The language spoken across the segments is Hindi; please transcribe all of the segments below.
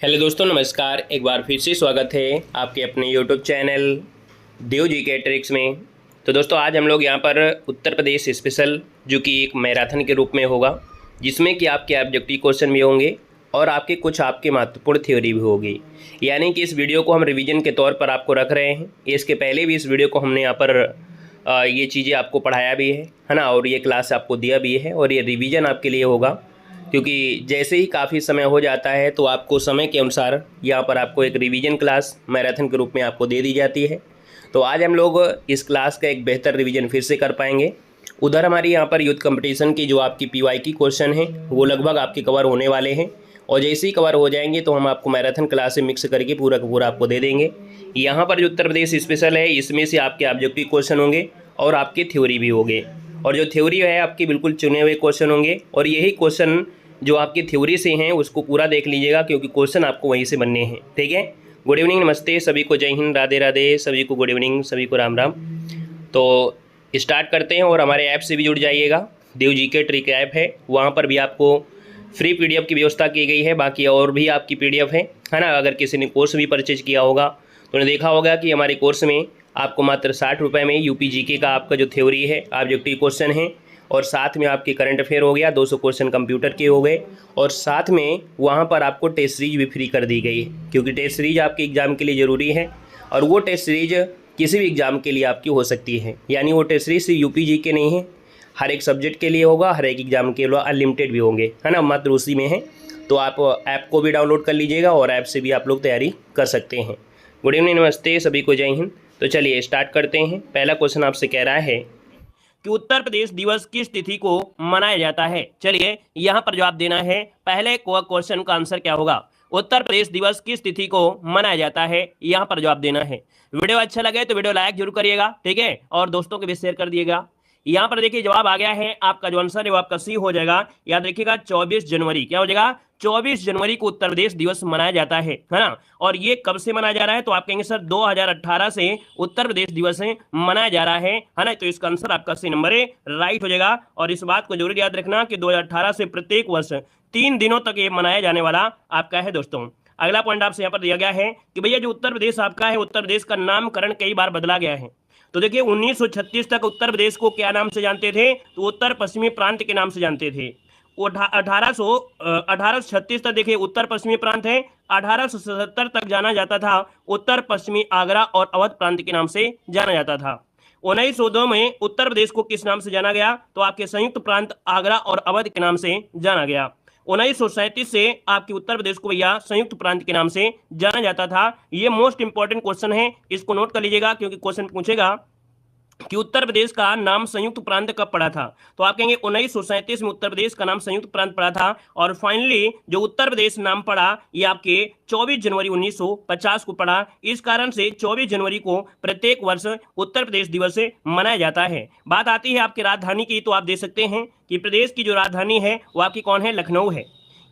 हेलो दोस्तों, नमस्कार। एक बार फिर से स्वागत है आपके अपने यूट्यूब चैनल देव जी के ट्रिक्स में। तो दोस्तों, आज हम लोग यहाँ पर उत्तर प्रदेश स्पेशल, जो कि एक मैराथन के रूप में होगा, जिसमें कि आपके ऑब्जेक्टिव क्वेश्चन भी होंगे और आपके महत्वपूर्ण थ्योरी भी होगी। यानी कि इस वीडियो को हम रिवीजन के तौर पर आपको रख रहे हैं। इसके पहले भी इस वीडियो को हमने यहाँ पर ये चीज़ें आपको पढ़ाया भी है ना, और ये क्लास आपको दिया भी है, और ये रिवीजन आपके लिए होगा। क्योंकि जैसे ही काफ़ी समय हो जाता है तो आपको समय के अनुसार यहाँ पर आपको एक रिवीजन क्लास मैराथन के रूप में आपको दे दी जाती है। तो आज हम लोग इस क्लास का एक बेहतर रिवीजन फिर से कर पाएंगे। उधर हमारी यहाँ पर यूथ कंपटीशन की जो आपकी पीवाई की क्वेश्चन है वो लगभग आपके कवर होने वाले हैं, और जैसे ही कवर हो जाएंगे तो हम आपको मैराथन क्लास से मिक्स करके पूरा का पूरा आपको दे देंगे। यहाँ पर जो उत्तर प्रदेश स्पेशल है, इसमें से आपके ऑब्जेक्टिव क्वेश्चन होंगे और आपके थ्योरी भी होंगे, और जो थ्योरी है आपके बिल्कुल चुने हुए क्वेश्चन होंगे। और यही क्वेश्चन जो आपकी थ्योरी से हैं उसको पूरा देख लीजिएगा, क्योंकि क्वेश्चन आपको वहीं से बनने हैं। ठीक है। गुड इवनिंग, नमस्ते सभी को, जय हिंद, राधे राधे सभी को, गुड इवनिंग सभी को, राम राम। तो स्टार्ट करते हैं, और हमारे ऐप से भी जुड़ जाइएगा। देव जी के ट्रिक ऐप है, वहाँ पर भी आपको फ्री पीडीएफ की व्यवस्था की गई है। बाकी और भी आपकी पीडीएफ है ना। अगर किसी ने कोर्स भी परचेज किया होगा तो उन्हें देखा होगा कि हमारे कोर्स में आपको मात्र 60 रुपये में यूपी जीके का आपका जो थ्योरी है, ऑब्जेक्टिव क्वेश्चन है, और साथ में आपके करंट अफेयर हो गया, 200 क्वेश्चन कंप्यूटर के हो गए, और साथ में वहाँ पर आपको टेस्ट सीरीज भी फ्री कर दी गई है। क्योंकि टेस्ट सीरीज आपके एग्ज़ाम के लिए ज़रूरी है, और वो टेस्ट सीरीज किसी भी एग्ज़ाम के लिए आपकी हो सकती है। यानी वो टेस्ट सीरीज यूपी जी के नहीं है, हर एक सब्जेक्ट के लिए होगा, हर एक एग्ज़ाम के लिए अनलिमिटेड भी होंगे, है ना, मात्र उसी में है। तो आप ऐप को भी डाउनलोड कर लीजिएगा, और ऐप से भी आप लोग तैयारी कर सकते हैं। गुड इवनिंग, नमस्ते सभी को, जय हिंद। तो चलिए स्टार्ट करते हैं। पहला क्वेश्चन आपसे कह रहा है कि उत्तर प्रदेश दिवस किस तिथि को मनाया जाता है। चलिए यहाँ पर जवाब देना है। पहले क्वेश्चन का आंसर क्या होगा? उत्तर प्रदेश दिवस किस तिथि को मनाया जाता है, यहाँ पर जवाब देना है। वीडियो अच्छा लगे तो वीडियो लाइक जरूर करिएगा, ठीक है, और दोस्तों के भी शेयर कर दिएगा। यहाँ पर देखिए जवाब आ गया है, आपका जो आंसर है वो आपका सी हो जाएगा। याद रखिएगा 24 जनवरी, क्या हो जाएगा? 24 जनवरी को उत्तर प्रदेश दिवस मनाया जाता है ना। और ये कब से मनाया जा रहा है? तो आप कहेंगे सर 2018 से उत्तर प्रदेश दिवस मनाया जा रहा है ना। तो इसका आंसर आपका सी नंबर है, राइट हो जाएगा। और इस बात को जरूर याद रखना कि 2018 से प्रत्येक वर्ष 3 दिनों तक ये मनाया जाने वाला आपका है दोस्तों। अगला पॉइंट आपसे यहाँ पर दिया गया है कि भैया जो उत्तर प्रदेश आपका है, उत्तर प्रदेश का नामकरण कई बार बदला गया है। तो देखिए 1936 तक उत्तर प्रदेश को क्या नाम से जानते थे? तो उत्तर पश्चिमी प्रांत के नाम से जानते थे। 1836 तक देखिए उत्तर पश्चिमी प्रांत है। 1877 तक जाना जाता था उत्तर पश्चिमी आगरा और अवध प्रांत के नाम से जाना जाता था। 1902 में उत्तर प्रदेश को किस नाम से जाना गया? तो आपके संयुक्त प्रांत आगरा और अवध के नाम से जाना गया। 1937 से आपके उत्तर प्रदेश को भैया संयुक्त प्रांत के नाम से जाना जाता था। ये मोस्ट इंपॉर्टेंट क्वेश्चन है, इसको नोट कर लीजिएगा, क्योंकि क्वेश्चन पूछेगा कि उत्तर प्रदेश का नाम संयुक्त प्रांत कब पड़ा था। तो आप कहेंगे 1937 में उत्तर प्रदेश का नाम संयुक्त प्रांत पड़ा था। और फाइनली जो उत्तर प्रदेश नाम पड़ा ये आपके 24 जनवरी 1950 को पड़ा। इस कारण से 24 जनवरी को प्रत्येक वर्ष उत्तर प्रदेश दिवस मनाया जाता है। बात आती है आपकी राजधानी की, तो आप देख सकते हैं कि प्रदेश की जो राजधानी है वो आपकी कौन है? लखनऊ है।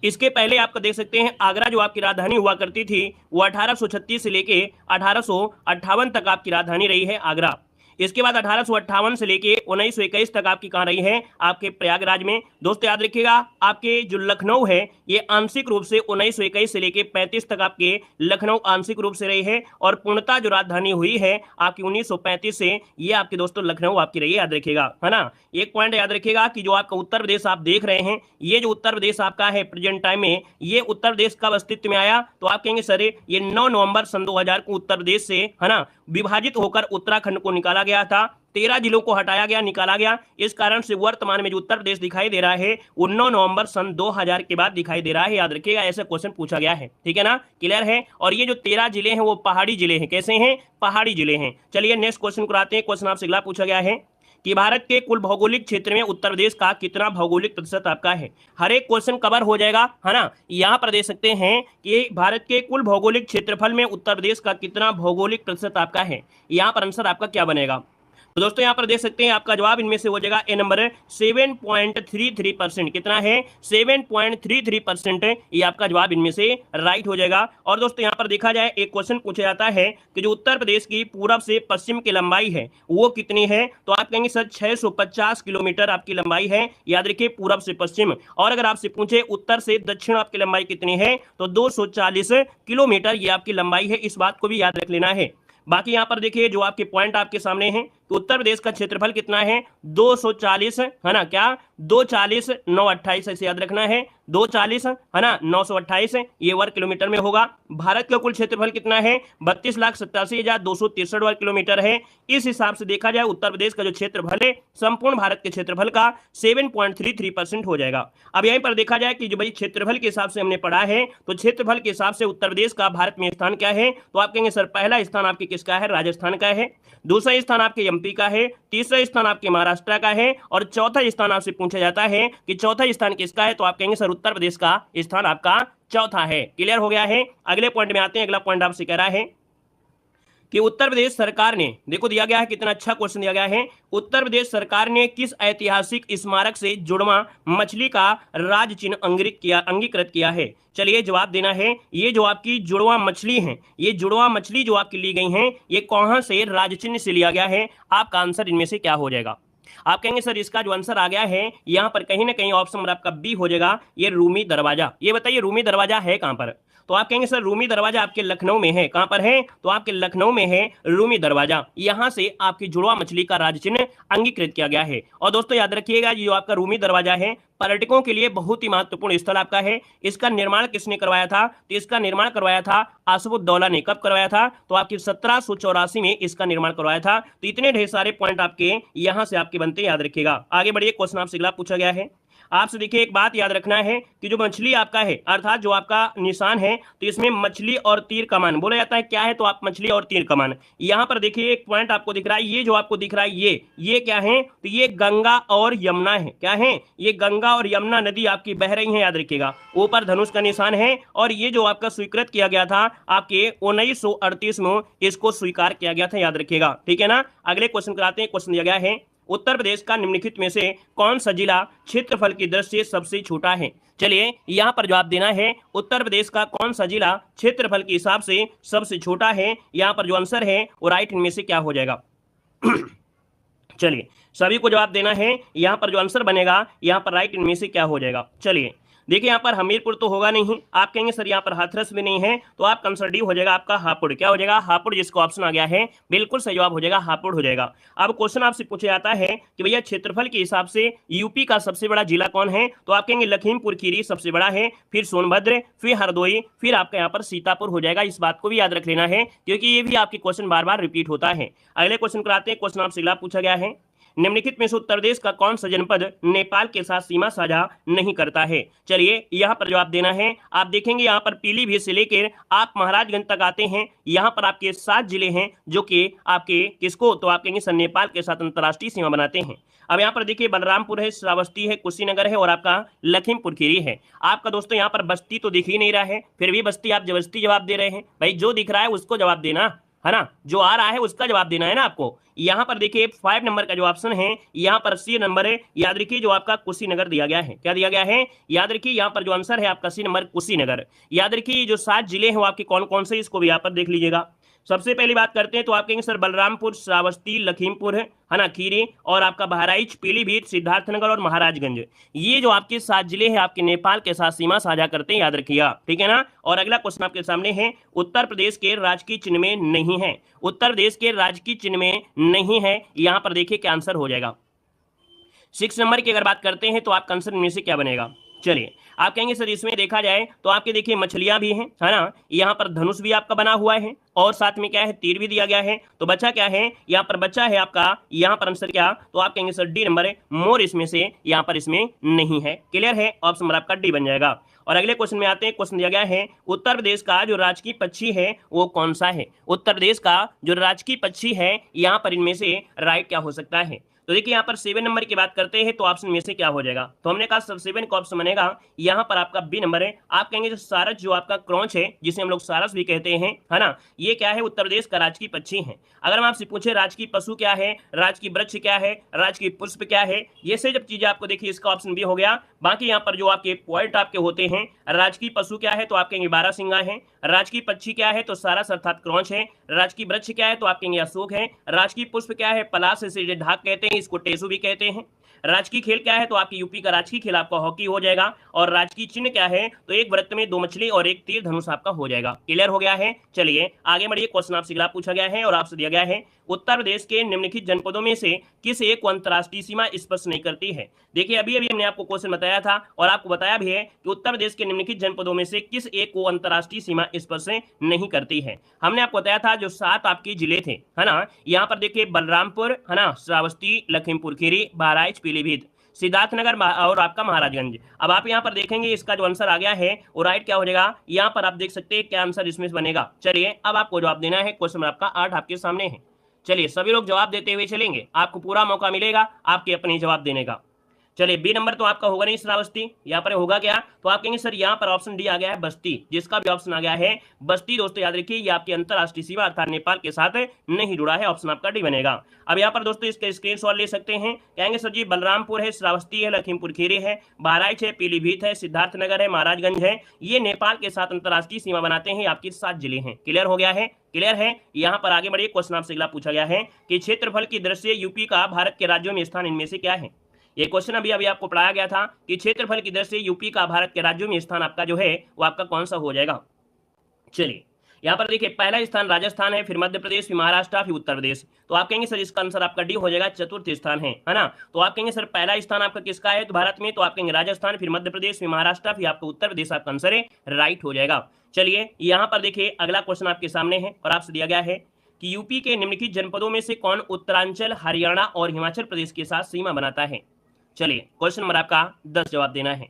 इसके पहले आपका देख सकते हैं आगरा जो आपकी राजधानी हुआ करती थी वो 1836 से लेके 1858 तक आपकी राजधानी रही है आगरा। इसके बाद 1858 से लेके 1921 तक आपकी कहाँ रही है? आपके प्रयागराज में। दोस्तों याद रखिएगा, आपके जो लखनऊ है ये आंशिक रूप से 1921 से लेके 35 तक आपके लखनऊ आंशिक रूप से रही है, और पूर्णतः जो राजधानी हुई है आपकी 1935 से, ये आपके दोस्तों लखनऊ आपकी रही है, याद रखिएगा, है ना। एक पॉइंट याद रखिएगा कि जो आपका उत्तर प्रदेश आप देख रहे हैं, ये जो उत्तर प्रदेश आपका है प्रेजेंट टाइम में, ये उत्तर प्रदेश कब अस्तित्व में आया? तो आप कहेंगे सर ये 9 नवंबर सन 2000 को उत्तर प्रदेश से, है ना, विभाजित होकर उत्तराखंड को निकाला गया था। 13 जिलों को हटाया गया, निकाला गया। इस कारण से वर्तमान में जो उत्तर प्रदेश दिखाई दे रहा है वो 9 नवंबर सन 2000 के बाद दिखाई दे रहा है। याद रखिएगा, ऐसा क्वेश्चन पूछा गया है, ठीक है ना, क्लियर है। और ये जो 13 जिले हैं वो पहाड़ी जिले हैं। कैसे हैं? पहाड़ी जिले हैं। चलिए नेक्स्ट क्वेश्चन को आते हैं। क्वेश्चन आपसे अगला पूछा गया है कि भारत के कुल भौगोलिक क्षेत्र में उत्तर प्रदेश का कितना भौगोलिक प्रतिशत आपका है। हर एक क्वेश्चन कवर हो जाएगा, है ना। यहाँ पर दे सकते हैं कि भारत के कुल भौगोलिक क्षेत्रफल में उत्तर प्रदेश का कितना भौगोलिक प्रतिशत आपका है। यहाँ पर आंसर आपका क्या बनेगा? तो दोस्तों यहाँ पर देख सकते हैं आपका जवाब इनमें से हो जाएगा ए नंबर 7.33%। कितना है? 7.33%। ये आपका जवाब इनमें से राइट हो जाएगा। और दोस्तों यहाँ पर देखा जाए एक क्वेश्चन पूछा जाता है कि जो उत्तर प्रदेश की पूरब से पश्चिम की लंबाई है वो कितनी है, तो आप कहेंगे सर 650 किलोमीटर आपकी लंबाई है। याद रखिए पूरब से पश्चिम। और अगर आपसे पूछे उत्तर से दक्षिण आपकी लंबाई कितनी है, तो 240 किलोमीटर ये आपकी लंबाई है। इस बात को भी याद रख लेना है। बाकी यहाँ पर देखिए जो आपके पॉइंट आपके सामने हैं कि उत्तर प्रदेश का क्षेत्रफल कितना है, 240 है ना, क्या 240 928 ऐसे याद रखना है, 240 है ना 928 ये वर्ग किलोमीटर में होगा। भारत का कुल क्षेत्रफल कितना है, 32,87,263 वर्ग किलोमीटर है। इस हिसाब से देखा जाए उत्तर प्रदेश का जो क्षेत्रफल है संपूर्ण भारत के क्षेत्रफल का 7.33% हो जाएगा। अब यहीं पर देखा जाए कि जो भाई क्षेत्रफल के हिसाब से हमने पढ़ा है, तो क्षेत्रफल के हिसाब से उत्तर प्रदेश का भारत में स्थान क्या है, तो आप कहेंगे सर पहला स्थान आपके किसका है, राजस्थान का है। दूसरा स्थान आपके एमपी का है। तीसरा स्थान आपके महाराष्ट्र का है। और चौथा स्थान आपसे पूछा जाता है कि चौथा स्थान किसका है, तो आप कहेंगे सर उत्तर प्रदेश का स्थान आपका चौथा है। क्लियर हो गया है। अगले पॉइंट में आते हैं। अगला पॉइंट आपसे कह रहा है कि उत्तर प्रदेश सरकार ने, देखो दिया गया है कितना अच्छा क्वेश्चन दिया गया है, उत्तर प्रदेश सरकार ने किस ऐतिहासिक स्मारक से जुड़वा मछली का राज चिन्ह अंगीकृत किया है। चलिए जवाब देना है। ये जो आपकी जुड़वा मछली है, ये जुड़वा मछली जो आपकी ली गई है, ये कहां से राज चिन्ह से लिया गया है। आपका आंसर इनमें से क्या हो जाएगा। आप कहेंगे सर इसका जो आंसर आ गया है यहां पर कहीं ना कहीं ऑप्शन नंबर आपका बी हो जाएगा, ये रूमी दरवाजा। ये बताइए रूमी दरवाजा है कहां पर, तो आप कहेंगे सर रूमी दरवाजा आपके लखनऊ में है। कहां पर है, तो आपके लखनऊ में है रूमी दरवाजा। यहां से आपकी जुड़वा मछली का राज चिन्ह अंगीकृत किया गया है। और दोस्तों याद रखिएगा ये जो आपका रूमी दरवाजा है पर्यटकों के लिए बहुत ही महत्वपूर्ण स्थल आपका है। इसका निर्माण किसने करवाया था, तो इसका निर्माण करवाया था आसफुद्दौला ने। कब करवाया था, तो आपकी 1784 में इसका निर्माण करवाया था। तो इतने ढेर सारे पॉइंट आपके यहां से आपके बनते, याद रखिएगा। आगे बढ़िए, क्वेश्चन आपसे अगला पूछा गया है। आपसे देखिए एक बात याद रखना है कि जो मछली आपका है अर्थात जो आपका निशान है, तो इसमें मछली और तीर कमान बोला जाता है। क्या है, तो आप मछली और तीर कमान। यहां पर देखिए एक पॉइंट आपको दिख रहा है, ये जो आपको दिख रहा है ये क्या है, तो ये गंगा और यमुना है। क्या है, ये गंगा और यमुना नदी आपकी बह रही है, याद रखिएगा। ऊपर धनुष का निशान है और ये जो आपका स्वीकृत किया गया था आपके 1938 में इसको स्वीकार किया गया था, याद रखिएगा। ठीक है ना। अगले क्वेश्चन कराते हैं। क्वेश्चन दिया गया है उत्तर प्रदेश का निम्नलिखित में से कौन सा जिला क्षेत्रफल की दृष्टि से सबसे छोटा है। चलिए यहां पर जवाब देना है उत्तर प्रदेश का कौन सा जिला क्षेत्रफल के हिसाब से सबसे छोटा है। यहां पर जो आंसर है वो राइट इनमें से क्या हो जाएगा। चलिए सभी को जवाब देना है। यहां पर जो आंसर बनेगा यहां पर राइट इनमें से क्या हो जाएगा। चलिए देखिए यहाँ पर हमीरपुर तो होगा नहीं। आप कहेंगे सर यहाँ पर हाथरस भी नहीं है, तो आप आंसर डी हो जाएगा आपका हापुड़। क्या हो जाएगा, हापुड़। जिसको ऑप्शन आ गया है बिल्कुल सही जवाब हो जाएगा हापुड़ हो जाएगा। अब क्वेश्चन आपसे पूछा जाता है कि भैया क्षेत्रफल के हिसाब से यूपी का सबसे बड़ा जिला कौन है, तो आप कहेंगे लखीमपुर खीरी सबसे बड़ा है, फिर सोनभद्र, फिर हरदोई, फिर आपका यहाँ पर सीतापुर हो जाएगा। इस बात को भी याद रख लेना है क्योंकि ये भी आपके क्वेश्चन बार बार रिपीट होता है। अगले क्वेश्चन कराते हैं। क्वेश्चन आपसे अगला पूछा गया है निम्नलिखित में से उत्तर प्रदेश का कौन सा जनपद नेपाल के साथ सीमा साझा नहीं करता है। चलिए यहाँ पर जवाब देना है। आप देखेंगे यहाँ पर पीलीभीत से लेकर आप महाराजगंज तक आते हैं। यहाँ पर आपके 7 जिले हैं जो कि आपके किसको, तो आप कहेंगे सर नेपाल के साथ अंतर्राष्ट्रीय सीमा बनाते हैं। अब यहाँ पर देखिए बलरामपुर है, श्रावस्ती है, कुशीनगर है और आपका लखीमपुर खीरी है। आपका दोस्तों यहाँ पर बस्ती तो दिख ही नहीं रहा है, फिर भी बस्ती आप जबरदस्ती जवाब दे रहे हैं। भाई जो दिख रहा है उसको जवाब देना है ना, जो आ रहा है उसका जवाब देना है ना आपको। यहां पर देखिए 5 नंबर का जो ऑप्शन है यहां पर सी नंबर है। याद रखिए जो आपका कुशीनगर दिया गया है। क्या दिया गया है, याद रखिए यहां पर जो आंसर है आपका सी नंबर कुशीनगर। याद रखिए जो 7 जिले हैं वो आपके कौन कौन से, इसको भी यहाँ पर देख लीजिएगा। सबसे पहली बात करते हैं तो आप कहेंगे सर बलरामपुर, श्रावस्ती, लखीमपुर है ना, खीरी और आपका बहराइच, पीलीभीत, सिद्धार्थनगर और महाराजगंज। ये जो आपके 7 जिले हैं आपके नेपाल के साथ सीमा साझा करते हैं, याद रखिएगा। ठीक है ना। और अगला क्वेश्चन आपके सामने है उत्तर प्रदेश के राजकीय चिन्ह में नहीं है। उत्तर प्रदेश के राजकीय चिन्ह में नहीं है। यहां पर देखिए क्या आंसर हो जाएगा। 6 नंबर की अगर बात करते हैं तो आपका आंसर इनमें से क्या बनेगा। चलिए आप कहेंगे सर इसमें देखा जाए तो आपके देखिए मछलियां भी हैं, है ना, यहाँ पर धनुष भी आपका बना हुआ है और साथ में क्या है तीर भी दिया गया है। तो बचा क्या है, यहाँ पर बचा है आपका, यहाँ पर आंसर क्या, तो आप कहेंगे सर डी नंबर है मोर इसमें से यहाँ पर इसमें नहीं है। क्लियर है, ऑप्शन नंबर आपका डी बन जाएगा। और अगले क्वेश्चन में आते हैं। क्वेश्चन दिया गया है उत्तर प्रदेश का जो राजकीय पक्षी है वो कौन सा है। उत्तर प्रदेश का जो राजकीय पक्षी है यहाँ पर इनमें से राइट क्या हो सकता है। तो देखिए यहाँ पर 7 नंबर की बात करते हैं तो ऑप्शन में से क्या हो जाएगा, तो हमने कहा सब 7 का ऑप्शन बनेगा यहाँ पर आपका बी नंबर है। आप कहेंगे जो सारस जो आपका क्रॉच है जिसे हम लोग सारस भी कहते हैं, है ना, ये क्या है, उत्तर प्रदेश का राजकीय पक्षी है। अगर हम आपसे पूछे राजकीय पशु क्या है, राजकीय वृक्ष क्या है, राजकीय पुष्प क्या है, ये से जब चीजें आपको देखिए इसका ऑप्शन बी हो गया। बाकी यहाँ पर जो आपके पॉइंट आपके होते हैं, राजकीय पशु क्या है तो आप कहेंगे बारहसिंगा है, राजकीय पक्षी क्या है तो सारस अर्थात क्रॉच है, राजकीय वृक्ष क्या है तो आप कहेंगे अशोक है, राजकीय पुष्प क्या है पलाश से ढाक कहते हैं, इसको टेसू भी कहते हैं, राजकीय खेल क्या है तो आपकी यूपी का राजकीय खेल आपका हॉकी हो जाएगा, और राजकीय चिन्ह क्या है तो एक वृत्त में 2 मछली और एक तीर धनुष आपका हो जाएगा। क्लियर हो गया है। चलिए आगे बढ़िए, क्वेश्चन आपसे अगला पूछा गया है और आपसे दिया गया है उत्तर प्रदेश के निम्नलिखित जनपदों में से किस एक को अंतर्राष्ट्रीय सीमा स्पर्श नहीं करती है। देखिए अभी अभी हमने आपको क्वेश्चन बताया था और आपको बताया भी है कि उत्तर प्रदेश के निम्नलिखित जनपदों में से किस एक को अंतर्राष्ट्रीय सीमा स्पर्श नहीं करती है। हमने आपको बताया था जो 7 आपके जिले थे, है ना, यहाँ पर देखिए बलरामपुर, है ना, श्रावस्ती, लखीमपुर खीरी, बहराइच, पीलीभीत, सिद्धार्थनगर और आपका महाराजगंज। अब आप यहाँ पर देखेंगे इसका जो आंसर आ गया है वो राइट क्या हो जाएगा, यहाँ पर आप देख सकते हैं क्या आंसर इसमें बनेगा। चलिए अब आपको जवाब देना है, क्वेश्चन आपका 8 आपके सामने है। चलिए सभी लोग जवाब देते हुए चलेंगे, आपको पूरा मौका मिलेगा आपके अपने जवाब देने का। चलिए बी नंबर तो आपका होगा नहीं श्रावस्ती, यहाँ पर होगा क्या, तो आप कहेंगे सर यहाँ पर ऑप्शन डी आ गया है बस्ती, जिसका भी ऑप्शन आ गया है बस्ती। दोस्तों याद रखिए ये आपकी अंतर्राष्ट्रीय सीमा अर्थात नेपाल के साथ नहीं जुड़ा है, ऑप्शन आपका डी बनेगा। अब यहाँ पर दोस्तों इसके स्क्रीनशॉट ले सकते हैं, कहेंगे सर जी बलरामपुर है, श्रावस्ती है, लखीमपुर खीरी है, बहराइच है, पीलीभीत है, सिद्धार्थनगर है, महाराजगंज है, ये नेपाल के साथ अंतर्राष्ट्रीय सीमा बनाते हैं, आपके 7 जिले हैं। क्लियर हो गया है, क्लियर है। यहाँ पर आगे बढ़िए, क्वेश्चन आपसे अगला पूछा गया है कि क्षेत्रफल की दृष्टि से यूपी का भारत के राज्यों में स्थान इनमें से क्या है। ये क्वेश्चन अभी अभी आपको पढ़ाया गया था कि क्षेत्रफल की दृष्टि से यूपी का भारत के राज्यों में स्थान आपका जो है वो आपका कौन सा हो जाएगा। चलिए यहाँ पर देखिए पहला स्थान राजस्थान है, फिर मध्य प्रदेश, फिर महाराष्ट्र, फिर उत्तर प्रदेश। तो आप कहेंगे सर इसका आंसर आपका डी हो जाएगा, चतुर्थ स्थान है ना। तो आप कहेंगे सर पहला स्थान आपका किसका है तो भारत में, तो आप कहेंगे राजस्थान, फिर मध्य प्रदेश, फिर महाराष्ट्र, फिर आपका उत्तर प्रदेश, आपका आंसर है राइट हो जाएगा। चलिए यहाँ पर देखिए अगला क्वेश्चन आपके सामने है और आपसे दिया गया है कि यूपी के निम्नलिखित जनपदों में से कौन उत्तरांचल, हरियाणा और हिमाचल प्रदेश के साथ सीमा बनाता है। चलिए क्वेश्चन नंबर आपका 10 जवाब देना है।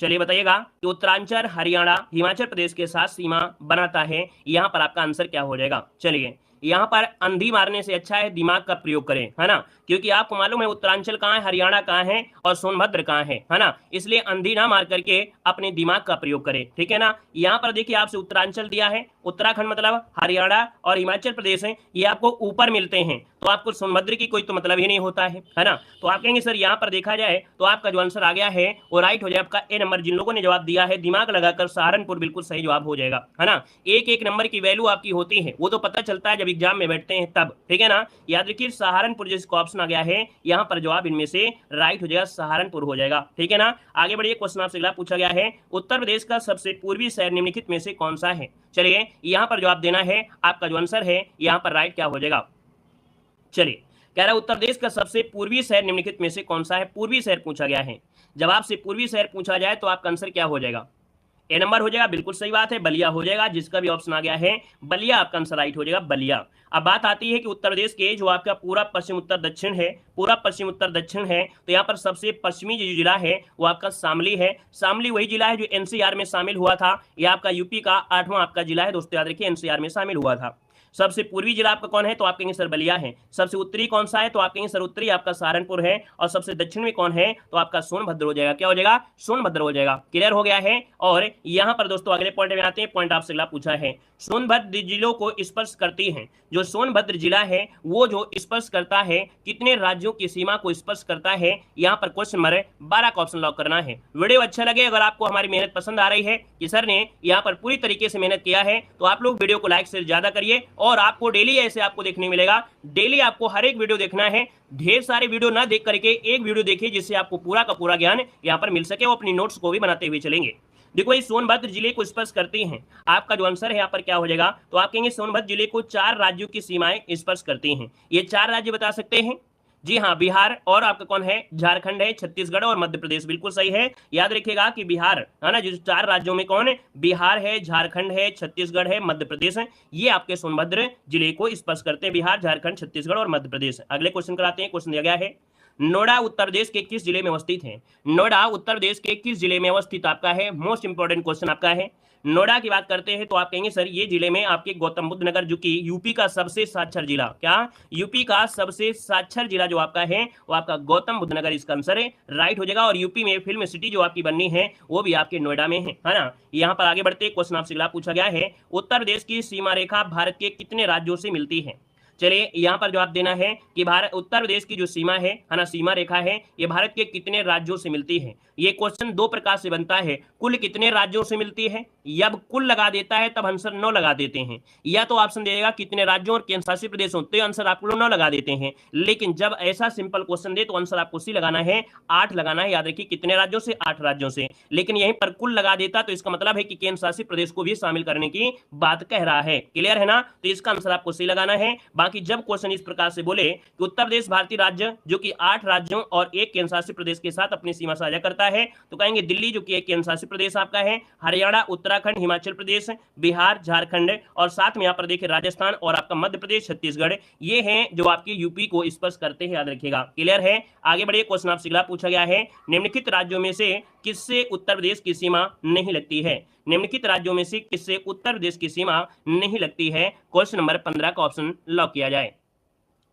चलिए बताइएगा कि उत्तरांचल, हरियाणा, हिमाचल प्रदेश के साथ सीमा बनाता है, यहाँ पर आपका आंसर क्या हो जाएगा। चलिए यहाँ पर अंधी मारने से अच्छा है दिमाग का प्रयोग करें, है ना, क्योंकि आपको मालूम है उत्तरांचल कहाँ है, हरियाणा कहाँ है और सोनभद्र कहाँ है ना, इसलिए अंधी ना मार करके अपने दिमाग का प्रयोग करें, ठीक है ना। यहाँ पर देखिए आपसे उत्तरांचल दिया है, उत्तराखंड मतलब हरियाणा और हिमाचल प्रदेश है, ये आपको ऊपर मिलते हैं, तो आपको सोनभद्र की कोई तो मतलब ही नहीं होता है ना। तो आप कहेंगे सर यहाँ पर देखा जाए तो आपका जो आंसर आ गया है वो राइट हो जाए आपका ए नंबर। जिन लोगों ने जवाब दिया है दिमाग लगाकर सहारनपुर बिल्कुल सही जवाब हो जाएगा, है ना। एक एक नंबर की वैल्यू आपकी होती है वो तो पता चलता है जब एग्जाम में बैठते हैं तब, ठीक है ना। याद रखिए सहारनपुर जिसका ऑप्शन आ गया है यहाँ पर जवाब इनमें से राइट हो जाएगा, सहारनपुर हो जाएगा, ठीक है ना। आगे बढ़िए, क्वेश्चन आपसे अगला पूछा गया है उत्तर प्रदेश का सबसे पूर्वी शहर निम्नलिखित में से कौन सा है। चलिए यहाँ पर जवाब देना है, आपका जो आंसर है यहाँ पर राइट क्या हो जाएगा। चलिए कह रहा है उत्तर प्रदेश का सबसे पूर्वी शहर निम्नलिखित में से कौन सा है, पूर्वी शहर पूछा गया है। जब आपसे पूर्वी शहर पूछा जाए तो आपका आंसर क्या हो जाएगा, ए नंबर हो जाएगा, बिल्कुल सही बात है, बलिया हो जाएगा, जिसका भी ऑप्शन आ गया है बलिया, आपका आंसर राइट हो जाएगा बलिया। अब बात आती है कि उत्तर प्रदेश के जो आपका पूरा पश्चिम उत्तर दक्षिण है, पूरा पश्चिम उत्तर दक्षिण है, तो यहाँ पर सबसे पश्चिमी जो जिला है वो आपका शामली है। शामली वही जिला है जो एनसीआर में शामिल हुआ था, यह आपका यूपी का 8वां आपका जिला है दोस्तों, याद रखिए एनसीआर में शामिल हुआ था। सबसे पूर्वी जिला आपका कौन है तो आप कहेंगे सर बलिया है। सबसे उत्तरी कौन सा है तो आप कहेंगे सर उत्तरी आपका सहारनपुर है। और सबसे दक्षिण में कौन है तो आपका सोनभद्र हो जाएगा, क्या हो जाएगा, सोनभद्र हो जाएगा। क्लियर हो गया है। और यहाँ पर दोस्तों अगले पॉइंट में आते हैं, पॉइंट आपसे अगला पूछा है सोनभद्र जिलों को स्पर्श करती है। जो सोनभद्र जिला है वो जो स्पर्श करता है कितने राज्यों की सीमा को स्पर्श करता है, यहाँ पर क्वेश्चन नंबर 12 का ऑप्शन लॉक करना है। वीडियो अच्छा लगे, अगर आपको हमारी मेहनत पसंद आ रही है कि सर ने यहाँ पर पूरी तरीके से मेहनत किया है, तो आप लोग वीडियो को लाइक से ज्यादा करिए। और आपको डेली ऐसे आपको देखने मिलेगा, डेली आपको हर एक वीडियो देखना है, ढेर सारे वीडियो ना देख करके एक वीडियो देखिए जिससे आपको पूरा का पूरा ज्ञान यहाँ पर मिल सके। वो अपनी नोट्स को भी बनाते हुए चलेंगे। देखो ये सोनभद्र जिले को स्पर्श करती हैं, आपका जो आंसर है यहाँ पर क्या हो जाएगा तो आप कहेंगे सोनभद्र जिले को 4 राज्यों की सीमाएं स्पर्श करती हैं। ये 4 राज्य बता सकते हैं, जी हाँ, बिहार और आपका कौन है, झारखंड है, छत्तीसगढ़ और मध्य प्रदेश, बिल्कुल सही है। याद रखिएगा कि बिहार है ना, जो 4 राज्यों में कौन है, बिहार है, झारखंड है, छत्तीसगढ़ है, मध्य प्रदेश है, ये आपके सोनभद्र जिले को स्पर्श करते हैं, बिहार, झारखंड, छत्तीसगढ़ और मध्य प्रदेश। अगले क्वेश्चन कराते हैं। क्वेश्चन दिया गया है नोएडा उत्तर प्रदेश के किस जिले में अवस्थित है? नोएडा उत्तर प्रदेश के किस जिले में अवस्थित आपका है? मोस्ट इंपोर्टेंट क्वेश्चन आपका है। नोएडा की बात करते हैं तो आप कहेंगे सर ये जिले में आपके गौतम बुद्ध नगर, जो कि यूपी का सबसे साक्षर जिला, क्या यूपी का सबसे साक्षर जिला जो आपका है वो आपका गौतम बुद्ध नगर इसका आंसर है, राइट हो जाएगा। और यूपी में फिल्म सिटी जो आपकी बननी है वो भी आपके नोएडा में है ना। यहाँ पर आगे बढ़ते क्वेश्चन आपसे अगला पूछा गया है, उत्तर प्रदेश की सीमा रेखा भारत के कितने राज्यों से मिलती है? चलिए यहाँ पर जवाब देना है कि भारत उत्तर प्रदेश की जो सीमा है ना, सीमा रेखा है, ये भारत के कितने राज्यों से मिलती है। ये क्वेश्चन दो प्रकार से बनता है, कुल कितने राज्यों से मिलती है, जब कुल लगा देता है तब आंसर 9 लगा देते हैं, या तो ऑप्शन देगा कितने राज्यों और केंद्र शासित प्रदेशों, तो आंसर आप लोग 9 लगा देते हैं। लेकिन जब ऐसा सिंपल क्वेश्चन दे तो आंसर आपको सी लगाना है, 8 लगाना है। याद रखिए कितने राज्यों से, 8 राज्यों से। लेकिन यहीं पर कुल लगा देता तो इसका मतलब है कि केंद्र शासित प्रदेश को भी शामिल करने की बात कह रहा है। क्लियर है ना? तो इसका आंसर आपको सी लगाना है। बाकी जब क्वेश्चन इस प्रकार से बोले कि उत्तर प्रदेश भारतीय राज्य जो कि 8 राज्यों और एक केंद्र शासित प्रदेश के साथ अपनी सीमा साझा करता है, तो कहेंगे दिल्ली जो कि एक केंद्र शासित प्रदेश आपका है, हरियाणा, उत्तराखंड, हिमाचल प्रदेश, बिहार, झारखंड और साथ में यहाँ पर देखिए राजस्थान और आपका मध्य प्रदेश, छत्तीसगढ़, ये हैं जो आपके यूपी को स्पर्श करते हैं। याद रखिएगा। क्लियर है? आगे बढ़िए, क्वेश्चन आपसे अगला पूछा गया है, निम्नलिखित राज्यों में से किससे उत्तर प्रदेश की सीमा नहीं लगती है? निम्नलिखित राज्यों में से किससे उत्तर प्रदेश की सीमा नहीं लगती है? क्वेश्चन नंबर 15 का ऑप्शन लॉक किया जाए।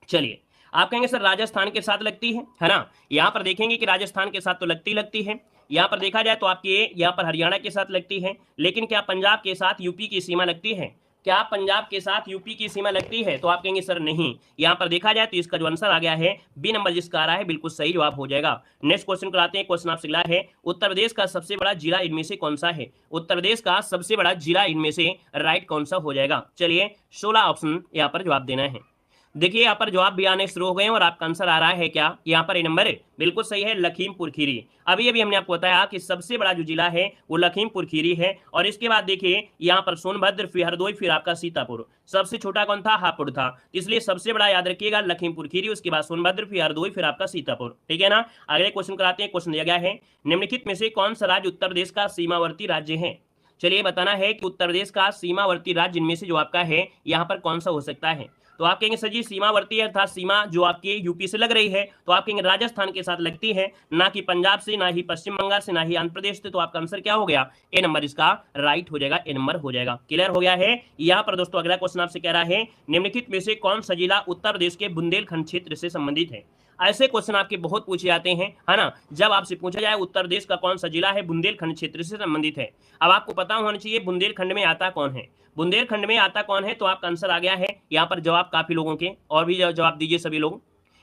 चलिए, आप कहेंगे सर राजस्थान के साथ लगती है ना। यहां पर देखेंगे कि राजस्थान के साथ तो लगती है। यहां पर देखा जाए तो आपके यहां पर हरियाणा के साथ लगती है। लेकिन क्या पंजाब के साथ यूपी की सीमा लगती है? क्या पंजाब के साथ यूपी की सीमा लगती है? तो आप कहेंगे सर नहीं। यहां पर देखा जाए तो इसका जो आंसर आ गया है बी नंबर जिसका आ रहा है, बिल्कुल सही जवाब हो जाएगा। नेक्स्ट क्वेश्चन कराते हैं। क्वेश्चन आपसे अगला है, उत्तर प्रदेश का सबसे बड़ा जिला इनमें से कौन सा है? उत्तर प्रदेश का सबसे बड़ा जिला इनमें से राइट कौन सा हो जाएगा? चलिए, 16 ऑप्शन यहाँ पर जवाब देना है। देखिए यहाँ पर जवाब भी आने शुरू हो गए हैं और आपका आंसर आ रहा है क्या? यहाँ पर ए नंबर है, बिल्कुल सही है, लखीमपुर खीरी। अभी हमने आपको बताया कि सबसे बड़ा जो जिला है वो लखीमपुर खीरी है। और इसके बाद देखिए यहाँ पर सोनभद्र, फिर हरदोई, फिर आपका सीतापुर। सबसे छोटा कौन था? हापुड़ था। इसलिए सबसे बड़ा याद रखिएगा लखीमपुर खीरी, उसके बाद सोनभद्र, फिर हरदोई, फिर आपका सीतापुर। ठीक है ना? अगले क्वेश्चन कराते हैं। क्वेश्चन दिया गया है, निम्नलिखित में से कौन सा राज्य उत्तर प्रदेश का सीमावर्ती राज्य है? चलिए, बताना है कि उत्तर प्रदेश का सीमावर्ती राज्य इनमें से जो आपका है यहाँ पर कौन सा हो सकता है? तो आप कहेंगे सर जी सीमावर्ती अर्थात सीमा जो आपके यूपी से लग रही है, तो आप कहेंगे राजस्थान के साथ लगती है, ना कि पंजाब से, ना ही पश्चिम बंगाल से, ना ही आंध्र प्रदेश से। तो आपका आंसर क्या हो गया? ए नंबर इसका राइट हो जाएगा, ए नंबर हो जाएगा। क्लियर हो गया है? यहाँ पर दोस्तों अगला क्वेश्चन आपसे कह रहा है, निम्नलिखित में से कौन सा जिला उत्तर प्रदेश के बुंदेलखंड क्षेत्र से संबंधित है? ऐसे क्वेश्चन आपके बहुत पूछे जाते हैं, है ना। जब आपसे पूछा जाए उत्तर प्रदेश का कौन सा जिला है बुंदेलखंड क्षेत्र से संबंधित है, अब आपको पता होना चाहिए बुंदेलखंड में आता कौन है। बुंदेलखंड में आता कौन है? तो आपका आंसर आ गया है यहाँ पर जवाब काफी लोगों के, और भी जवाब दीजिए सभी लोग।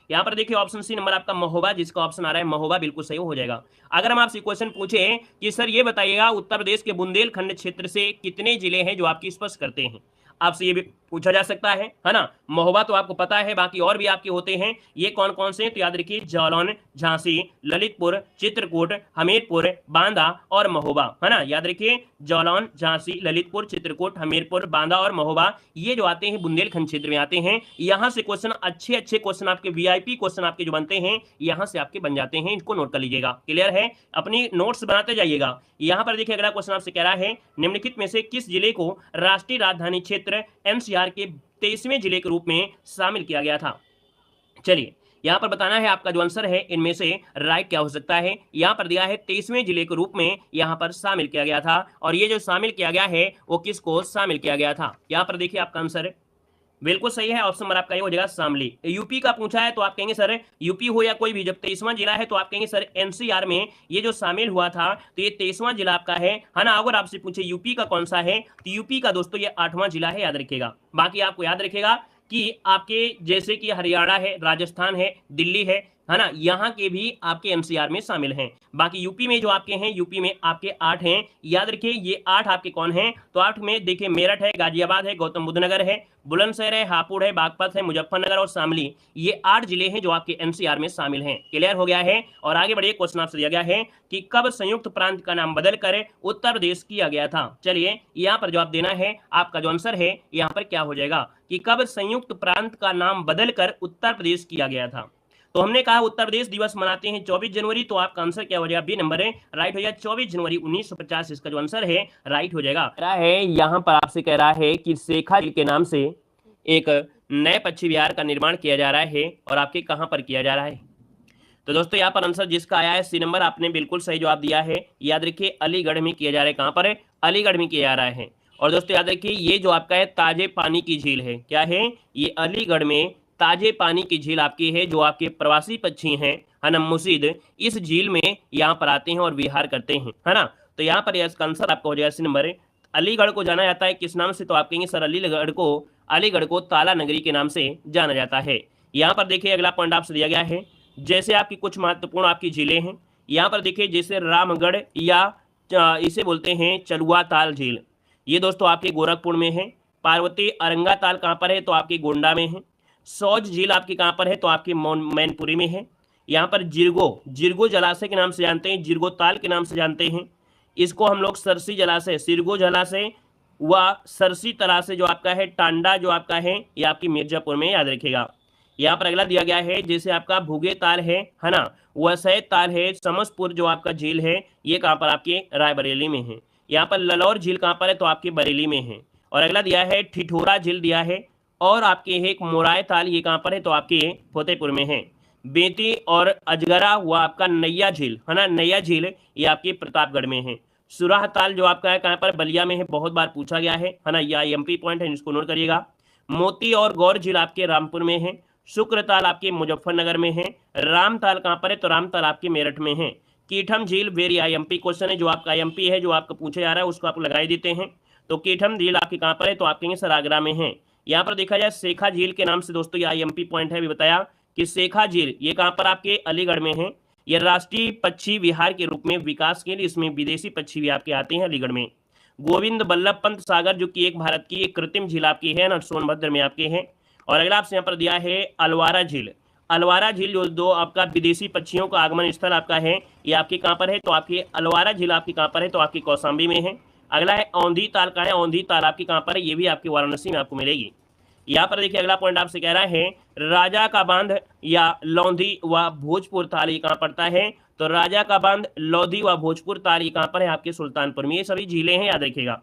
यहाँ पर देखिए ऑप्शन सी नंबर आपका महोबा, जिसका ऑप्शन आ रहा है महोबा, बिल्कुल सही हो जाएगा। अगर हम आपसे क्वेश्चन पूछे कि सर ये बताइएगा उत्तर प्रदेश के बुंदेलखंड क्षेत्र से कितने जिले हैं जो आपकी स्पर्श करते हैं, आपसे ये भी पूछा जा सकता है ना। महोबा तो आपको पता है, बाकी और भी आपके होते हैं, ये कौन कौन से हैं? तो याद रखिए जालौन, झांसी, ललितपुर, चित्रकूट, हमीरपुर, बांदा और महोबा, है ना। याद रखिए जालौन, झांसी, ललितपुर, चित्रकूट, हमीरपुर, बांदा और महोबा, ये जो आते हैं बुंदेलखंड क्षेत्र में आते हैं। यहाँ से क्वेश्चन अच्छे क्वेश्चन आपके वीआईपी क्वेश्चन आपके जो बनते हैं यहाँ से आपके बन जाते हैं, इनको नोट कर लीजिएगा। क्लियर है? अपनी नोट्स बनाते जाइएगा। यहाँ पर देखिए अगला क्वेश्चन आपसे कह रहा है, निम्नलिखित में से किस जिले को राष्ट्रीय राजधानी क्षेत्र एनसीआर के 23वें जिले के रूप में शामिल किया गया था? चलिए, यहां पर बताना है आपका जो आंसर है इनमें से राइट क्या हो सकता है। यहां पर दिया है 23वें जिले के रूप में यहां पर शामिल किया गया था, और ये जो शामिल किया गया है वो किसको शामिल किया गया था? यहां पर देखिए आपका आंसर बिल्कुल सही है, ऑप्शन नंबर आपका ये हो जाएगा शामली। यूपी का पूछा है तो आप कहेंगे सर यूपी हो या कोई भी, जब 23वां जिला है तो आप कहेंगे सर एनसीआर में ये जो शामिल हुआ था तो ये 23वां जिला आपका है ना। अगर आपसे पूछे यूपी का कौन सा है तो यूपी का दोस्तों ये 8वां जिला है, याद रखिएगा। बाकी आपको याद रखिएगा कि आपके जैसे कि हरियाणा है, राजस्थान है, दिल्ली है ना, यहाँ के भी आपके एनसीआर में शामिल हैं। बाकी यूपी में जो आपके हैं, यूपी में आपके 8 हैं, याद रखिए ये 8 आपके कौन हैं? तो 8 में देखिए मेरठ है, गाजियाबाद है, गौतम बुद्ध नगर है, बुलंदशहर है, हापुड़ है, बागपत है, मुजफ्फरनगर और शामली, ये 8 जिले हैं जो आपके एनसीआर में शामिल हैं। क्लियर हो गया है? और आगे बढ़िए, क्वेश्चन आपसे दिया गया है कि कब संयुक्त प्रांत का नाम बदलकर उत्तर प्रदेश किया गया था? चलिए, यहाँ पर जवाब देना है, आपका जो आंसर है यहाँ पर क्या हो जाएगा कि कब संयुक्त प्रांत का नाम बदलकर उत्तर प्रदेश किया गया था। तो हमने कहा उत्तर प्रदेश दिवस मनाते हैं 24 जनवरी, तो आपका आंसर क्या हो जाएगा? बी नंबर है, राइट हो जाएगा। 24 जनवरी 1950 इसका जो आंसर है राइट हो जाएगा। कह रहा है यहाँ पर आपसे कह रहा है कि शेखा झील के नाम से एक नए पक्षी विहार का निर्माण किया जा रहा है, और आपके कहाँ पर किया जा रहा है? तो दोस्तों यहाँ पर आंसर जिसका आया है सी नंबर, आपने बिल्कुल सही जवाब दिया है। याद रखिए अलीगढ़ में किया जा रहा है। कहाँ पर है? अलीगढ़ में किया जा रहा है। और दोस्तों याद रखिए ये जो आपका है ताजे पानी की झील है। क्या है? ये अलीगढ़ में ताजे पानी की झील आपकी है। जो आपके प्रवासी पक्षी हैं है ना मुसीद, इस झील में यहाँ पर आते हैं और विहार करते हैं, है ना। तो यहाँ पर इसका आंसर आपका हो जाएगा सी नंबर। अलीगढ़ को जाना जाता है किस नाम से? तो आप कहेंगे सर अलीगढ़ को ताला नगरी के नाम से जाना जाता है। यहाँ पर देखिए अगला पॉइंट आपसे दिया गया है, जैसे आपकी कुछ महत्वपूर्ण आपकी झीलें हैं। यहाँ पर देखिए जैसे रामगढ़ या इसे बोलते हैं चलुआ ताल झील, ये दोस्तों आपके गोरखपुर में है। पार्वती अरंगा ताल कहाँ पर है? तो आपके गोंडा में है। सौज झील आपकी कहाँ पर है? तो आपके मैनपुरी में है। यहाँ पर जिरगो जलाशय के नाम से जानते हैं, जिरगो ताल के नाम से जानते हैं। इसको हम लोग सरसी जलाशय, सिरगो जलाशय व सरसी तलाशय जो आपका है टांडा जो आपका है ये आपकी मिर्जापुर में, याद रखिएगा। यहाँ पर अगला दिया गया है जैसे आपका भुगे ताल है ना, वसई ताल है, समसपुर जो आपका झील है ये कहाँ पर? आपके रायबरेली में है। यहाँ पर ललौर झील कहाँ पर है? तो आपके बरेली में है। और अगला दिया है ठिठोरा झील दिया है, और आपके एक मोराय ताल ये कहाँ पर है? तो आपके फतेहपुर में है। बेती और अजगरा हुआ आपका नैया झील है ना, नैया झील ये आपके प्रतापगढ़ में है। सुराह ताल जो आपका है कहाँ पर? बलिया में है, बहुत बार पूछा गया है ना, यह एमपी पॉइंट है, इसको नोट करिएगा। मोती और गौर झील आपके रामपुर में है। शुक्र ताल आपके मुजफ्फरनगर में है। राम ताल कहाँ पर है? तो राम ताल आपके मेरठ में है। कीठम झील वेरी आईएमपी क्वेश्चन है, जो आपका आईएमपी है जो आपको पूछा जा रहा है उसको आप लगाई देते हैं। तो कीठम झील आपके कहाँ पर है? तो आप कहेंगे सर आगरा में है। यहाँ पर देखा जाए शेखा झील के नाम से दोस्तों ये आईएमपी पॉइंट है, अभी बताया कि शेखा झील ये कहाँ पर? आपके अलीगढ़ में है। ये राष्ट्रीय पक्षी विहार के रूप में विकास के लिए इसमें विदेशी पक्षी भी आपके आते हैं अलीगढ़ में। गोविंद बल्लभ पंत सागर जो कि एक भारत की एक कृत्रिम झील आपकी है ना, सोनभद्र में आपके हैं। और अगला आपसे यहाँ पर दिया है अलवारा झील। अलवारा झील जो दो आपका विदेशी पक्षियों का आगमन स्थल आपका है ये आपके कहाँ पर है? तो आपकी अलवारा झील आपकी कहाँ पर है? तो आपकी कौशाम्बी में है। अगला है औंधी ताल का है, औंधी ताल आपकी कहाँ पर है? ये भी आपकी वाराणसी में आपको मिलेगी। यहाँ पर देखिए अगला पॉइंट आपसे कह रहा है राजा का बांध या लौंधी व भोजपुर ताल ये कहाँ पड़ता है? तो राजा का बांध, लौधी व भोजपुर ताल ये कहाँ पर है? आपके सुल्तानपुर में। ये सभी झीलें हैं, याद रखिएगा।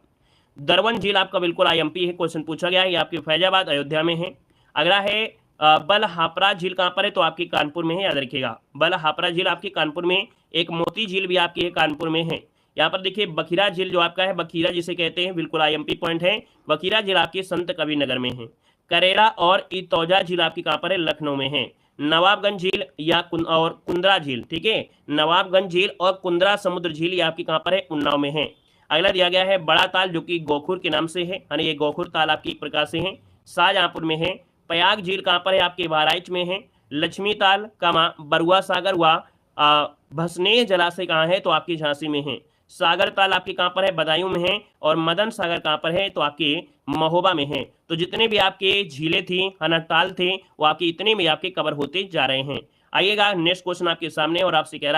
दरवन झील आपका बिल्कुल आईएमपी है, क्वेश्चन पूछा गया है, ये आपके फैजाबाद अयोध्या में है। अगला है बलहापरा झील कहाँ पर है? तो आपकी कानपुर में है, याद रखिएगा। बलहापरा झील आपकी कानपुर में। एक मोती झील भी आपकी है कानपुर में है। यहाँ पर देखिए बखीरा झील जो आपका है, बखीरा जिसे कहते हैं, बिल्कुल आईएमपी पॉइंट है। बखीरा झील आपके संत कबीर नगर में है। करेरा और इतौजा झील आपकी कहाँ पर है? लखनऊ में है। नवाबगंज झील या और कुंद्रा झील, ठीक है, नवाबगंज झील और कुंद्रा समुद्र झील ये आपकी कहाँ पर है? उन्नाव में है। अगला दिया गया है बड़ा ताल जो कि गोखुर के नाम से है ना, ये गोखुर ताल आपकी एक प्रकार से है, शाहजहांपुर में है। प्रयाग झील कहाँ पर है? आपके बहराइच में है। लक्ष्मी ताल बरुआ सागर व भसनेह जलाशय कहाँ है? तो आपकी झांसी में है। सागर ताल आपके कहाँ पर है? बदायूं में है। और मदन सागर कहाँ पर है? तो आपके महोबा में है। तो जितने भी आपके झीलें थी है ना, ताल थे, वो आपके इतने में आपके कवर होते जा रहे हैं। आइएगा नेक्स्ट क्वेश्चन आपके सामने, और आपसे कह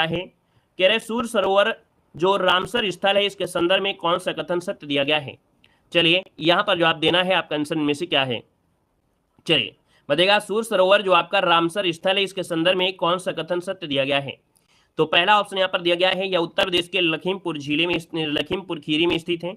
रहे सूर सरोवर जो रामसर स्थल है इसके संदर्भ में कौन सा कथन सत्य दिया गया है? चलिए यहाँ पर जवाब देना है आपका आंसर में से क्या है। चलिए बताइएगा, सूर सरोवर जो आपका रामसर स्थल है इसके संदर्भ में कौन सा कथन सत्य दिया गया है? तो पहला ऑप्शन यहाँ पर दिया गया है, यह उत्तर प्रदेश के लखीमपुर झीले में, लखीमपुर खीरी में स्थित है।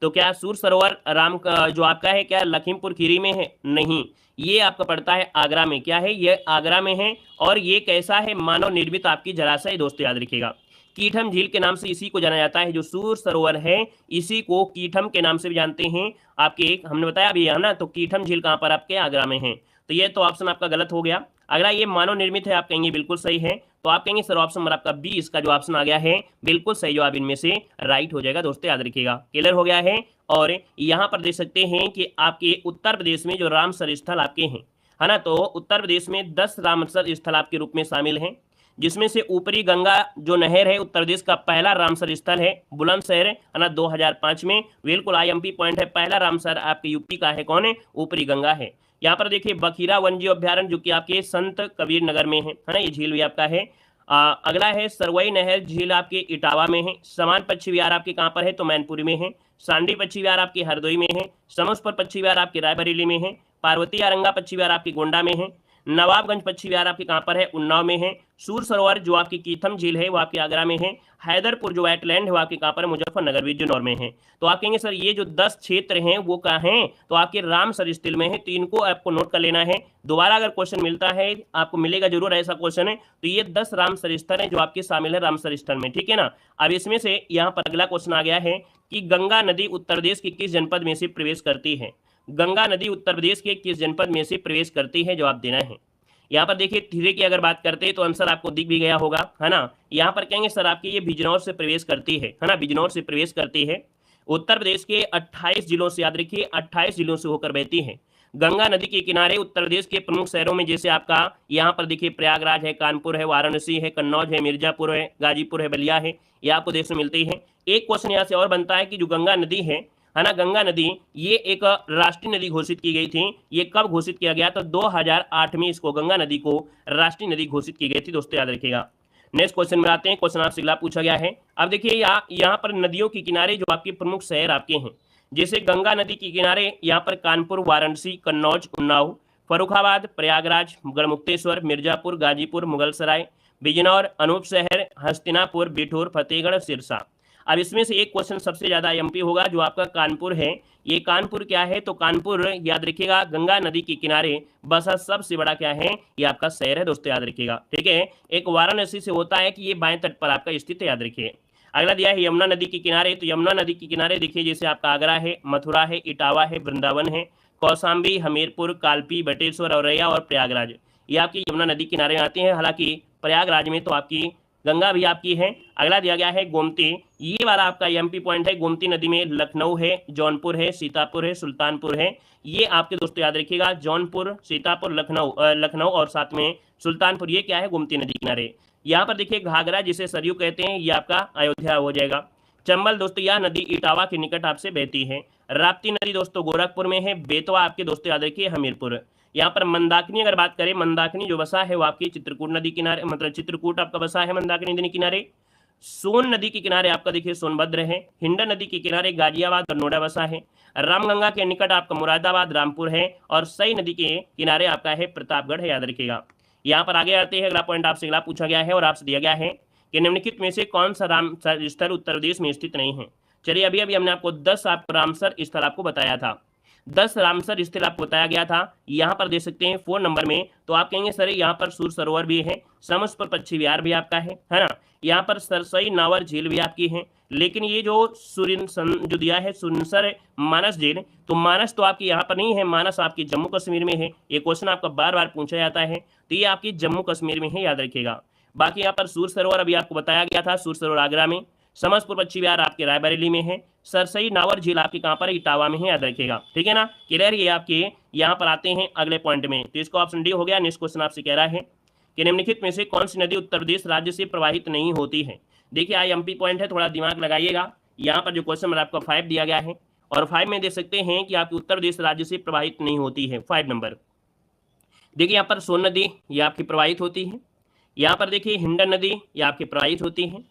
तो क्या सूर सरोवर राम का जो आपका है क्या लखीमपुर खीरी में है? नहीं, ये आपका पड़ता है आगरा में। क्या है? ये आगरा में है। और ये कैसा है? मानव निर्मित आपकी जलाशय, दोस्तों याद रखिएगा। कीठम झील के नाम से इसी को जाना जाता है, जो सूर सरोवर है इसी को कीठम के नाम से भी जानते हैं आपके। एक हमने बताया अभी है ना, तो कीठम झील कहाँ पर? आपके आगरा में है। तो ये तो ऑप्शन आपका गलत हो गया। अगला ये मानव निर्मित है, आप कहेंगे बिल्कुल सही है। तो आप कहेंगे सर ऑप्शन नंबर आपका 20 का जो ऑप्शन आ गया है बिल्कुल सही जवाब इनमें से राइट हो जाएगा। दोस्तों याद रखिएगा, क्लियर हो गया है। और यहाँ पर देख सकते हैं कि आपके उत्तर प्रदेश में जो रामसर स्थल आपके हैं है ना, तो उत्तर प्रदेश में 10 रामसर स्थल आपके रूप में शामिल हैं, जिसमें से ऊपरी गंगा जो नहर है उत्तर प्रदेश का पहला रामसर स्थल है, बुलंदशहर है ना, 2005 में। बिल्कुल आईएमपी पॉइंट है, पहला रामसर आपके यूपी का है, कौन है? ऊपरी गंगा है। यहाँ पर देखिए बखीरा वन्यजीव अभ्यारण्य जो कि आपके संत कबीर नगर में है ना, ये झील भी आपका है। अगला है सरवई नहर झील आपके इटावा में है। समान पक्षी विहार आपके कहाँ पर है? तो मैनपुरी में है। सांडी पक्षी विहार आपके हरदोई में है। समसपुर पक्षी विहार आपके रायबरेली में है। पार्वती अरंगा पक्षी विहार आपके गोंडा में है। नवाबगंज पक्षी विहार आपके कहाँ पर है? उन्नाव में है। सूर सरोवर जो आपकी कीथम झील है वो आपके आगरा में है। हैदरपुर जो वेटलैंड है वो आपके कहाँ पर है, मुजफ्फरनगर बिजनौर में है। तो आप कहेंगे सर ये जो 10 क्षेत्र हैं वो कहाँ हैं, तो आपके रामसर स्थिल में है। तो इनको आपको नोट कर लेना है, दोबारा अगर क्वेश्चन मिलता है आपको मिलेगा जरूर ऐसा क्वेश्चन है। तो ये 10 रामसर स्थल है जो आपके शामिल है रामसर स्थल में, ठीक है ना। अब इसमें से यहाँ पर अगला क्वेश्चन आ गया है कि गंगा नदी उत्तर प्रदेश के किस जनपद में से प्रवेश करती है। गंगा नदी उत्तर प्रदेश के किस जनपद में से प्रवेश करती है, जवाब देना है। यहाँ पर देखिए धीरे की अगर बात करते हैं तो आंसर आपको दिख भी गया होगा, है ना। यहाँ पर कहेंगे सर आपकी ये बिजनौर से प्रवेश करती है ना, बिजनौर से प्रवेश करती है। उत्तर प्रदेश के 28 जिलों से, याद रखिए 28 जिलों से होकर बहती है। गंगा नदी के किनारे उत्तर प्रदेश के प्रमुख शहरों में जैसे आपका यहाँ पर देखिए प्रयागराज है, कानपुर है, वाराणसी है, कन्नौज है, मिर्जापुर है, गाजीपुर है, बलिया है, ये आपको देखने मिलती है। एक क्वेश्चन यहाँ से और बनता है कि जो गंगा नदी है ना, गंगा नदी ये एक राष्ट्रीय नदी घोषित की गई थी। ये कब घोषित किया गया, तो 2008 में इसको गंगा नदी को राष्ट्रीय नदी घोषित की गई थी। दोस्तों याद रखिएगा। नेक्स्ट क्वेश्चन में आते हैं, क्वेश्चन आपसे अगला पूछा गया है। अब देखिए यहाँ पर नदियों के किनारे जो आपके प्रमुख शहर आपके हैं, जैसे गंगा नदी के किनारे यहाँ पर कानपुर, वाराणसी, कन्नौज, उन्नाव, फर्रुखाबाद, प्रयागराज, गढ़मुक्तेश्वर, मिर्जापुर, गाजीपुर, मुगलसराय, बिजनौर, अनूपशहर, हस्तिनापुर, बिठूर, फतेहगढ़, सिरसा। अब इसमें से एक क्वेश्चन सबसे ज्यादा एमपी होगा जो आपका कानपुर है। ये कानपुर क्या है, तो कानपुर याद रखिएगा गंगा नदी के किनारे बसा सबसे बड़ा क्या है, ये आपका शहर है। दोस्तों याद रखिएगा, ठीक है। एक वाराणसी से होता है कि ये बाएं तट पर आपका स्थित है, याद रखिए। अगला दिया है यमुना नदी के किनारे, तो यमुना नदी के किनारे देखिए जैसे आपका आगरा है, मथुरा है, इटावा है, वृंदावन है, कौशाम्बी, हमीरपुर, कालपी, बटेश्वर, औरैया और प्रयागराज, ये आपकी यमुना नदी किनारे आते हैं। हालांकि प्रयागराज में तो आपकी गंगा भी आपकी है। अगला दिया गया है गोमती, ये वाला आपका एमपी पॉइंट है। गोमती नदी में लखनऊ है, जौनपुर है, सीतापुर है, सुल्तानपुर है, ये आपके दोस्तों याद रखिएगा। जौनपुर, सीतापुर, लखनऊ और साथ में सुल्तानपुर, ये क्या है, गोमती नदी किनारे। यहाँ पर देखिए घाघरा जिसे सरयू कहते हैं, ये आपका अयोध्या हो जाएगा। चंबल दोस्तों यह नदी इटावा के निकट आपसे बहती है। राप्ती नदी दोस्तों गोरखपुर में है। बेतवा आपके दोस्तों याद रखिए हमीरपुर। यहाँ पर मंदाकिनी अगर बात करें, मंदाकिनी जो बसा है वो आपकी चित्रकूट नदी किनारे, मतलब चित्रकूट आपका बसा है मंदाकिनी नदी किनारे। सोन नदी के किनारे आपका देखिए सोनभद्र है। हिंडन नदी के किनारे गाजियाबाद और नोएडा बसा है। रामगंगा के निकट आपका मुरादाबाद, रामपुर है। और सई नदी के किनारे आपका है प्रतापगढ़ है, याद रखिएगा। यहाँ पर आगे आते हैं, अगला पॉइंट आपसे अगला पूछा गया है और आपसे दिया गया है कि निम्नलिखित में से कौन सा रामसर स्थल उत्तर प्रदेश में स्थित नहीं है। चलिए अभी अभी हमने आपको 10 आपको रामसर स्थल आपको बताया था, 10 रामसर स्थल आपको बताया गया था। यहाँ पर देख सकते हैं 4 नंबर में, तो आप कहेंगे सर यहाँ पर सूर सरोवर भी है, समसपुर पक्षी विहार भी आपका है ना। यहाँ पर सरसई नावर झील भी आपकी है। लेकिन ये जो जो दिया है सुनसर मानस झील, तो मानस तो आपकी यहाँ पर नहीं है, मानस आपकी जम्मू कश्मीर में है। ये क्वेश्चन आपका बार बार पूछा जाता है, तो ये आपकी जम्मू कश्मीर में है, याद रखिएगा। बाकी यहाँ पर सूर सरोवर अभी आपको बताया गया था, सूर सरोवर आगरा में। समसपुर पक्षी विहार आपके रायबरेली में है। सरसई नावर झील आपके कहाँ पर, इटावा में है, याद रखिएगा, ठीक है ना। क्लियर, ये आपके यहाँ पर आते हैं अगले पॉइंट में। तो इसको ऑप्शन डी हो गया। नेक्स्ट क्वेश्चन आपसे कह रहा है कि निम्नलिखित में से कौन सी नदी उत्तर प्रदेश राज्य से प्रवाहित नहीं होती है। देखिए आई एमपी पॉइंट है, थोड़ा दिमाग लगाइएगा। यहाँ पर जो क्वेश्चन नंबर आपका 5 दिया गया है और 5 में देख सकते हैं कि आपकी उत्तर प्रदेश राज्य से प्रवाहित नहीं होती है। 5 नंबर देखिए यहाँ पर सोन नदी ये आपकी प्रवाहित होती है। यहाँ पर देखिए हिंडन नदी ये आपकी प्रवाहित होती है।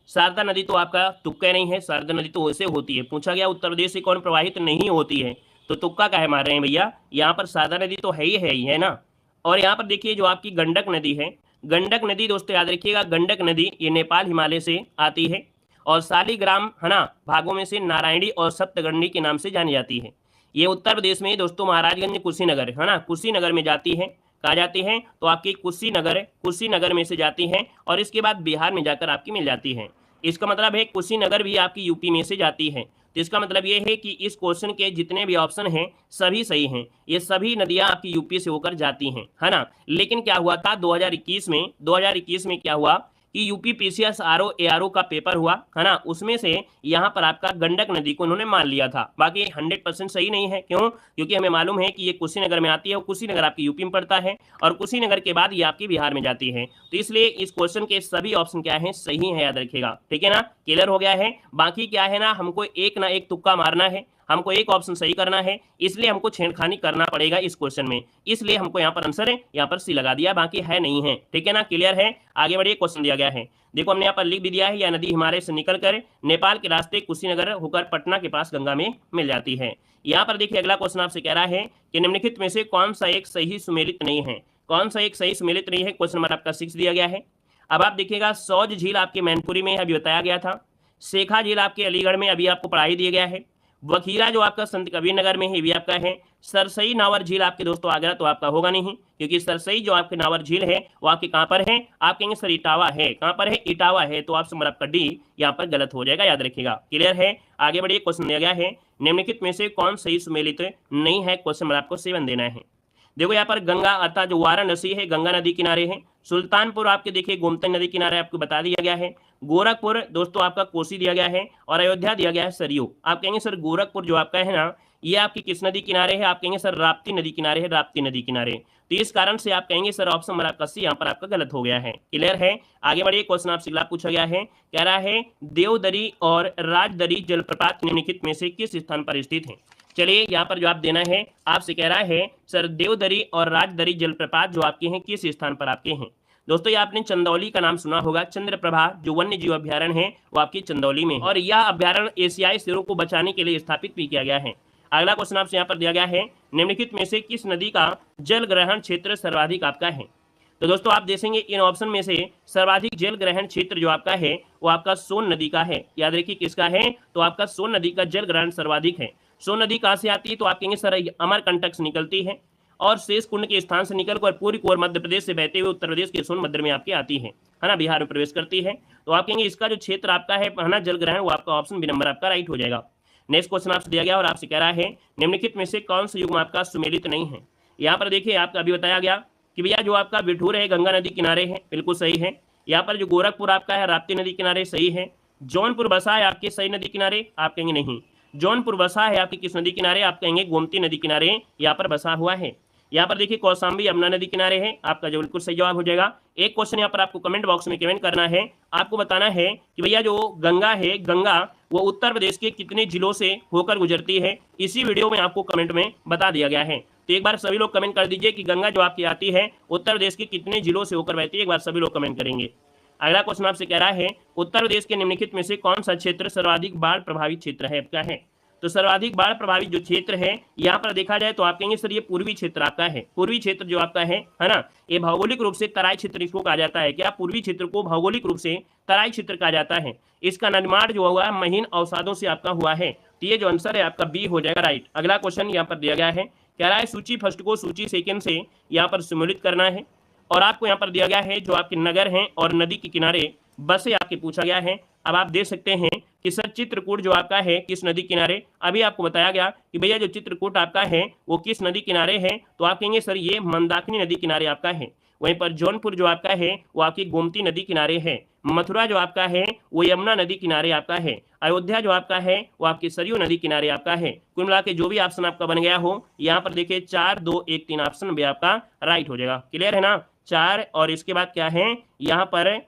शारदा नदी तो आपका तुक्का नहीं है, शारदा नदी तो वैसे होती है। पूछा गया उत्तर प्रदेश से कौन प्रवाहित नहीं होती है, तो तुक्का काहे मार रहे हैं भैया, यहाँ पर शारदा नदी तो है ही है ना। और यहाँ पर देखिए जो आपकी गंडक नदी है, गंडक नदी दोस्तों याद रखिएगा, गंडक नदी ये नेपाल हिमालय से आती है और शालिग्राम है ना भागों में से नारायणी और सप्तगंडी के नाम से जानी जाती है। ये उत्तर प्रदेश में दोस्तों महाराजगंज कुशीनगर है ना, कुशीनगर में जाती है। कहाँ जाती हैं, तो आपकी कुशीनगर में से जाती हैं और इसके बाद बिहार में जाकर आपकी मिल जाती है। इसका मतलब है कुशीनगर भी आपकी यूपी में से जाती है। तो इसका मतलब ये है कि इस क्वेश्चन के जितने भी ऑप्शन हैं सभी सही हैं, ये सभी नदियां आपकी यूपी से होकर जाती हैं, है ना। लेकिन क्या हुआ था 2021 में क्या हुआ कि यूपी पीसीएस आरओ एआरओ का पेपर हुआ है ना, उसमें से यहाँ पर आपका गंडक नदी को उन्होंने मान लिया था। बाकी 100% सही नहीं है, क्यों, क्योंकि हमें मालूम है कि ये कुशीनगर में आती है और कुशीनगर आपकी यूपी में पड़ता है और कुशीनगर के बाद ये आपकी बिहार में जाती है। तो इसलिए इस क्वेश्चन के सभी ऑप्शन क्या है, सही है, याद रखिएगा, ठीक है ना। क्लियर हो गया है। बाकी क्या है ना, हमको एक ना एक तुक्का मारना है, हमको एक ऑप्शन सही करना है, इसलिए हमको छेड़खानी करना पड़ेगा इस क्वेश्चन में, इसलिए हमको यहाँ पर आंसर है यहाँ पर सी लगा दिया, बाकी है नहीं है, ठीक है ना। क्लियर है। आगे बढ़िए, क्वेश्चन दिया गया है, देखो हमने यहाँ पर लिख भी दिया है, यह नदी हिमालय से निकलकर नेपाल के रास्ते कुशीनगर होकर पटना के पास गंगा में मिल जाती है। यहाँ पर देखिए अगला क्वेश्चन आपसे कह रहा है कि निम्नलिखित में से कौन सा एक सही सुमेलित नहीं है, कौन सा एक सही सुमेलित नहीं है। क्वेश्चन नंबर आपका 6 दिया गया है। अब आप देखिएगा सौज झील आपके मैनपुरी में अभी बताया गया था, शेखा झील आपके अलीगढ़ में अभी आपको पढ़ाई दिया गया है, वखीरा जो आपका संत कबीर नगर में है ये भी आपका है, सरसई नावर झील आपके दोस्तों आगरा तो आपका होगा नहीं, क्योंकि सरसई जो आपके नावर झील है वो आपके कहाँ पर है, आप कहेंगे सर इटावा है, कहाँ पर है, इटावा है, तो आपसे आपका डी यहाँ पर गलत हो जाएगा, याद रखिएगा। क्लियर है, आगे बढ़िए। क्वेश्चन दिया गया है निम्नलिखित में से कौन सही सुमेलित नहीं है, क्वेश्चन आपको 7 देना है। देखो यहाँ पर गंगा अर्थात जो वाराणसी है गंगा नदी किनारे है, सुल्तानपुर आपके देखिए गोमती नदी किनारे आपको बता दिया गया है, गोरखपुर दोस्तों आपका कोसी दिया गया है, और अयोध्या दिया गया है सरयू। आप कहेंगे सर गोरखपुर जो आपका है ना ये आपकी किस नदी किनारे है, आप कहेंगे सर राप्ती नदी किनारे है, राप्ती नदी किनारे, तो इस कारण से आप कहेंगे सर ऑप्शन नंबर आपका सी यहाँ पर आपका गलत हो गया है। क्लियर है, आगे बढ़िए। क्वेश्चन आपसे अगला पूछा गया है, कह रहा है देवदरी और राजदरी जलप्रपात निम्नलिखित में से किस स्थान पर स्थित है। चलिए यहाँ पर जवाब देना है, आपसे कह रहा है सर देवदरी और राजदरी जलप्रपात जो आपके हैं किस स्थान पर आपके हैं। दोस्तों ये आपने चंदौली का नाम सुना होगा, चंद्रप्रभा जो वन्य जीव अभ्यारण्य है वो आपकी चंदौली में, और यह अभ्यारण्य एशियाई शेरों को बचाने के लिए स्थापित भी किया गया है। अगला क्वेश्चन आपसे यहाँ पर दिया गया है, निम्नलिखित में से किस नदी का जल ग्रहण क्षेत्र सर्वाधिक आपका है। तो दोस्तों आप देखेंगे इन ऑप्शन में से सर्वाधिक जल ग्रहण क्षेत्र जो आपका है वो आपका सोन नदी का है। याद रखिए किसका है, तो आपका सोन नदी का जल ग्रहण सर्वाधिक है। सोन नदी कहाँ से आती है, तो आप कहेंगे सर अमरकंटक से निकलती है, और शेष कुंड के स्थान से निकलकर पूरी कोर मध्य प्रदेश से बहते हुए उत्तर प्रदेश के सोनभद्र में आपकी आती है ना, बिहार में प्रवेश करती है। तो आप कहेंगे इसका जो क्षेत्र आपका है ना जल ग्रहण, वो आपका ऑप्शन बी नंबर आपका राइट हो जाएगा। नेक्स्ट क्वेश्चन आपसे दिया गया और आपसे कह रहा है निम्नलिखित में से कौन सा युग्म आपका सुमेलित नहीं है। यहाँ पर देखिए आपका अभी बताया गया कि भैया जो आपका बिठूर है गंगा नदी किनारे है, बिल्कुल सही है। यहाँ पर जो गोरखपुर आपका है राप्ती नदी किनारे, सही है। जौनपुर बसा है आपके सही नदी किनारे, आप कहेंगे नहीं। जौनपुर बसा है आपकी किस नदी किनारे, आप कहेंगे गोमती नदी किनारे यहाँ पर बसा हुआ है। यहाँ पर देखिए कौशाम्बी यमुना नदी किनारे है, आपका जो बिल्कुल सही जवाब हो जाएगा। एक क्वेश्चन यहाँ पर आपको कमेंट बॉक्स में कमेंट करना है, आपको बताना है कि भैया जो गंगा है गंगा वो उत्तर प्रदेश के कितने जिलों से होकर गुजरती है। इसी वीडियो में आपको कमेंट में बता दिया गया है, तो एक बार सभी लोग कमेंट कर दीजिए कि गंगा जो आपकी आती है उत्तर प्रदेश के कितने जिलों से होकर बहती है, एक बार सभी लोग कमेंट करेंगे। अगला क्वेश्चन आपसे कह रहा है उत्तर प्रदेश के निम्नलिखित में से कौन सा क्षेत्र सर्वाधिक बाढ़ प्रभावित क्षेत्र है आपका है। तो सर्वाधिक बाढ़ प्रभावित जो क्षेत्र है यहाँ पर देखा जाए तो आप कहेंगे सर ये पूर्वी क्षेत्र आपका है। पूर्वी क्षेत्र जो आपका है ना, ये भौगोलिक रूप से तराई क्षेत्र इसको कहा जाता है। क्या पूर्वी क्षेत्र को भौगोलिक रूप से तराई क्षेत्र कहा जाता है। इसका निर्माण जो हुआ महीन अवसादों से आपका हुआ है, तो ये जो आंसर है आपका बी हो जाएगा राइट। अगला क्वेश्चन यहाँ पर दिया गया है, कह रहा है सूची फर्स्ट को सूची सेकेंड से यहाँ पर सम्मिलित करना है, और आपको यहाँ पर दिया गया है जो आपके नगर हैं और नदी के किनारे बसें आपके पूछा गया है। अब आप देख सकते हैं कि सर चित्रकूट जो आपका है किस नदी किनारे, अभी आपको बताया गया कि भैया जो चित्रकूट आपका है वो किस नदी किनारे है, तो आप कहेंगे सर ये मंदाकिनी नदी किनारे आपका है। वहीं पर जौनपुर जो आपका है वो आपकी गोमती नदी किनारे है। मथुरा जो आपका है वो यमुना नदी किनारे आपका है। अयोध्या जो आपका है वो आपकी सरयू नदी किनारे आपका है। कुल मिला के जो भी ऑप्शन आपका बन गया हो यहाँ पर देखिए 4 2 1 3 ऑप्शन भी आपका राइट हो जाएगा। क्लियर है ना, 4 और इसके बाद क्या है यहाँ पर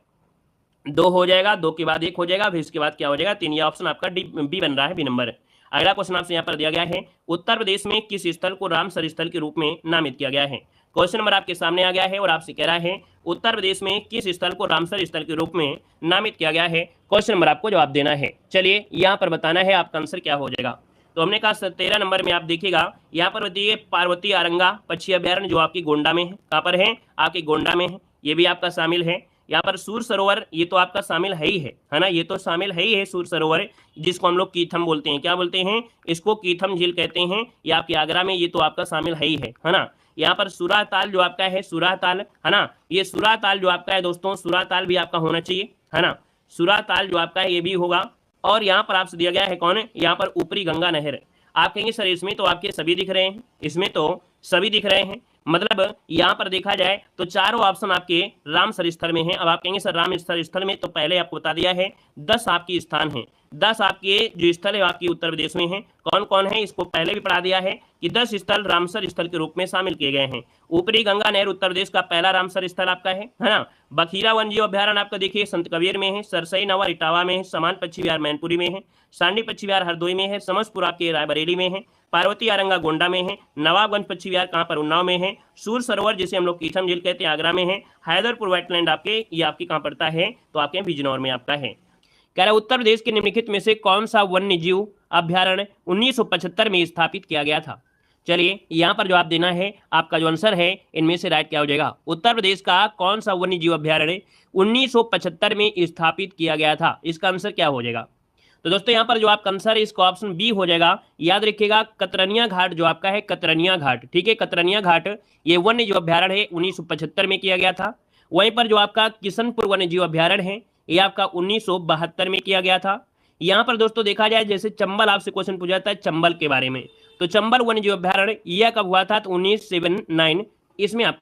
2 हो जाएगा, 2 के बाद 1 हो जाएगा, फिर इसके बाद क्या हो जाएगा 3। ये ऑप्शन आपका बी बन रहा है, बी नंबर। अगला क्वेश्चन आपसे यहाँ पर दिया गया है उत्तर प्रदेश में किस स्थल को रामसर स्थल के रूप में नामित किया गया है। क्वेश्चन नंबर आपके सामने आ गया है और आपसे कह रहा है उत्तर प्रदेश में किस स्थल को रामसर स्थल के रूप में नामित किया गया है। क्वेश्चन नंबर आपको जवाब देना है। चलिए यहाँ पर बताना है आपका आंसर क्या हो जाएगा। तो हमने कहा 13 नंबर में आप देखिएगा यहाँ पर बताइए पार्वती आरंगा पक्षी अभ्यारण्य जो आपकी गोंडा में है, कहाँ पर है आपके गोंडा में है, ये भी आपका शामिल है। यहाँ पर सूर सरोवर ये तो आपका शामिल है ना, ये तो शामिल है ही है सूर सरोवर, जिसको हम लोग कीथम बोलते हैं। क्या बोलते हैं इसको, कीथम झील कहते हैं। ये आपके आगरा में ये तो आपका शामिल है ही है ना। यहाँ पर सुराह ताल जो आपका है, सुराह ताल है ना, ये सुराह ताल जो आपका है दोस्तों, सुराह ताल भी आपका होना चाहिए है ना, सुराह ताल जो आपका है ये भी होगा। और यहाँ पर आपसे दिया गया है कौन है, यहाँ पर ऊपरी गंगा नहर। आप कहेंगे सर इसमें तो आपके सभी दिख रहे हैं, इसमें तो सभी दिख रहे हैं, मतलब यहाँ पर देखा जाए तो चारों ऑप्शन आपके रामसर स्थल में हैं। अब आप कहेंगे सर रामसर स्थल में तो पहले आपको बता दिया है 10 आपके स्थान हैं, 10 आपके जो स्थल है आपके उत्तर प्रदेश में हैं। कौन कौन है इसको पहले भी पढ़ा दिया है कि 10 स्थल रामसर स्थल के रूप में शामिल किए गए हैं। ऊपरी गंगा नहर उत्तर प्रदेश का पहला रामसर स्थल आपका है ना। बखीरा वन्य जीव अभ्यारण्य आपका देखिए संत कबीर में है, सरसई नवा इटावा में है, समान पक्षी विहार मैनपुरी में है, सांडी पक्षी विहार हरदोई में है, समसपुर आपके रायबरेली में है, पार्वती आरंगा गोंडा में है, नवाबगंज पक्षी विहार कहाँ पर उन्नाव में है, सूर सरोवर जिसे हम लोग कीथम झील कहते हैं आगरा में है, हैदरपुर वेटलैंड आपके ये आपकी कहाँ पड़ता है तो आपके बिजनौर में आपका है। कह रहा है उत्तर प्रदेश के निम्नलिखित में से कौन सा वन्य जीव अभ्यारण्य 1975 में स्थापित किया गया था। चलिए यहाँ पर जो आप देना है, आपका जो आंसर है इनमें से राइट क्या हो जाएगा। उत्तर प्रदेश का कौन सा वन्य जीव अभ्यारण्य 1975 में स्थापित किया गया था, इसका आंसर क्या हो जाएगा। तो दोस्तों यहाँ पर जो आपका आंसर है इसका ऑप्शन बी हो जाएगा। याद रखिएगा कतरनिया घाट जो आपका है, कतरनिया घाट, ठीक है, कतरनिया घाट ये वन्य जीव अभ्यारण्य है 1975 में किया गया था। वहीं पर जो आपका किशनपुर वन्य जीव अभ्यारण्य है ये आपका 1972 में किया गया था। यहाँ पर दोस्तों देखा जाए जैसे चंबल आपसे क्वेश्चन पूछा जाता है चंबल के बारे में, तो चंबल वन्य जीव अभ्यारण्य यह कब हुआ था, तो 1979 इसमें आप,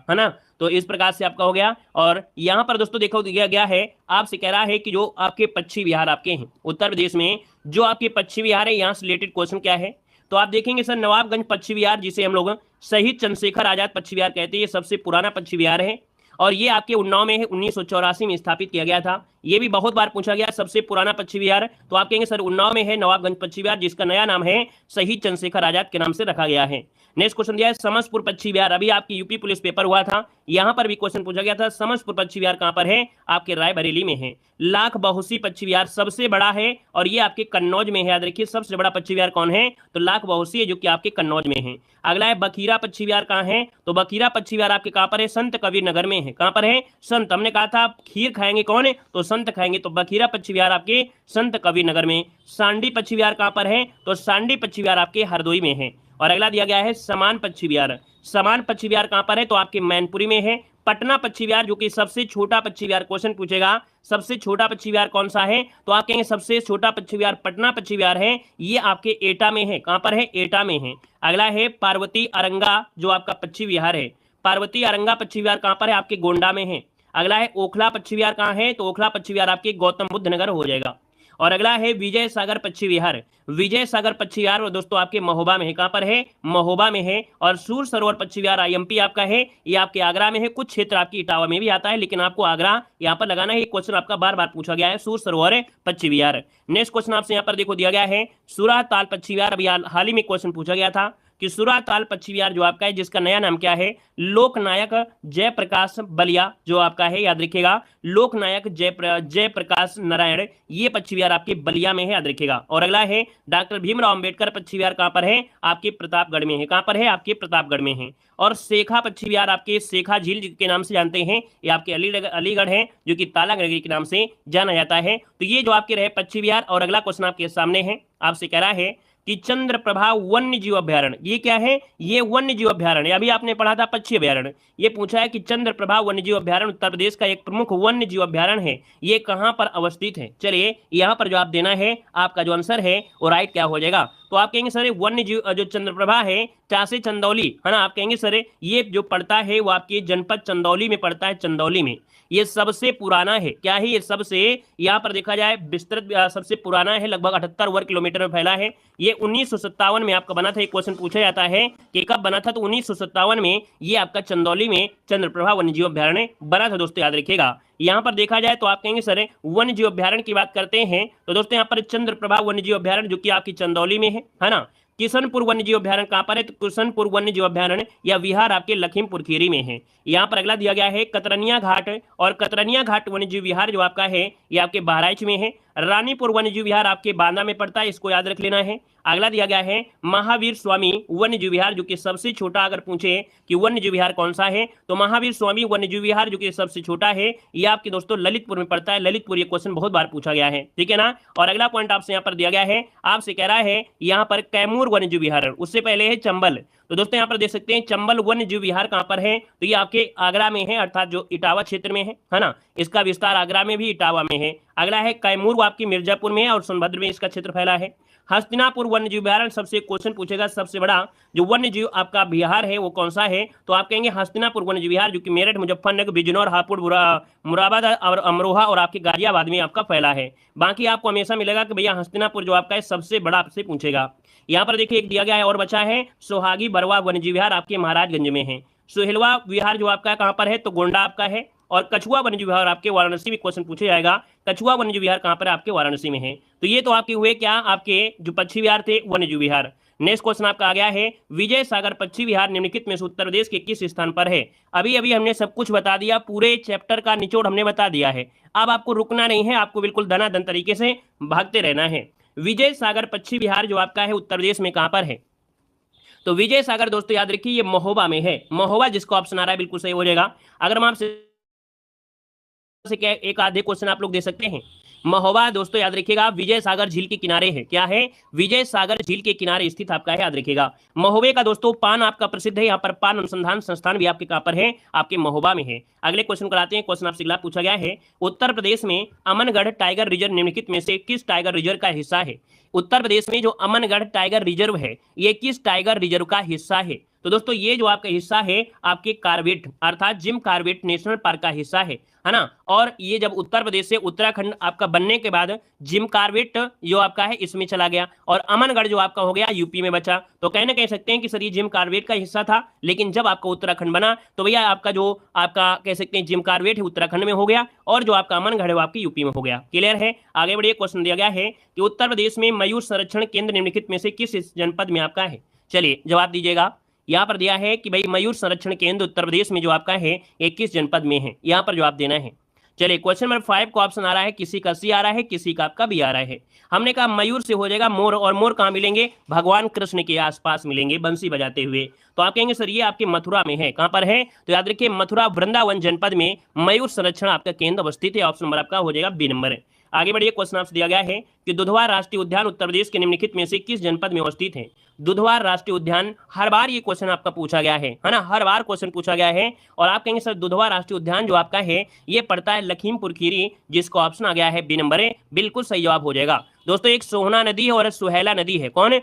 है ना। तो इस प्रकार से आपका हो गया। और यहाँ पर दोस्तों देखो दिया गया है, आपसे कह रहा है कि जो आपके पश्चिमी बिहार आपके हैं उत्तर प्रदेश में, जो आपके पश्चिमी बिहार है यहाँ से रिलेटेड क्वेश्चन क्या है। तो आप देखेंगे सर नवाबगंज पश्चिमी बिहार, जिसे हम लोग शहीद चंद्रशेखर आजाद पश्चिमी बिहार कहते हैं, ये सबसे पुराना पश्चिमी बिहार है और ये आपके उन्नाव में है, 1984 में स्थापित किया गया था। ये भी बहुत बार पूछा गया सबसे पुराना पश्चिमी बिहार, तो आप कहेंगे सर उन्नाव में है नवाबगंज पश्चिमी बिहार, जिसका नया नाम है शहीद चंद्रशेखर आजाद के नाम से रखा गया है। नेक्स्ट क्वेश्चन दिया है समस्तपुर पश्चिमी बिहार, अभी आपकी यूपी पुलिस पेपर हुआ था, यहाँ पर भी क्वेश्चन पूछा गया था समस्तपुर पश्चिमी बिहार कहाँ पर है, आपके रायबरेली में है। लाख बहुसी पश्चिमी बिहार सबसे बड़ा है और ये आपके कन्नौज में है। याद रखिए सबसे बड़ा पश्चिमी बिहार कौन है, तो लाख बहुसी है जो कि आपके कन्नौज में है। अगला है बखीरा पश्चिमी बिहार कहाँ है, तो बखीरा पश्चिमी बिहार आपके कहाँ पर है, संत कबीर नगर में है। कहाँ पर है, संत, हमने कहा था खीर खाएंगे कौन है, तो संत खाएंगे, तो बखीरा पश्चिमी बिहार आपके संत कबीर नगर में। सांडी पश्चिमी बिहार कहाँ पर है, तो सांडी पश्चिमी बिहार आपके हरदोई में है। और अगला दिया गया है समान पश्चिमी बिहार, समान पश्चिमी बिहार कहाँ पर है, तो आपके मैनपुरी में है। पटना पश्चिमी बिहार जो कि सबसे छोटा पश्चिमी बिहार, क्वेश्चन पूछेगा सबसे छोटा पश्चिमी बिहार कौन सा है, तो आप कहेंगे सबसे छोटा पश्चिमी बिहार पटना पश्चिमी बिहार है, ये आपके एटा में है। कहाँ पर है, एटा में है। अगला है पार्वती अरंगा जो आपका पश्चिमी बिहार है, पार्वती अरंगा पश्चिमी बिहार कहाँ पर है, आपके गोंडा में है। अगला है ओखला पश्चिमी बिहार कहाँ है, तो ओखला पश्चिमी बिहार आपके गौतम बुद्ध नगर हो जाएगा। और अगला है विजय सागर पश्चिमी बिहार, विजय सागर पश्चिमी बिहार और दोस्तों आपके महोबा में है। कहाँ पर है, महोबा में है। और सूर सरोवर पश्चिमी बिहार आईएमपी आपका है, ये आपके आगरा में है। कुछ क्षेत्र आपकी इटावा में भी आता है, लेकिन आपको आगरा यहाँ पर लगाना है। क्वेश्चन आपका बार बार पूछा गया है, सूर सरोवर पश्चिमी बिहार। नेक्स्ट क्वेश्चन आपसे यहाँ पर देखो दिया गया है सुराह ताल पश्चिमी बिहार, अभी हाल ही में क्वेश्चन पूछा गया था कि सुराह ताल पश्चिमी बिहार जो आपका है, जिसका नया नाम क्या है, लोकनायक जयप्रकाश बलिया जो आपका है, याद रखिएगा लोकनायक जयप्रकाश नारायण, ये पश्चिमी बिहार आपके बलिया में है, याद रखिएगा। और अगला है डॉक्टर भीमराव अंबेडकर पश्चिमी बिहार कहाँ पर है, आपके प्रतापगढ़ में है। कहाँ पर है, आपके प्रतापगढ़ में है। और शेखा पश्चिमी बिहार आपके शेखा झील के नाम से जानते हैं, ये आपके अलीगढ़ है जो कि ताला नगरी के नाम से जाना जाता है। तो ये जो आपके रहे पश्चिमी बिहार। और अगला क्वेश्चन आपके सामने है, आपसे कह रहा है कि चंद्रप्रभा वन्य जीव अभ्यारण्य, ये क्या है, ये वन्य जीव अभ्यारण्य, अभी आपने पढ़ा था पक्षी अभ्यारण्य, ये पूछा है कि चंद्रप्रभा वन्य जीव अभ्यारण्य उत्तर प्रदेश का एक प्रमुख वन्य जीव अभ्यारण्य है, ये कहां पर अवस्थित है। चलिए यहां पर जो आप देना है, आपका जो आंसर है वो राइट क्या हो जाएगा, तो आप कहेंगे सर वन्य जीव जो चंद्रप्रभा है चासे चंदौली, है ना, आप कहेंगे सर ये जो पड़ता है वो आपके जनपद चंदौली में पड़ता है, चंदौली में। ये सबसे पुराना है, क्या है ये, सबसे यहाँ पर देखा जाए विस्तृत सबसे पुराना है, लगभग 78 वर्ग किलोमीटर में फैला है। ये 1957 में आपका बना था। एक क्वेश्चन पूछा जाता है कि कब बना था, तो 1957 में ये आपका चंदौली में चंद्रप्रभा वन्यजीव अभ्यारण्य बना था। दोस्तों याद रखिएगा, यहाँ पर देखा जाए तो आप कहेंगे सर वन्यजीव अभ्यारण्य की बात करते हैं, तो दोस्तों यहाँ पर चंद्रप्रभा वन्यजीव अभ्यारण्य जो कि आपकी चंदौली में है ना। किशनपुर वन्यजीव अभ्यारण्य कहाँ पर है, तो किशनपुर वन्यजीव अभ्यारण्य या विहार आपके लखीमपुर खीरी में है। यहाँ पर अगला दिया गया है कतरनिया घाट, और कतरनिया घाट वन्यजीव विहार जो आपका है ये आपके बहराइच में है। रानीपुर वन्यजीव विहार आपके बांदा में पड़ता है, इसको याद रख लेना है। अगला दिया गया है महावीर स्वामी वन्यजीव विहार जो कि सबसे छोटा, अगर पूछे कि वन्यजीव विहार कौन सा है, तो महावीर स्वामी वन्यजीव विहार जो कि सबसे छोटा है, ये आपके दोस्तों ललितपुर में पड़ता है। ललितपुर, ये क्वेश्चन बहुत बार पूछा गया है, ठीक है ना। और अगला पॉइंट आपसे यहाँ पर दिया गया है, आपसे कह रहा है यहाँ पर कैमूर वन्यजीव विहार, उससे पहले है चंबल। तो दोस्तों यहाँ पर देख सकते हैं चंबल वन्यजीव विहार कहाँ पर है, तो ये आपके आगरा में है, अर्थात जो इटावा क्षेत्र में है ना। इसका विस्तार आगरा में भी, इटावा में है। अगला है कैमूर, वो आपकी मिर्जापुर में है और सोनभद्र में इसका क्षेत्र फैला है। हस्तिनापुर वन्यजीव विहार सबसे क्वेश्चन पूछेगा, सबसे बड़ा जो वन्यजीव आपका विहार है वो कौन सा है, तो आप कहेंगे हस्तिनापुर वन्यजीव विहार जो कि मेरठ, मुजफ्फरनगर, बिजनौर, हापुड़, मुरादाबाद और अमरोहा और आपके गाजियाबाद में आपका फैला है। बाकी आपको हमेशा मिलेगा कि भैया हस्तिनापुर जो आपका है सबसे बड़ा आपसे पूछेगा। यहाँ पर देखिए एक दिया गया है और बचा है सोहागी बरवा वन्यजीव विहार आपके महाराजगंज में है। सोहेलवा विहार जो आपका कहाँ पर है, तो गोंडा आपका है। और कछुआ वन्यजीव विहार आपके वाराणसी में क्वेश्चन पूछा जाएगा, कछुआ वन्यजीव विहार कहाँ पर है, आपके वाराणसी में है। तो ये तो आपके हुए क्या, आपके जो पश्चिमी विहार थे वन्यजीव विहार। नेक्स्ट क्वेश्चन आपका आ गया है विजय सागर पश्चिमी विहार निम्नलिखित में से उत्तर प्रदेश के किस स्थान पर है। अभी अभी हमने सब कुछ बता दिया, पूरे चैप्टर का निचोड़ हमने बता दिया है। अब आपको रुकना नहीं है, आपको बिल्कुल धनाधन तरीके से भागते रहना है। विजय सागर पश्चिम बिहार जो आपका है उत्तर प्रदेश में कहां पर है? तो विजय सागर दोस्तों याद रखिए ये महोबा में है। महोबा जिसको ऑप्शन आ रहा है बिल्कुल सही हो जाएगा। अगर हम आपसे क्या एक आधे क्वेश्चन आप लोग दे सकते हैं। महोबा दोस्तों याद रखिएगा विजय सागर झील के किनारे है। क्या है? विजय सागर झील के किनारे स्थित आपका है, याद रखिएगा। महोबे का दोस्तों पान आपका प्रसिद्ध है। यहाँ पर पान अनुसंधान संस्थान भी आपके कहां पर है? आपके महोबा में है। अगले क्वेश्चन कराते हैं। क्वेश्चन आपसे अगला पूछा गया है, उत्तर प्रदेश में अमनगढ़ टाइगर रिजर्व निम्नलिखित में से किस टाइगर रिजर्व का हिस्सा है? उत्तर प्रदेश में जो अमनगढ़ टाइगर रिजर्व है ये किस टाइगर रिजर्व का हिस्सा है? तो दोस्तों ये जो आपका हिस्सा है आपके कार्बेट अर्थात जिम कार्बेट नेशनल पार्क का हिस्सा है ना। और ये जब उत्तर प्रदेश से उत्तराखंड आपका बनने के बाद जिम कार्बेट जो आपका है इसमें चला गया और अमनगढ़ जो आपका हो गया यूपी में बचा। तो कहना कह सकते हैं कि सर ये जिम कार्बेट का हिस्सा था, लेकिन जब आपका उत्तराखंड बना तो भैया आपका जो आपका कह सकते हैं जिम कार्बेट है उत्तराखंड में हो गया और जो आपका अमनगढ़ है वो आपकी यूपी में हो गया। क्लियर है? आगे बढ़िए। क्वेश्चन दिया गया है कि उत्तर प्रदेश में मयूर संरक्षण केंद्र निम्नलिखित में से किस जनपद में आपका है? चलिए जवाब दीजिएगा। यहाँ पर दिया है कि भाई मयूर संरक्षण केंद्र उत्तर प्रदेश में जो आपका है ये किस जनपद में है, यहाँ पर जवाब देना है। चलिए क्वेश्चन नंबर 5 को ऑप्शन आ रहा है, किसी का सी आ रहा है, किसी का आपका बी आ रहा है। हमने कहा मयूर से हो जाएगा मोर, और मोर कहाँ मिलेंगे? भगवान कृष्ण के आसपास मिलेंगे बंसी बजाते हुए। तो आप कहेंगे सर ये आपके मथुरा में है। कहाँ पर है? तो याद रखिए मथुरा वृंदावन जनपद में मयूर संरक्षण आपका केंद्र अवस्थित है। ऑप्शन नंबर आपका हो जाएगा बी नंबर। आगे बढ़िए। क्वेश्चन आपसे दिया गया है कि दुधवा राष्ट्रीय उद्यान उत्तर प्रदेश के निम्नलिखित में से किस जनपद में अवस्थित है? दुधवा राष्ट्रीय उद्यान हर बार ये क्वेश्चन आपका पूछा गया है ना, हर बार क्वेश्चन पूछा गया है। और आप कहेंगे सर दुधवा राष्ट्रीय उद्यान जो आपका है ये पड़ता है लखीमपुर खीरी, जिसको ऑप्शन आ गया है बी नंबर है। बिल्कुल सही जवाब हो जाएगा। दोस्तों एक सोहना नदी है और सुहेला नदी है। कौन?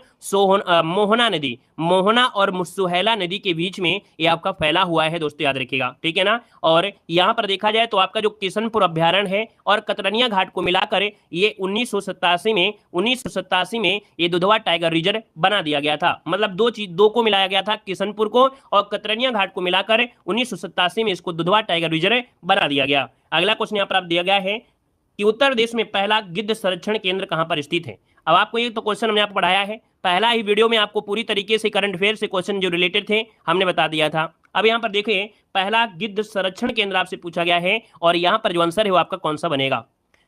मोहना नदी। मोहना और सुहेला नदी के बीच में ये आपका फैला हुआ है दोस्तों, याद रखिएगा, ठीक है ना। और यहाँ पर देखा जाए तो आपका जो किशनपुर अभ्यारण्य है और कतरनिया घाट को मिलाकर ये 1987 में ये दुधवा टाइगर रिजर्व बना दिया गया था। मतलब दो को मिलाया गया था, किशनपुर को और कतरनिया घाट को मिलाकर 1987 में इसको दुधवा टाइगर रिजर्व बना दिया गया। अगला क्वेश्चन यहाँ पर आप दिया गया है कि उत्तर प्रदेश में पहला गिद्ध संरक्षण केंद्र कहां पर स्थित है? अब आपको ये तो क्वेश्चन हमने आपको पढ़ाया है, पहला ही वीडियो में आपको पूरी तरीके से करंट अफेयर से क्वेश्चन जो रिलेटेड थे हमने बता दिया था। अब यहाँ पर देखिए पहला गिद्ध संरक्षण केंद्र आपसे पूछा गया है और यहाँ पर जो आंसर है वो आपका कौन सा बनेगा?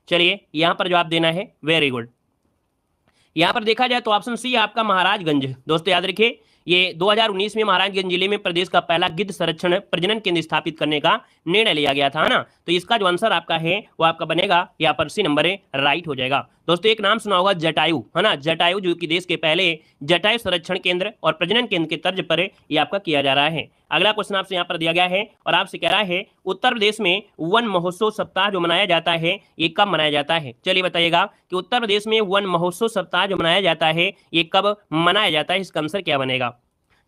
चलिए यहाँ पर जवाब देना है। Very good. यहाँ पर देखा जाए तो ऑप्शन सी आपका महाराजगंज। दोस्तों याद रखिए ये 2019 में महाराजगंज जिले में प्रदेश का पहला गिद्ध संरक्षण प्रजनन केंद्र स्थापित करने का निर्णय लिया गया था ना। तो इसका जो आंसर आपका है वो आपका बनेगा यहाँ पर सी नंबर है, राइट हो जाएगा। दोस्तों एक नाम सुना होगा जटायु, है ना। जटायु जो कि देश के पहले जटायु संरक्षण केंद्र और प्रजनन केंद्र के तर्ज पर ये आपका किया जा रहा है। अगला क्वेश्चन आपसे यहाँ पर दिया गया है और आपसे कह रहा है उत्तर प्रदेश में वन महोत्सव सप्ताह जो मनाया जाता है ये कब मनाया जाता है? चलिए बताइएगा कि उत्तर प्रदेश में वन महोत्सव सप्ताह जो मनाया जाता है ये कब मनाया जाता है? इसका आंसर क्या बनेगा?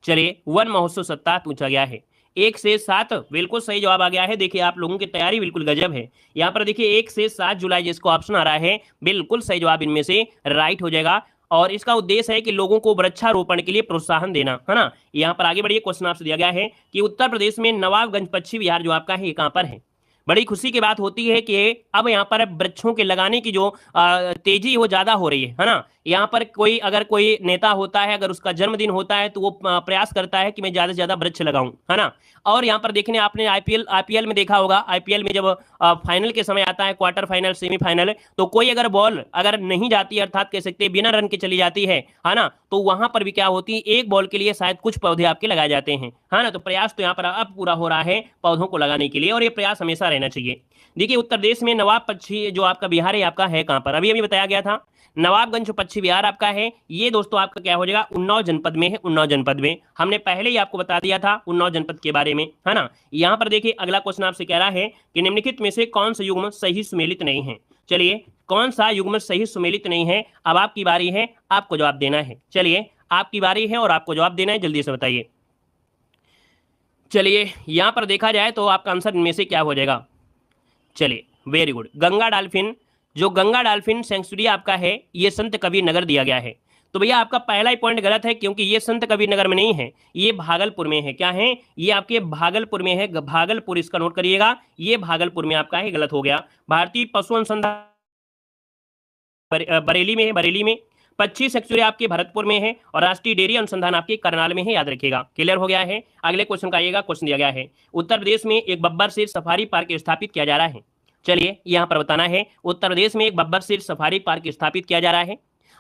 चलिए वन महोत्सव सप्ताह पूछा गया है 1 से 7, बिल्कुल सही जवाब आ गया है। देखिए आप लोगों की तैयारी बिल्कुल गजब है। यहाँ पर देखिए 1 से 7 जुलाई जिसको ऑप्शन आ रहा है बिल्कुल सही जवाब इनमें से राइट हो जाएगा। और इसका उद्देश्य है कि लोगों को वृक्षारोपण के लिए प्रोत्साहन देना, है ना। यहाँ पर आगे बढ़िए। क्वेश्चन आपसे दिया गया है कि उत्तर प्रदेश में नवाबगंज पश्चिम बिहार जो आपका है ये कहाँ पर है? बड़ी खुशी की बात होती है कि अब यहाँ पर वृक्षों के लगाने की जो तेजी वो ज्यादा हो रही है ना। यहाँ पर अगर कोई नेता होता है, अगर उसका जन्मदिन होता है तो वो प्रयास करता है कि मैं ज्यादा से ज्यादा वृक्ष लगाऊं, है ना। और यहाँ पर देखने आपने आईपीएल में देखा होगा, आईपीएल में जब फाइनल के समय आता है, क्वार्टर फाइनल, सेमीफाइनल, तो कोई अगर बॉल अगर नहीं जाती है अर्थात कह सकते हैं बिना रन के चली जाती है ना, तो वहां पर भी क्या होती है एक बॉल के लिए शायद कुछ पौधे आपके लगाए जाते हैं, है ना। तो प्रयास तो यहाँ पर अब पूरा हो रहा है पौधों को लगाने के लिए और ये प्रयास हमेशा रहना चाहिए। देखिए उत्तर प्रदेश में नवाब पश्चिम जो आपका बिहार है आपका है कहां पर? अभी बताया गया था नवाबगंज जो पश्चिम बिहार आपका है ये दोस्तों आपका क्या हो जाएगा? उन्नाव जनपद में है। उन्नाव जनपद में हमने पहले ही आपको बता दिया था उन्नाव जनपद के बारे में, है ना। यहाँ पर देखिए अगला क्वेश्चन आपसे कह रहा है कि निम्नलिखित में से कौन सा युग्म सही सुमेलित नहीं है? चलिए कौन सा युग्म सही सुमेलित नहीं है? अब आपकी बारी है, आपको जवाब देना है। चलिए आपकी बारी है और आपको जवाब देना है, जल्दी से बताइए। चलिए यहाँ पर देखा जाए तो आपका आंसर इनमें से क्या हो जाएगा? चलिए वेरी गुड। गंगा डाल्फिन, जो गंगा डाल्फिन सेंचुरी आपका है ये संत कबीर नगर दिया गया है। तो भैया आपका पहला ही पॉइंट गलत है क्योंकि ये संत कबीर नगर में नहीं है, ये भागलपुर में है। क्या है? ये आपके भागलपुर में है। भागलपुर इसका नोट करिएगा, ये भागलपुर में आपका है, गलत हो गया। भारतीय पशु अनुसंधान बरेली में है, बरेली में। 25 सेंचुरी आपके भरतपुर में है और राष्ट्रीय डेयरी अनुसंधान आपके करनाल में है, याद रखिएगा। क्लियर हो गया है। अगले क्वेश्चन का आइएगा। क्वेश्चन दिया गया है उत्तर प्रदेश में एक बब्बर शेर सफारी पार्क स्थापित किया जा रहा है। चलिए यहाँ पर बताना है उत्तर प्रदेश में एक बब्बर शेर सफारी पार्क स्थापित किया जा रहा है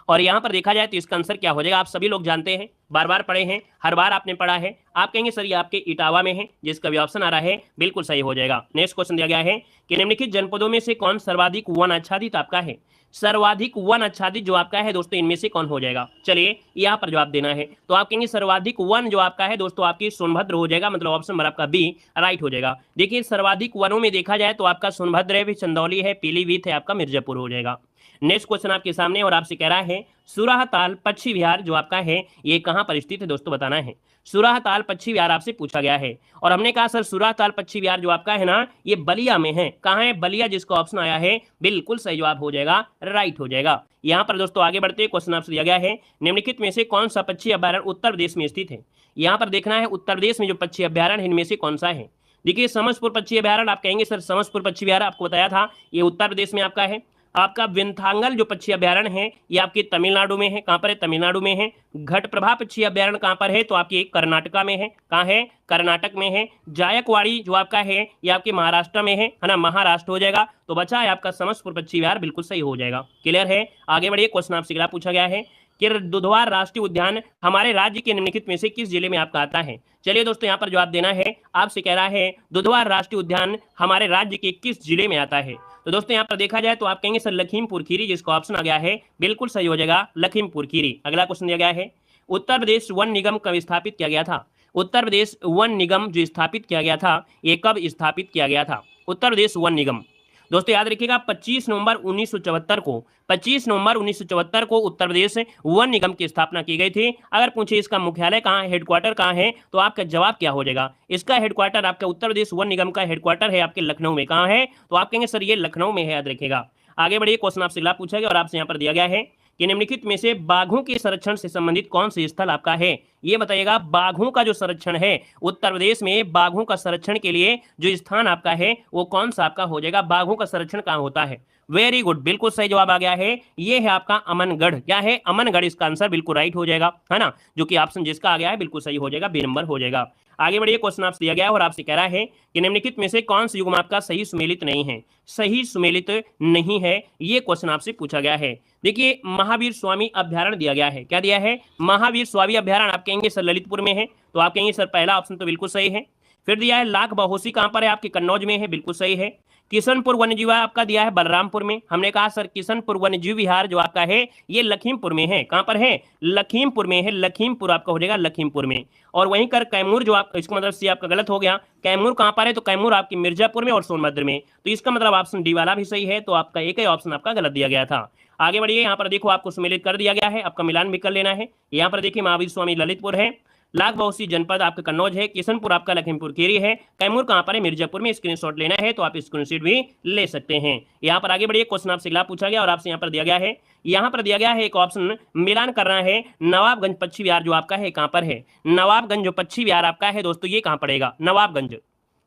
और यहाँ पर देखा जाए तो इसका आंसर क्या हो जाएगा, आप सभी लोग जानते हैं, बार बार पढ़े हैं, हर बार आपने पढ़ा है। आप कहेंगे सर ये आपके इटावा में है, जिसका भी ऑप्शन आ रहा है बिल्कुल सही हो जाएगा। नेक्स्ट क्वेश्चन दिया गया है कि निम्नलिखित जनपदों में से कौन सर्वाधिक वन आच्छादित आपका है। सर्वाधिक वन आच्छादित जो आपका है दोस्तों, इनमें से कौन हो जाएगा। चलिए यहाँ पर जवाब देना है, तो आप कहेंगे सर्वाधिक वन जो आपका है दोस्तों आपकी सोनभद्र हो जाएगा, मतलब ऑप्शन नंबर आपका बी राइट हो जाएगा। देखिए सर्वाधिक वनों में देखा जाए तो आपका सोनभद्र है, चंदौली है, पीलीभीत है, आपका मिर्जापुर हो जाएगा। नेक्स्ट क्वेश्चन आपके सामने और आपसे कह रहा है सुराहताल पक्षी विहार जो आपका है ये कहां पर स्थित है दोस्तों, बताना है। सुराहताल पक्षी विहार आपसे पूछा गया है और हमने कहा सर सुराहताल पक्षी विहार जो आपका है ना ये बलिया में है। कहां है, बलिया, जिसका ऑप्शन आया है बिल्कुल सही जवाब हो जाएगा, राइट हो जाएगा। यहां पर दोस्तों आगे बढ़ते क्वेश्चन आपसे दिया गया है निम्नलिखित में से कौन सा पक्षी अभ्यारण्य उत्तर प्रदेश में स्थित है। यहां पर देखना है उत्तर प्रदेश में जो पक्षी अभ्यारण्य इनमें से कौन सा है। देखिए समस्तपुर पक्षी अभ्यारण्य, आप कहेंगे सर समस्तपुर पक्षी अभ्यारण्य आपको बताया था ये उत्तर प्रदेश में आपका है। आपका विंथांगल जो पक्षी अभ्यारण्य है ये आपके तमिलनाडु में है। कहां पर है, तमिलनाडु में है। घटप्रभा पक्षी अभ्यारण्य कहां पर है, तो आपकी कर्नाटका में है। कहां है, कर्नाटक में है। जायकवाड़ी जो आपका है ये आपके महाराष्ट्र में है ना, महाराष्ट्र हो जाएगा। तो बचा है आपका समस्तपुर पक्षी विहार, बिल्कुल सही हो जाएगा। क्लियर है, आगे बढ़िए। क्वेश्चन आपसे अगला पूछा गया है कि दुधवार राष्ट्रीय उद्यान हमारे राज्य के निम्नलिखित में से किस जिले में आपका आता है। चलिए दोस्तों यहाँ पर जवाब देना है, आपसे कह रहा है दुधवार राष्ट्रीय उद्यान हमारे राज्य के किस जिले में आता है। तो दोस्तों यहाँ पर देखा जाए तो आप कहेंगे सर लखीमपुर खीरी, जिसका ऑप्शन आ गया है बिल्कुल सही हो जाएगा, लखीमपुर खीरी। अगला क्वेश्चन दिया गया है उत्तर प्रदेश वन निगम कब स्थापित किया गया था। उत्तर प्रदेश वन निगम जो स्थापित किया गया था ये कब स्थापित किया गया था, उत्तर प्रदेश वन निगम। दोस्तों याद रखिएगा 25 नवंबर 1974 को, 25 नवंबर 1974 को उत्तर प्रदेश वन निगम की स्थापना की गई थी। अगर पूछे इसका मुख्यालय कहाँ है, हेडक्वार्टर कहाँ है, तो आपका जवाब क्या हो जाएगा। इसका हेडक्वार्टर आपका उत्तर प्रदेश वन निगम का हेडक्वार्टर है आपके लखनऊ में। कहाँ है, तो आप कहेंगे सर ये लखनऊ में है, याद रखिएगा। आगे बढ़िए, क्वेश्चन आपसे अगला पूछा गया और आपसे यहाँ पर दिया गया है कि निम्नलिखित में से बाघों के संरक्षण से संबंधित कौन से स्थल आपका है। ये बताइएगा बाघों का जो संरक्षण है उत्तर प्रदेश में, बाघों का संरक्षण के लिए जो स्थान आपका है वो कौन सा आपका हो जाएगा, बाघों का संरक्षण कहाँ होता है। वेरी गुड, बिल्कुल सही जवाब आ गया है, ये है आपका अमनगढ़। क्या है, अमनगढ़, इसका आंसर बिल्कुल राइट हो जाएगा, है ना, जो कि ऑप्शन जिसका आ गया है बिल्कुल सही हो जाएगा, बी नंबर हो जाएगा। आगे बढ़िए, क्वेश्चन आपसे दिया गया है और आपसे कह रहा है कि निम्नलिखित में से कौन सा युग्म आपका सही सुमेलित नहीं है। सही सुमेलित नहीं है, ये क्वेश्चन आपसे पूछा गया है। देखिए महावीर स्वामी अभ्यारण्य दिया गया है, क्या दिया है, महावीर स्वामी अभ्यारण्य। आप कहेंगे सर ललितपुर में है, तो आप कहेंगे सर पहला ऑप्शन तो बिल्कुल सही है। फिर दिया है लाख बहोसी कहां पर है, आपके कन्नौज में है, बिल्कुल सही है। किशनपुर वन्यजीव आपका दिया है बलरामपुर में। हमने कहा सर किशनपुर वन्यजीव विहार जो आपका है ये लखीमपुर में है। कहां पर है, लखीमपुर में है, लखीमपुर आपका हो जाएगा, लखीमपुर में। और वहीं कर कैमूर जो आप, इसका मतलब से आपका गलत हो गया, कैमूर कहां पर है, तो कैमूर आपकी मिर्जापुर में और सोनभद्र में। तो इसका मतलब ऑप्शन डी वाला भी सही है, तो आपका एक ही ऑप्शन आपका गलत दिया गया था। आगे बढ़िए, यहाँ पर देखो आपको सम्मिलित कर दिया गया है, आपका मिलान भी कर लेना है। यहाँ पर देखिए महावीर स्वामी ललितपुर है, लाख बहोसी जनपद आपका कन्नौज है, किशनपुर आपका लखीमपुर खीरी है, कैमूर कहां पर है, मिर्जापुर में। स्क्रीनशॉट लेना है तो आप स्क्रीनशॉट भी ले सकते हैं। यहाँ पर आगे बढ़िए, क्वेश्चन आपसे अगला पूछा गया और आपसे यहाँ पर दिया गया है, यहाँ पर दिया गया है एक ऑप्शन मिलान करना है। नवाबगंज पक्षी विहार जो आपका है कहां पर है, नवाबगंज जो पक्षी विहार आपका है दोस्तों ये कहां पड़ेगा, नवाबगंज।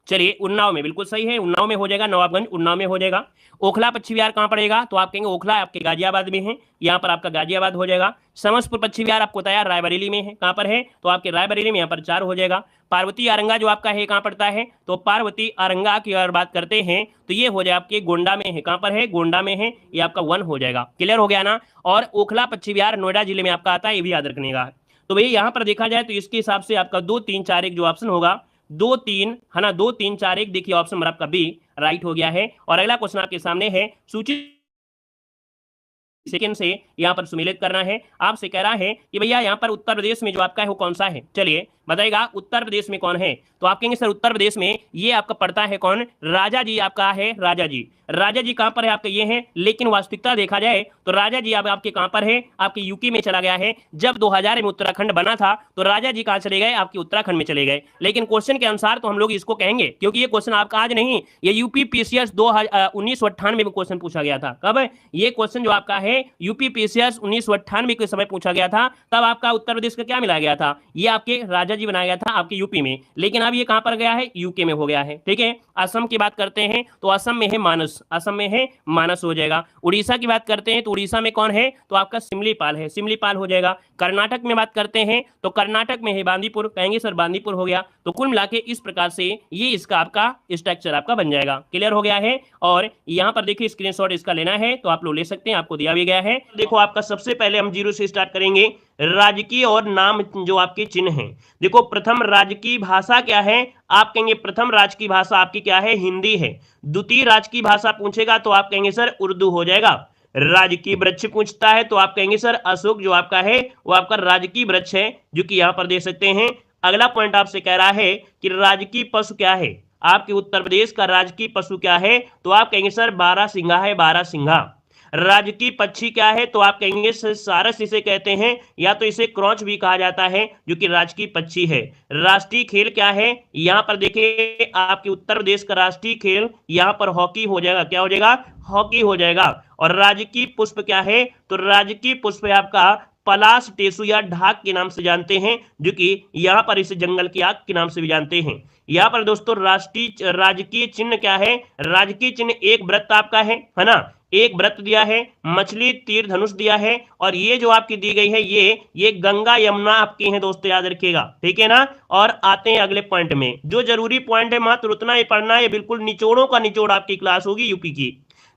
चलिए उन्नाव में, बिल्कुल सही है, उन्नाव में हो जाएगा, नवाबगंज उन्नाव में हो जाएगा। ओखला पक्षी विहार कहां पड़ेगा, तो आप कहेंगे ओखला आपके गाजियाबाद में है, यहाँ पर आपका गाजियाबाद हो जाएगा। समस्तपुर पक्षी विहार आपको बताया रायबरेली में है, कहां पर है, तो आपके रायबरेली में, यहाँ पर 4 हो जाएगा। पार्वती आरंगा जो आपका है कहां पड़ता है, तो पार्वती आरंगा की अगर बात करते हैं तो ये हो जाए आपके गोंडा में है। कहां पर है, गोंडा में है, ये आपका 1 हो जाएगा। क्लियर हो गया ना। और ओखला पक्षी विहार नोएडा जिले में आपका आता है, ये भी याद रखने का। तो भैया यहाँ पर देखा जाए तो इसके हिसाब से आपका 2 3 4 1 जो ऑप्शन होगा 2 3 है ना, 2 3 4 1, देखिए ऑप्शन नंबर आपका बी राइट हो गया है। और अगला क्वेश्चन आपके सामने है, सूची सेकंड से यहाँ पर सुमेलित करना है। आपसे कह रहा है कि भैया यहाँ पर उत्तर प्रदेश में जो आपका है वो कौन सा है। चलिए बताइएगा उत्तर प्रदेश में कौन है, तो आप कहेंगे सर उत्तर प्रदेश में ये आपका पड़ता है कौन, राजा जी आपका है, राजा जी। राजा जी कहां पर है आपके, ये है, लेकिन वास्तविकता देखा जाए तो राजा जी अब आपके कहां पर है, आपके यूपी में चला गया है। जब 2000 में उत्तराखंड बना था तो राजा जी कहां चले गए, आपके उत्तराखंड में चले गए। लेकिन क्वेश्चन के अनुसार तो हम लोग इसको कहेंगे, क्योंकि ये क्वेश्चन आपका आज नहीं, ये यूपी पीसीएस 1998 में क्वेश्चन पूछा गया था। कब, ये क्वेश्चन जो आपका है यूपी पीसीएस 1998 के समय पूछा गया था, तब आपका उत्तर प्रदेश का क्या मिला गया था, ये आपके राजा राजा जी बनाया गया था आपके यूपी में, लेकिन अब ये कहां पर गया है, यूके में हो गया है। ठीक है, असम की बात करते हैं तो असम में है मानस, असम में है मानस हो जाएगा। उड़ीसा की बात करते हैं तो उड़ीसा में कौन है, तो आपका सिमलीपाल है, सिमलीपाल हो जाएगा। कर्नाटक में बात करते हैं तो कर्नाटक में है बांदीपुर, कहेंगे सर बांदीपुर हो गया। तो कुल मिला के इस प्रकार से ये इसका आपका स्ट्रक्चर आपका बन जाएगा। क्लियर हो गया है। और यहाँ पर देखिए स्क्रीनशॉट इसका लेना है तो आप लोग ले सकते हैं, आपको दिया भी गया है। देखो आपका सबसे पहले हम जीरो से स्टार्ट करेंगे। राजकीय और नाम जो आपके चिन्ह हैं, देखो प्रथम राजकीय भाषा क्या है, आप कहेंगे प्रथम राजकीय भाषा आपकी क्या है, हिंदी है। द्वितीय राजकीय भाषा पूछेगा तो आप कहेंगे सर उर्दू हो जाएगा। राजकीय वृक्ष पूछता है तो आप कहेंगे सर अशोक जो आपका है वो आपका राजकीय वृक्ष है, जो कि यहां पर दे सकते हैं। अगला पॉइंट आपसे कह रहा है कि राजकीय पशु क्या है, आपके उत्तर प्रदेश का राजकीय पशु क्या है, तो आप कहेंगे सर बारहसिंगा है, बारहसिंगा। राजकीय पक्षी क्या है, तो आप कहेंगे सारस इसे कहते हैं, या तो इसे क्रॉच भी कहा जाता है, जो कि राजकीय पक्षी है। राष्ट्रीय खेल क्या है, यहां पर देखिए आपके उत्तर प्रदेश का राष्ट्रीय खेल यहां पर हॉकी हो जाएगा, क्या हो जाएगा, हॉकी हो जाएगा। और राजकीय पुष्प क्या है, तो राजकीय पुष्प है आपका पलाश, टेसु या ढाक के नाम से जानते हैं, जो कि यहां पर इसे जंगल की आग के नाम से भी जानते हैं। यहां पर दोस्तों राष्ट्रीय राजकीय चिन्ह क्या है, राजकीय चिन्ह एक व्रत आपका है ना, एक व्रत दिया है, मछली तीर धनुष दिया है, और ये जो आपकी दी गई है ये गंगा यमुना आपकी है दोस्तों, याद रखिएगा। ठीक है ना। और आते हैं अगले पॉइंट में, जो जरूरी पॉइंट है मात्र उतना ही पढ़ना है, बिल्कुल निचोड़ों का निचोड़ आपकी क्लास होगी यूपी की।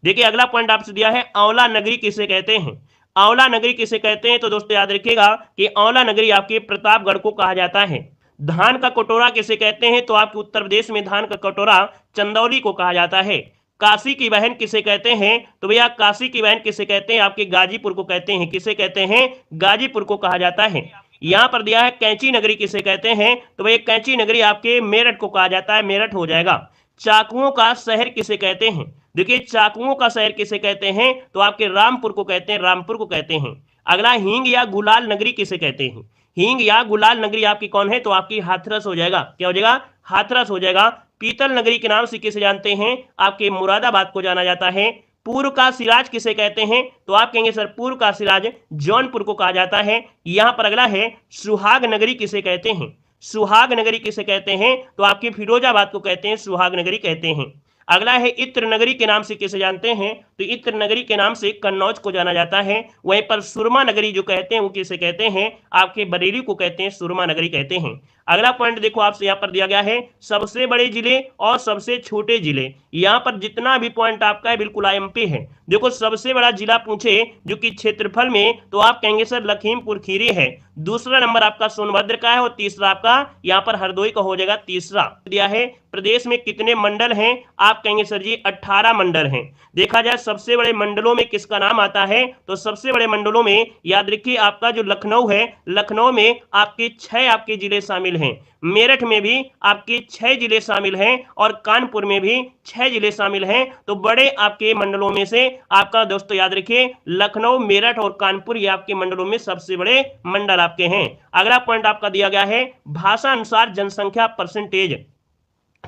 देखिए अगला पॉइंट आपसे दिया है, आंवला नगरी किसे कहते हैं, आंवला नगरी किसे कहते हैं, तो दोस्तों याद रखिएगा कि आंवला नगरी आपके प्रतापगढ़ को कहा जाता है। धान का कटोरा किसे कहते हैं, तो आपके उत्तर प्रदेश में धान का कटोरा चंदौली को कहा जाता है। काशी की बहन किसे कहते हैं, तो भैया काशी की बहन किसे कहते हैं, आपके गाजीपुर को कहते हैं, किसे कहते हैं, गाजीपुर को कहा जाता है। यहां पर दिया है कैंची नगरी किसे कहते हैं, तो भैया कैंची नगरी आपके मेरठ को कहा जाता है, मेरठ हो जाएगा। चाकुओं का शहर किसे कहते हैं, देखिए चाकुओं का शहर किसे कहते हैं, तो आपके रामपुर को कहते हैं, रामपुर को कहते हैं। अगला हींग या गुलाल नगरी किसे कहते हैं, हींग या गुलाल नगरी आपकी कौन है, तो आपकी हाथरस हो जाएगा, क्या हो जाएगा, हाथरस हो जाएगा। पीतल नगरी के नाम से किसे जानते हैं, आपके मुरादाबाद को जाना जाता है। पूर्व का सिराज किसे कहते हैं, तो आप कहेंगे सर पूर्व का सिराज जौनपुर को कहा जाता है। यहां पर अगला है सुहाग नगरी किसे कहते हैं, सुहाग नगरी किसे कहते हैं, तो आपके फिरोजाबाद को कहते हैं, सुहाग नगरी कहते हैं। अगला है इत्र नगरी के नाम से किसे जानते हैं, तो इत्र नगरी के नाम से कन्नौज को जाना जाता है। वहीं पर सुरमा नगरी जो कहते हैं वो किसे कहते हैं, आपके बरेली को कहते हैं, सुरमा नगरी कहते हैं। अगला पॉइंट देखो आपसे यहाँ पर दिया गया है, सबसे बड़े जिले और सबसे छोटे जिले। यहाँ पर जितना भी पॉइंट आपका है बिल्कुल आईएमपी है। देखो सबसे बड़ा जिला पूछे जो कि क्षेत्रफल में, तो आप कहेंगे सर लखीमपुर खीरी है। दूसरा नंबर आपका सोनभद्र का है, और तीसरा आपका यहाँ पर हरदोई का हो जाएगा तीसरा। दिया है प्रदेश में कितने मंडल हैं, आप कहेंगे सर जी 18 मंडल हैं। देखा जाए सबसे बड़े मंडलों में किसका नाम आता है, तो सबसे बड़े मंडलों में याद रखिए आपका जो लखनऊ है, लखनऊ में आपके 6 आपके जिले शामिल हैं। मेरठ में भी आपके 6 जिले शामिल हैं, और कानपुर में भी 6 जिले शामिल हैं। तो बड़े आपके मंडलों में से आपका दोस्तों याद रखिए लखनऊ, मेरठ और कानपुर ये आपके मंडलों में सबसे बड़े मंडल आपके हैं। अगला पॉइंट आपका दिया गया है भाषा अनुसार जनसंख्या परसेंटेज।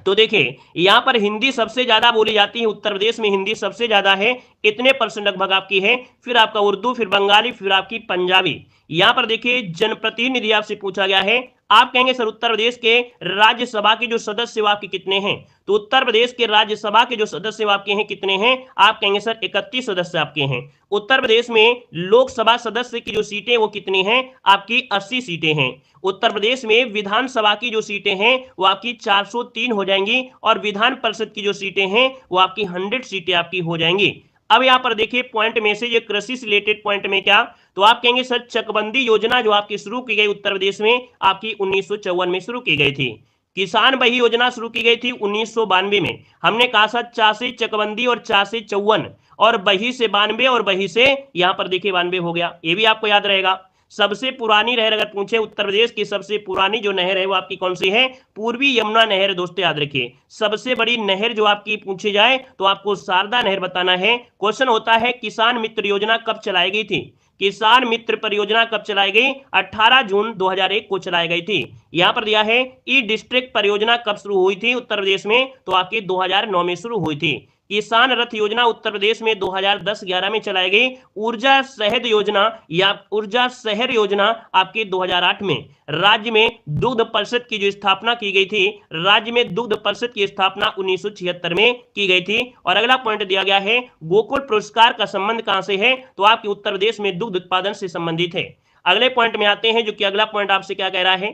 तो देखिए यहां पर हिंदी सबसे ज्यादा बोली जाती है, उत्तर प्रदेश में हिंदी सबसे ज्यादा है, इतने परसेंट लगभग आपकी है। फिर आपका उर्दू, फिर बंगाली, फिर आपकी पंजाबी। यहां पर देखिए जनप्रतिनिधि आपसे पूछा गया है, आप कहेंगे सर उत्तर प्रदेश के राज्यसभा के जो सदस्य आपके कितने हैं, तो उत्तर प्रदेश के राज्यसभा के जो सदस्य आपके हैं कितने हैं, आप कहेंगे सर 31 सदस्य आपके हैं। उत्तर प्रदेश में लोकसभा सदस्य की जो सीटें वो कितनी हैं, आपकी 80 सीटें हैं। उत्तर प्रदेश में विधानसभा की जो सीटें हैं वो आपकी 403 हो जाएंगी, और विधान परिषद की जो सीटें हैं वो आपकी 100 सीटें आपकी हो जाएंगी। अब यहां पर देखिए पॉइंट में से ये कृषि से रिलेटेड पॉइंट में क्या, तो आप कहेंगे सर चकबंदी योजना जो आपकी शुरू की गई उत्तर प्रदेश में, आपकी 1954 में शुरू की गई थी। किसान बही योजना शुरू की गई थी 1992 में। हमने कहा सर चा से चकबंदी और चा से 54, और बही से 92, और बही से यहां पर देखिए 92 हो गया, ये भी आपको याद रहेगा। सबसे पुरानी नहर अगर पूछे उत्तर प्रदेश की सबसे पुरानी जो नहर है वो आपकी कौन सी है, पूर्वी यमुना नहर। दोस्तों याद रखिए सबसे बड़ी नहर जो आपकी पूछी जाए तो आपको शारदा नहर बताना है। क्वेश्चन होता है किसान मित्र योजना कब चलाई गई थी, किसान मित्र परियोजना कब चलाई गई, 18 जून 2001 को चलाई गई थी। यहां पर दिया है ई डिस्ट्रिक्ट परियोजना कब शुरू हुई थी उत्तर प्रदेश में, तो आपकी 2009 में शुरू हुई थी। किसान रथ योजना उत्तर प्रदेश में 2010-11 में चलाई गई। ऊर्जा शहद योजना या ऊर्जा शहर योजना आपके 2008 में। राज्य में दुग्ध परिषद की जो स्थापना की गई थी, राज्य में दुग्ध परिषद की स्थापना 1976 में की गई थी। और अगला पॉइंट दिया गया है, गोकुल पुरस्कार का संबंध कहां से है, तो आपके उत्तर प्रदेश में दुग्ध उत्पादन से संबंधित है। अगले पॉइंट में आते हैं, जो कि अगला पॉइंट आपसे क्या कह रहा है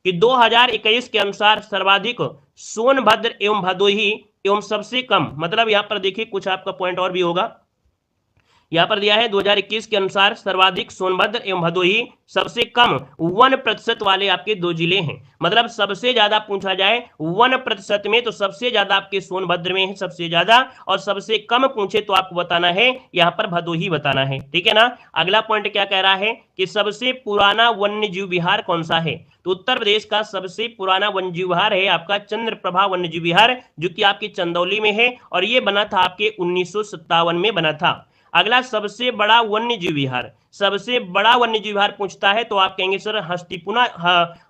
कि 2021 के अनुसार सर्वाधिक सोनभद्र एवं भदोही एवं सबसे कम, मतलब यहां पर देखिए कुछ आपका पॉइंट और भी होगा, यहां पर दिया है 2021 के अनुसार सर्वाधिक सोनभद्र एवं भदोही, सबसे कम 1% वाले आपके दो जिले हैं। मतलब सबसे ज्यादा पूछा जाए 1% में तो सबसे ज्यादा आपके सोनभद्र में है सबसे ज्यादा, और सबसे कम पूछे तो आपको बताना है यहां पर भदोही बताना है, ठीक है ना। अगला पॉइंट क्या कह रहा है कि सबसे पुराना वन्य जीव विहार कौन सा है, तो उत्तर प्रदेश का सबसे पुराना वन्य जीव विहार है आपका चंद्रप्रभा वन्य जीव विहार, जो कि आपके चंदौली में है, और ये बना था आपके 1957 में बना था। अगला सबसे बड़ा वन्य जीव विहार, सबसे बड़ा वन्य जीव विहार पूछता है तो आप कहेंगे सर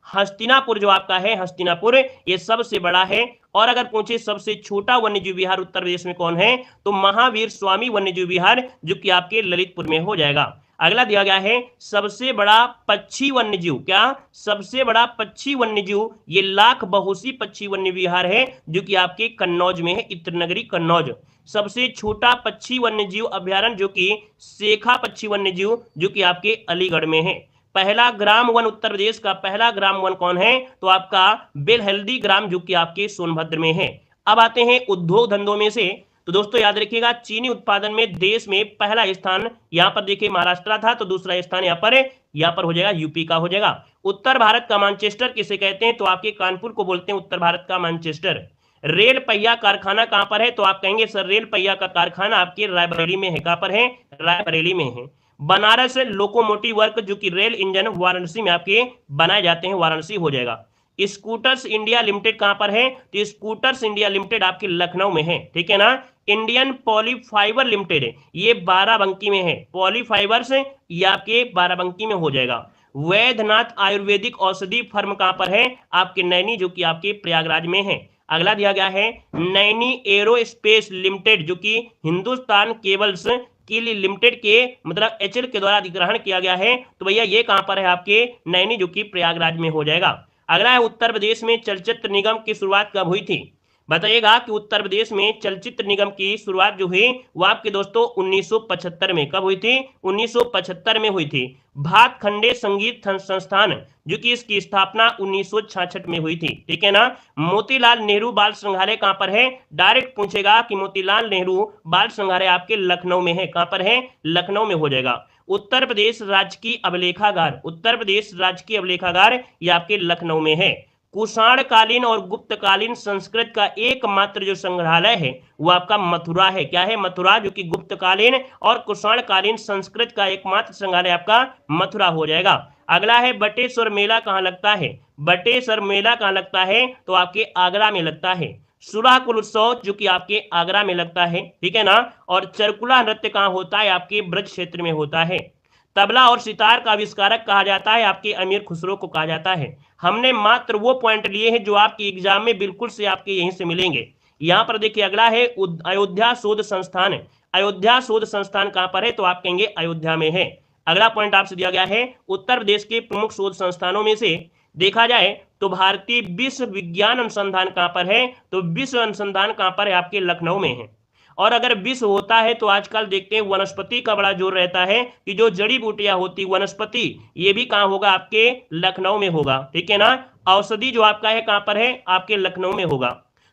हस्तिनापुर जो आपका है, हस्तिनापुर ये सबसे बड़ा है। और अगर पूछे सबसे छोटा वन्य जीव विहार उत्तर प्रदेश में कौन है, तो महावीर स्वामी वन्य जीव विहार, जो कि आपके ललितपुर में हो जाएगा। अगला दिया गया है सबसे बड़ा पक्षी वन्य जीव, क्या सबसे बड़ा पक्षी वन्य जीव, ये लाख बहुसी पक्षी वन्य विहार है, जो कि आपके कन्नौज में है, इत्रनगरी कन्नौज। सबसे छोटा पक्षी वन्य जीव अभ्यारण्य जो कि शेखा पक्षी वन्य जीव, जो कि आपके अलीगढ़ में है। पहला ग्राम वन उत्तर प्रदेश का पहला ग्राम वन कौन है, तो आपका बेलहल्दी ग्राम, जो कि आपके सोनभद्र में है। अब आते हैं उद्योग धंधों में से, तो दोस्तों याद रखिएगा चीनी उत्पादन में देश में पहला स्थान यहां पर देखिए महाराष्ट्र था, तो दूसरा स्थान यहां पर हो जाएगा यूपी का हो जाएगा। उत्तर भारत का मैनचेस्टर किसे कहते हैं, तो आपके कानपुर को बोलते हैं उत्तर भारत का मैनचेस्टर। रेल पहिया कारखाना कहां पर है, तो आप कहेंगे सर रेल पहिया का कारखाना आपके रायबरेली में है, कहां पर है, रायबरेली में है। बनारस लोकोमोटिव वर्क, जो कि रेल इंजन वाराणसी में आपके बनाए जाते हैं, वाराणसी हो जाएगा। स्कूटर्स इंडिया लिमिटेड कहां पर है, तो स्कूटर्स इंडिया लिमिटेड आपके लखनऊ में है, ठीक है ना। इंडियन पॉलीफाइबर लिमिटेड ये बाराबंकी में है, पॉलीफाइबर्स ये आपके बाराबंकी में हो जाएगा। वैद्यनाथ आयुर्वेदिक औषधि फर्म कहां पर है, आपके नैनी, जो कि आपके प्रयागराज में है। अगला दिया गया है नैनी एरोस्पेस लिमिटेड, जो कि हिंदुस्तान केबल्स की लिमिटेड के मतलब एचएल के द्वारा अधिग्रहण किया गया है, तो भैया ये कहां पर है आपके नैनी, जो कि प्रयागराज में हो जाएगा। अगला है उत्तर प्रदेश में चलचित्र निगम की शुरुआत कब हुई थी, बताइएगा कि उत्तर प्रदेश में चलचित्र निगम की शुरुआत जो हुई वो आपके दोस्तों 1975 में, कब हुई थी, 1975 में हुई थी। भातखंडे संगीत संस्थान, जो कि इसकी स्थापना 1966 में हुई थी, ठीक है ना। मोतीलाल नेहरू बाल संग्रहालय कहां पर है, डायरेक्ट पूछेगा कि मोतीलाल नेहरू बाल संग्रहालय आपके लखनऊ में है, कहां पर है, लखनऊ में हो जाएगा। उत्तर प्रदेश राजकीय अभिलेखागार, उत्तर प्रदेश राजकीय अभिलेखागार ये आपके लखनऊ में है। कुषाणकालीन और गुप्तकालीन संस्कृत का एकमात्र जो संग्रहालय है वो आपका मथुरा है, क्या है, मथुरा, जो कि गुप्तकालीन और कुषाणकालीन संस्कृत का एकमात्र संग्रहालय आपका मथुरा हो जाएगा। अगला है बटेश्वर मेला कहां लगता है, बटेश्वर मेला कहां लगता है, तो आपके आगरा में लगता है। सुराकुल उत्सव, जो कि आपके आगरा में लगता है, ठीक है ना। और चरकुला नृत्य कहां होता है, आपके ब्रज क्षेत्र में होता है। तबला और सितार का आविष्कारक कहा जाता है, आपके अमीर खुसरो को कहा जाता है। हमने मात्र वो पॉइंट लिए हैं जो आपके एग्जाम में बिल्कुल से आपके यहीं से मिलेंगे। यहां पर देखिए अगला है अयोध्या शोध संस्थान, अयोध्या शोध संस्थान कहां पर है, तो आप कहेंगे अयोध्या में है। अगला पॉइंट आपसे दिया गया है उत्तर प्रदेश के प्रमुख शोध संस्थानों में से देखा जाए तो भारतीय विश्व विज्ञान अनुसंधान कहां पर है, तो विश्व अनुसंधान कहां पर है, आपके लखनऊ में है। और अगर विश्व होता है तो आजकल देखते हैं वनस्पति का बड़ा जोर रहता है कि जो जड़ी बूटियां होती वनस्पति, ये भी कहां होगा, आपके लखनऊ में होगा, ठीक है ना। औषधि जो आपका है कहां पर है, आपके लखनऊ में होगा।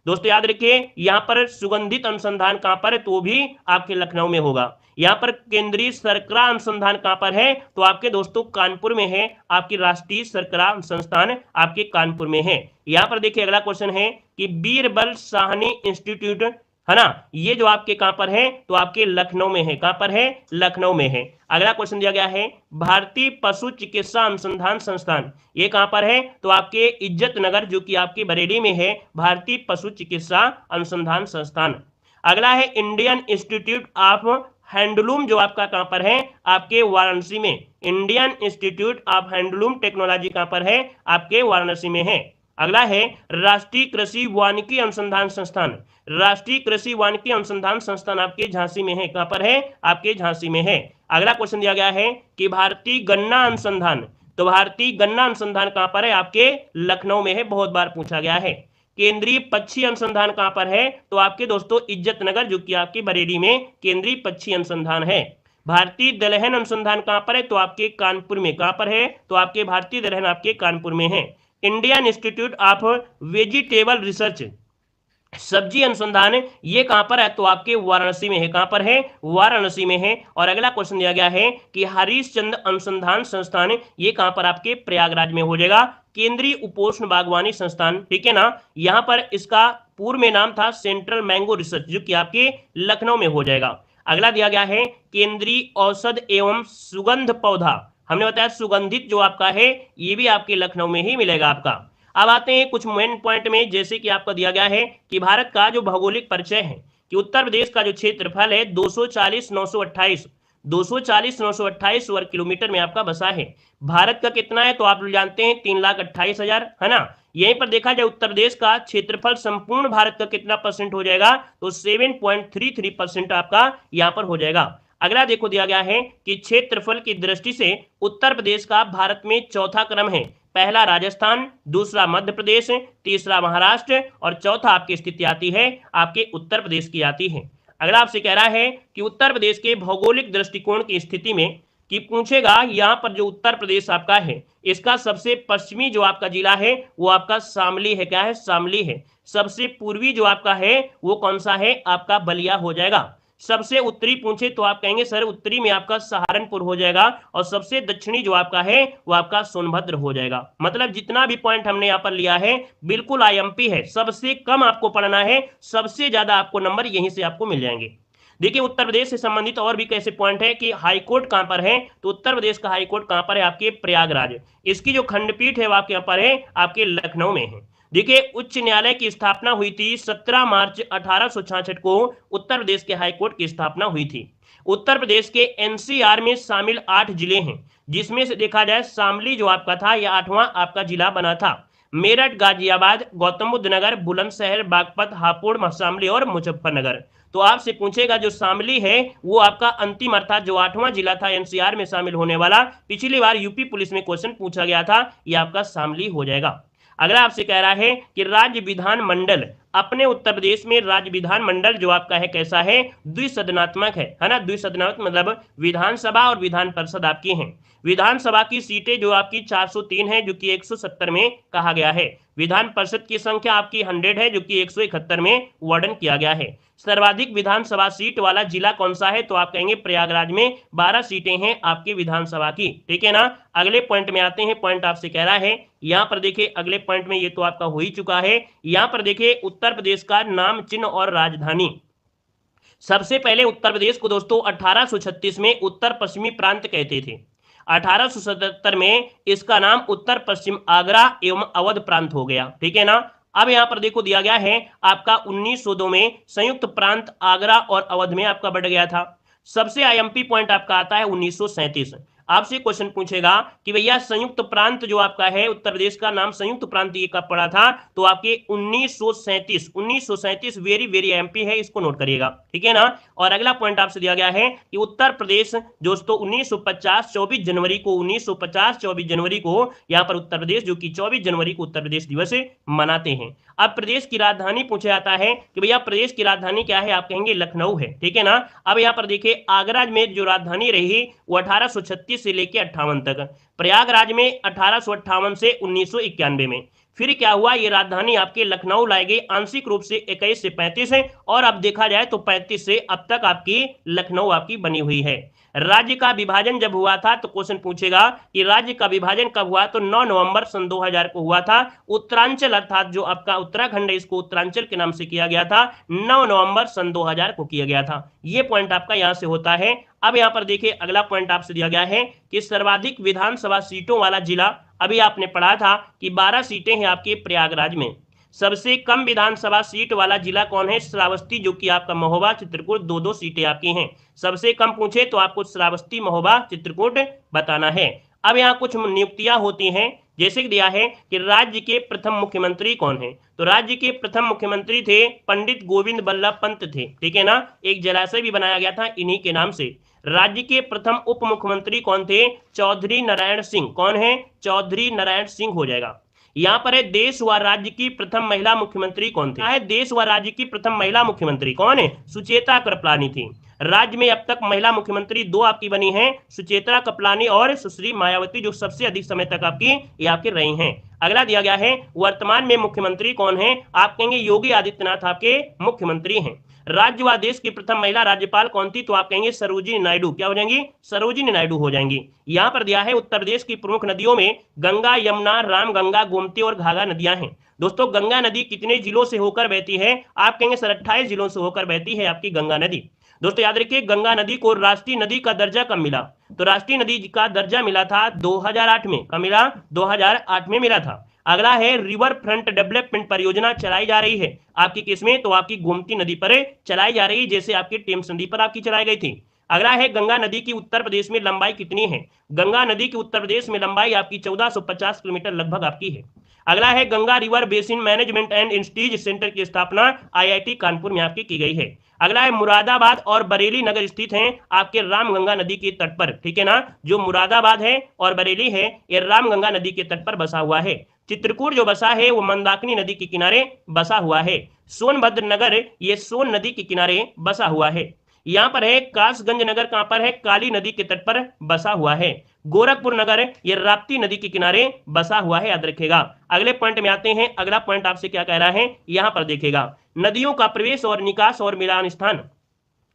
दोस्तों याद रखिए यहां पर सुगंधित अनुसंधान कहां पर है, तो भी आपके लखनऊ में होगा। यहां पर केंद्रीय शर्करा अनुसंधान कहां पर है, तो आपके दोस्तों कानपुर में है, आपकी राष्ट्रीय शर्करा संस्थान आपके कानपुर में है। यहां पर देखिए अगला क्वेश्चन है कि बीरबल साहनी इंस्टीट्यूट है ना, ये जो आपके कहां पर है, तो आपके लखनऊ में है, कहां पर है, लखनऊ में है। अगला क्वेश्चन दिया गया है भारतीय पशु चिकित्सा अनुसंधान संस्थान, ये कहां पर है, तो आपके इज्जत नगर, जो कि आपके बरेली में है, भारतीय पशु चिकित्सा अनुसंधान संस्थान। अगला है इंडियन इंस्टीट्यूट ऑफ हैंडलूम, जो आपका कहां पर है, आपके वाराणसी में। Indian institute of handloom technology कहां पर है, आपके वाराणसी में है। अगला है राष्ट्रीय कृषि वानिकी अनुसंधान संस्थान। राष्ट्रीय कृषि वानिकी अनुसंधान संस्थान आपके झांसी में है। कहां पर है? आपके झांसी में है। अगला क्वेश्चन दिया गया है कि भारतीय गन्ना अनुसंधान, तो भारतीय गन्ना अनुसंधान कहां पर है? आपके लखनऊ में है, बहुत बार पूछा गया है। केंद्रीय पक्षी अनुसंधान कहां पर है? तो आपके दोस्तों इज्जतनगर, जो कि आपके बरेली में केंद्रीय पक्षी अनुसंधान है। भारतीय दलहन अनुसंधान कहां पर है? तो आपके कानपुर में। कहां पर है? तो आपके भारतीय दलहन आपके कानपुर में है। Indian institute of vegetable research, सब्जी अनुसंधान, ये कहां पर है? तो आपके वाराणसी में है। कहां पर है? वाराणसी में है। और अगला क्वेश्चन दिया गया है कि हरिश्चंद्र अनुसंधान संस्थान, ये कहां पर? आपके प्रयागराज में हो जाएगा। केंद्रीय उपोष्ण बागवानी संस्थान, ठीक है ना, यहां पर इसका पूर्व में नाम था सेंट्रल मैंगो रिसर्च, जो कि आपके लखनऊ में हो जाएगा। अगला दिया गया है केंद्रीय औषध एवं सुगंध पौधा, हमने बताया सुगंधित जो आपका है ये भी आपके लखनऊ में ही मिलेगा आपका। अब आते हैं कुछ मेन पॉइंट में, जैसे कि आपका दिया गया है कि भारत का जो भौगोलिक परिचय है कि उत्तर प्रदेश का जो क्षेत्रफल है 240,928 वर्ग किलोमीटर में आपका बसा है। भारत का कितना है? तो आप लोग जानते हैं 3,28,000, है ना। यहीं पर देखा जाए उत्तर प्रदेश का क्षेत्रफल संपूर्ण भारत का कितना परसेंट हो जाएगा? तो 7.33% आपका यहां पर हो जाएगा। अगला देखो दिया गया है कि क्षेत्रफल की दृष्टि से उत्तर प्रदेश का भारत में चौथा क्रम है। पहला राजस्थान, दूसरा मध्य प्रदेश, तीसरा महाराष्ट्र और चौथा आपकी स्थिति आती है आपके उत्तर प्रदेश की आती है। अगला आपसे कह रहा है कि उत्तर प्रदेश के भौगोलिक दृष्टिकोण की स्थिति में कि पूछेगा यहां पर जो उत्तर प्रदेश आपका है इसका सबसे पश्चिमी जो आपका जिला है वो आपका शामली है। क्या है? शामली है। सबसे पूर्वी जो आपका है वो कौन सा है? आपका बलिया हो जाएगा। सबसे उत्तरी पूछे तो आप कहेंगे सर उत्तरी में आपका सहारनपुर हो जाएगा। और सबसे दक्षिणी जो आपका है वो आपका सोनभद्र हो जाएगा। मतलब जितना भी पॉइंट हमने यहाँ पर लिया है बिल्कुल आईएमपी है। सबसे कम आपको पढ़ना है, सबसे ज्यादा आपको नंबर यहीं से आपको मिल जाएंगे। देखिए उत्तर प्रदेश से संबंधित और भी कैसे पॉइंट है कि हाईकोर्ट कहां पर है? तो उत्तर प्रदेश का हाईकोर्ट कहां पर है? आपके प्रयागराज। इसकी जो खंडपीठ है वो आपके यहाँ पर है आपके लखनऊ में है। देखिए उच्च न्यायालय की स्थापना हुई थी 17 मार्च 1866 को उत्तर प्रदेश के हाईकोर्ट की स्थापना हुई थी। उत्तर प्रदेश के एनसीआर में शामिल 8 जिले हैं, जिसमें से देखा जाए शामली जो आपका था यह 8वां आपका जिला बना था। मेरठ, गाजियाबाद, गौतम बुद्ध नगर, बुलंदशहर, बागपत, हापुड़, शामली और मुजफ्फरनगर। तो आपसे पूछेगा जो शामली है वो आपका अंतिम अर्थात जो 8वां जिला था एनसीआर में शामिल होने वाला, पिछली बार यूपी पुलिस में क्वेश्चन पूछा गया था, ये आपका शामली हो जाएगा। अगला आपसे कह रहा है कि राज्य विधान मंडल, अपने उत्तर प्रदेश में राज्य विधान मंडल जो आपका है कैसा है? द्विसदनात्मक है ना। द्विसदनात्मक मतलब विधानसभा और विधान परिषद आपकी हैं। विधानसभा की सीटें जो आपकी 403 है जो कि 170 में कहा गया है। विधान परिषद की संख्या आपकी 100 है जो कि 171 में वर्णन किया गया है। सर्वाधिक विधानसभा सीट वाला जिला कौन सा है? तो आप कहेंगे प्रयागराज में 12 सीटें हैं आपकी विधानसभा की, ठीक है ना। अगले पॉइंट में आते हैं। पॉइंट आपसे कह रहा है यहां पर देखिए अगले पॉइंट में, ये तो आपका हो ही चुका है। यहां पर देखिए उत्तर प्रदेश का नाम, चिन्ह और राजधानी। सबसे पहले उत्तर प्रदेश को दोस्तों 1836 में उत्तर पश्चिमी प्रांत कहते थे। 1877 में इसका नाम उत्तर पश्चिम आगरा एवं अवध प्रांत हो गया, ठीक है ना। अब यहां पर देखो दिया गया है आपका 1902 में संयुक्त प्रांत आगरा और अवध में आपका बढ़ गया था। सबसे आईएमपी पॉइंट आपका आता है 1937। आपसे क्वेश्चन पूछेगा कि भैया संयुक्त प्रांत जो आपका है उत्तर प्रदेश का नाम संयुक्त प्रांत ये कब पड़ा था? तो आपके 1937 वेरी वेरी एमपी है, इसको नोट करिएगा, ठीक है ना। और अगला पॉइंट आपसे दिया गया है कि उत्तर प्रदेश दोस्तों 1950 24 जनवरी को 1950 24 जनवरी को यहां पर उत्तर प्रदेश जो कि 24 जनवरी को उत्तर प्रदेश दिवस मनाते हैं। अब प्रदेश की राजधानी पूछा जाता है कि भैया प्रदेश की राजधानी क्या है? आप कहेंगे लखनऊ है, ठीक है ना। अब यहां पर देखिए आगरा में जो राजधानी रही वो 1836 से लेकर 58 तक, प्रयागराज में 1858 से 1991 में। फिर क्या हुआ? ये राजधानी आपके लखनऊ लाई गई आंशिक रूप से 21 से 35 है, और अब देखा जाए तो 35 से अब तक आपकी लखनऊ आपकी बनी हुई है। राज्य का विभाजन जब हुआ था तो क्वेश्चन पूछेगा कि राज्य का विभाजन कब हुआ? तो 9 नवंबर सन 2000 को हुआ था। उत्तरांचल अर्थात जो आपका उत्तराखंड है इसको उत्तरांचल के नाम से किया गया था, 9 नवंबर सन 2000 को किया गया था। ये पॉइंट आपका यहां से होता है। अब यहां पर देखिए अगला पॉइंट आपसे दिया गया है कि सर्वाधिक विधानसभा सीटों वाला जिला, अभी आपने पढ़ा था कि 12 सीटें हैं आपके प्रयागराज में। सबसे कम विधानसभा सीट वाला जिला कौन है? श्रावस्ती, जो कि आपका महोबा चित्रकूट 2-2 सीटें आपकी हैं। सबसे कम पूछे तो आपको श्रावस्ती महोबा चित्रकूट बताना है। अब यहाँ कुछ नियुक्तियां होती हैं जैसे कि दिया है कि राज्य के प्रथम मुख्यमंत्री कौन है, तो राज्य के प्रथम मुख्यमंत्री थे पंडित गोविंद बल्लभ पंत थे, ठीक है ना। एक जलाशय भी बनाया गया था इन्हीं के नाम से। राज्य के प्रथम उप मुख्यमंत्री कौन थे, चौधरी नारायण सिंह। कौन है, चौधरी नारायण सिंह हो जाएगा। यहाँ पर है देश व राज्य की प्रथम महिला मुख्यमंत्री कौन थे, है देश व राज्य की प्रथम महिला मुख्यमंत्री कौन है, सुचेता कृपलानी थी। राज्य में अब तक महिला मुख्यमंत्री दो आपकी बनी हैं, सुचेता कृपलानी और सुश्री मायावती, जो सबसे अधिक समय तक आपकी ये आपके रही हैं। अगला दिया गया है वर्तमान में मुख्यमंत्री कौन है, आप कहेंगे योगी आदित्यनाथ आपके मुख्यमंत्री हैं। राज्य व देश की प्रथम महिला राज्यपाल कौन थी, तो आप कहेंगे सरोजिनी नायडू। क्या हो जाएंगी, सरोजिनी नायडू हो जाएंगी। यहाँ पर दिया है उत्तर प्रदेश की प्रमुख नदियों में गंगा, यमुना, रामगंगा, गोमती और घाघरा नदियां हैं। दोस्तों गंगा नदी कितने जिलों से होकर बहती है, आप कहेंगे सर 28 जिलों से होकर बहती है आपकी गंगा नदी। दोस्तों याद रखिए गंगा नदी को राष्ट्रीय नदी का दर्जा कब मिला, तो राष्ट्रीय नदी का दर्जा मिला था 2008 में। कब मिला, 2008 में मिला था। अगला है रिवर फ्रंट डेवलपमेंट परियोजना चलाई जा रही है आपकी किसमें, तो आपकी गोमती नदी पर चलाई जा रही है, जैसे आपकी टेम्स नदी पर आपकी चलाई गई थी। अगला है गंगा नदी की उत्तर प्रदेश में लंबाई कितनी है, गंगा नदी की उत्तर प्रदेश में लंबाई आपकी 1450 किलोमीटर लगभग आपकी है। अगला है Ganga river basin management and studies centre की स्थापना आईआईटी कानपुर में आपकी की गई है। अगला है मुरादाबाद और बरेली नगर स्थित हैं आपके रामगंगा नदी के तट पर, ठीक है ना। जो मुरादाबाद है और बरेली है ये रामगंगा नदी के तट पर बसा हुआ है। चित्रकूट जो बसा है वो मंदाकिनी नदी के किनारे बसा हुआ है। सोनभद्र नगर ये सोन नदी के किनारे बसा हुआ है। यहाँ पर है कासगंज नगर, कहां पर है, काली नदी के तट पर बसा हुआ है। गोरखपुर नगर ये राप्ती नदी के किनारे बसा हुआ है, याद रखेगा। अगले पॉइंट में आते हैं, अगला पॉइंट आपसे क्या कह रहा है, यहां पर देखेगा नदियों का प्रवेश और निकास और मिलान स्थान।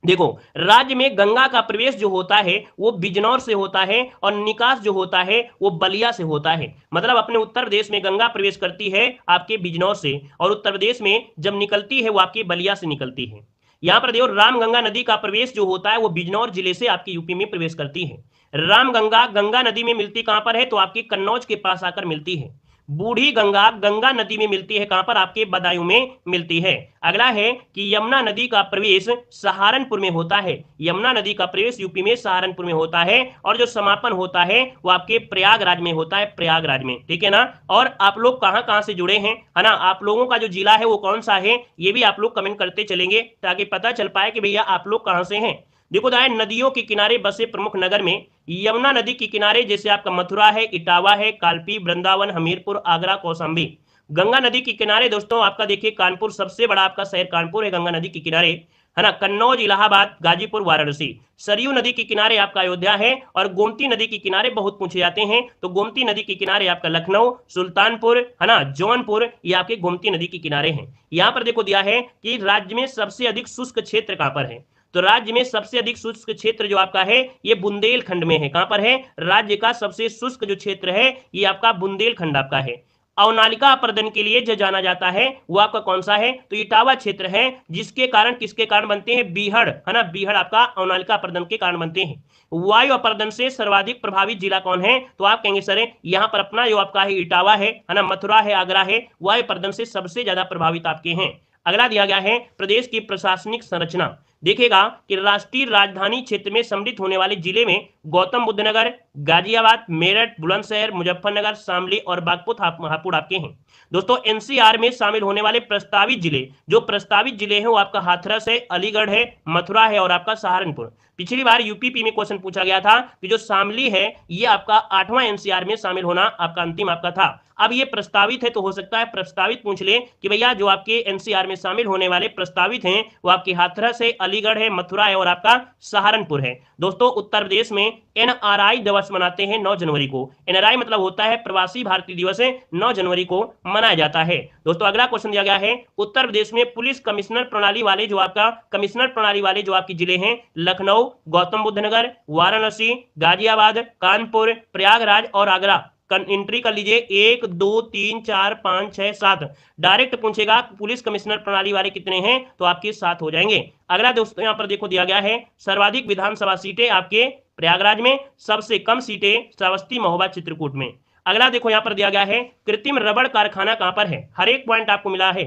देखो राज्य में गंगा का प्रवेश जो होता है वो बिजनौर से होता है और निकास जो होता है वो बलिया से होता है। मतलब अपने उत्तर प्रदेश में गंगा प्रवेश करती है आपके बिजनौर से और उत्तर प्रदेश में जब निकलती है वो आपकी बलिया से निकलती है। यहां पर देखो रामगंगा नदी का प्रवेश जो होता है वो बिजनौर जिले से आपकी यूपी में प्रवेश करती है। रामगंगा गंगा नदी में मिलती कहां पर है, तो आपकी कन्नौज के पास आकर मिलती है। बूढ़ी गंगा गंगा नदी में मिलती है कहां पर, आपके बदायूं में मिलती है। अगला है कि यमुना नदी का प्रवेश सहारनपुर में होता है। यमुना नदी का प्रवेश यूपी में सहारनपुर में होता है और जो समापन होता है वो आपके प्रयागराज में होता है, प्रयागराज में, ठीक है ना। और आप लोग कहां कहां से जुड़े हैं, है ना, आप लोगों का जो जिला है वो कौन सा है ये भी आप लोग कमेंट करते चलेंगे ताकि पता चल पाए कि भैया आप लोग कहां से हैं। देखो नदियों के किनारे बसे प्रमुख नगर में यमुना नदी के किनारे जैसे आपका मथुरा है, इटावा है, कालपी, वृंदावन, हमीरपुर, आगरा, कौशाम्बी। गंगा नदी के किनारे दोस्तों आपका देखिए कानपुर, सबसे बड़ा आपका शहर कानपुर है गंगा नदी के किनारे, है ना। कन्नौज, इलाहाबाद, गाजीपुर, वाराणसी। सरयू नदी के किनारे आपका अयोध्या है और गोमती नदी के किनारे बहुत पूछे जाते हैं, तो गोमती नदी के किनारे आपका लखनऊ, सुल्तानपुर, है ना, जौनपुर, ये आपके गोमती नदी के किनारे हैं। यहाँ पर देखो दिया है कि राज्य में सबसे अधिक शुष्क क्षेत्र कहां पर है, तो राज्य में सबसे अधिक शुष्क क्षेत्र जो आपका है ये बुंदेलखंड में है। कहां पर है, राज्य का सबसे शुष्क जो क्षेत्र है ये आपका बुंदेलखंड आपका है। अवनालिका अपर्दन के लिए जो जाना जाता है वो आपका कौन सा है, तो इटावा क्षेत्र है, जिसके कारण किसके कारण बनते हैं, बीहड़, है ना, बीहड़ आपका अवनालिका अपर्दन के कारण बनते हैं। वायु अपर्दन से सर्वाधिक प्रभावित जिला कौन है, तो आप कहेंगे सर यहाँ पर अपना जो आपका है इटावा है ना, मथुरा है, आगरा है, वायु अपर्दन से सबसे ज्यादा प्रभावित आपके हैं। अगला दिया गया है प्रदेश की प्रशासनिक संरचना। देखेगा कि राष्ट्रीय राजधानी क्षेत्र में सम्मिलित होने वाले जिले में गौतम बुद्ध नगर, गाजियाबाद, मेरठ, बुलंदशहर, मुजफ्फरनगर, शामली और बागपत हापुड़ आपके हैं। दोस्तों एनसीआर में शामिल होने वाले प्रस्तावित जिले, जो प्रस्तावित जिले हैं वो आपका हाथरस है, अलीगढ़ है, मथुरा है और आपका सहारनपुर। पिछली बार यूपीपी में क्वेश्चन पूछा गया था कि जो शामली है ये आपका 8वां एनसीआर में शामिल होना आपका अंतिम आपका था। अब ये प्रस्तावित है तो हो सकता है प्रस्तावित पूछ ले कि भैया जो आपके एनसीआर में शामिल होने वाले प्रस्तावित हैं वो आपकी हाथरस है, अलीगढ़ है, मथुरा है और आपका सहारनपुर है। दोस्तों उत्तर प्रदेश में एनआरआई दिवस मनाते हैं 9 जनवरी को। एनआरआई मतलब होता है प्रवासी भारतीय दिवस, 9 जनवरी को मनाया जाता है। दोस्तों अगला क्वेश्चन दिया गया है उत्तर प्रदेश में पुलिस कमिश्नर प्रणाली वाले जो आपका कमिश्नर प्रणाली वाले जो आपके जिले हैं लखनऊ, गौतम बुद्ध नगर, वाराणसी, गाजियाबाद, कानपुर, प्रयागराज और आगरा। एंट्री कर लीजिए 1 2 3 4 5 6 7। डायरेक्ट पूछेगा पुलिस कमिश्नर प्रणाली वाले कितने हैं, तो आपके 7 हो जाएंगे। अगला दोस्तों यहाँ पर देखो दिया गया है सर्वाधिक विधानसभा सीटें आपके प्रयागराज में, सबसे कम सीटें श्रावस्ती, महोबा, चित्रकूट में। अगला देखो यहाँ पर दिया गया है कृत्रिम रबड़ कारखाना कहां पर है, हर एक पॉइंट आपको मिला है।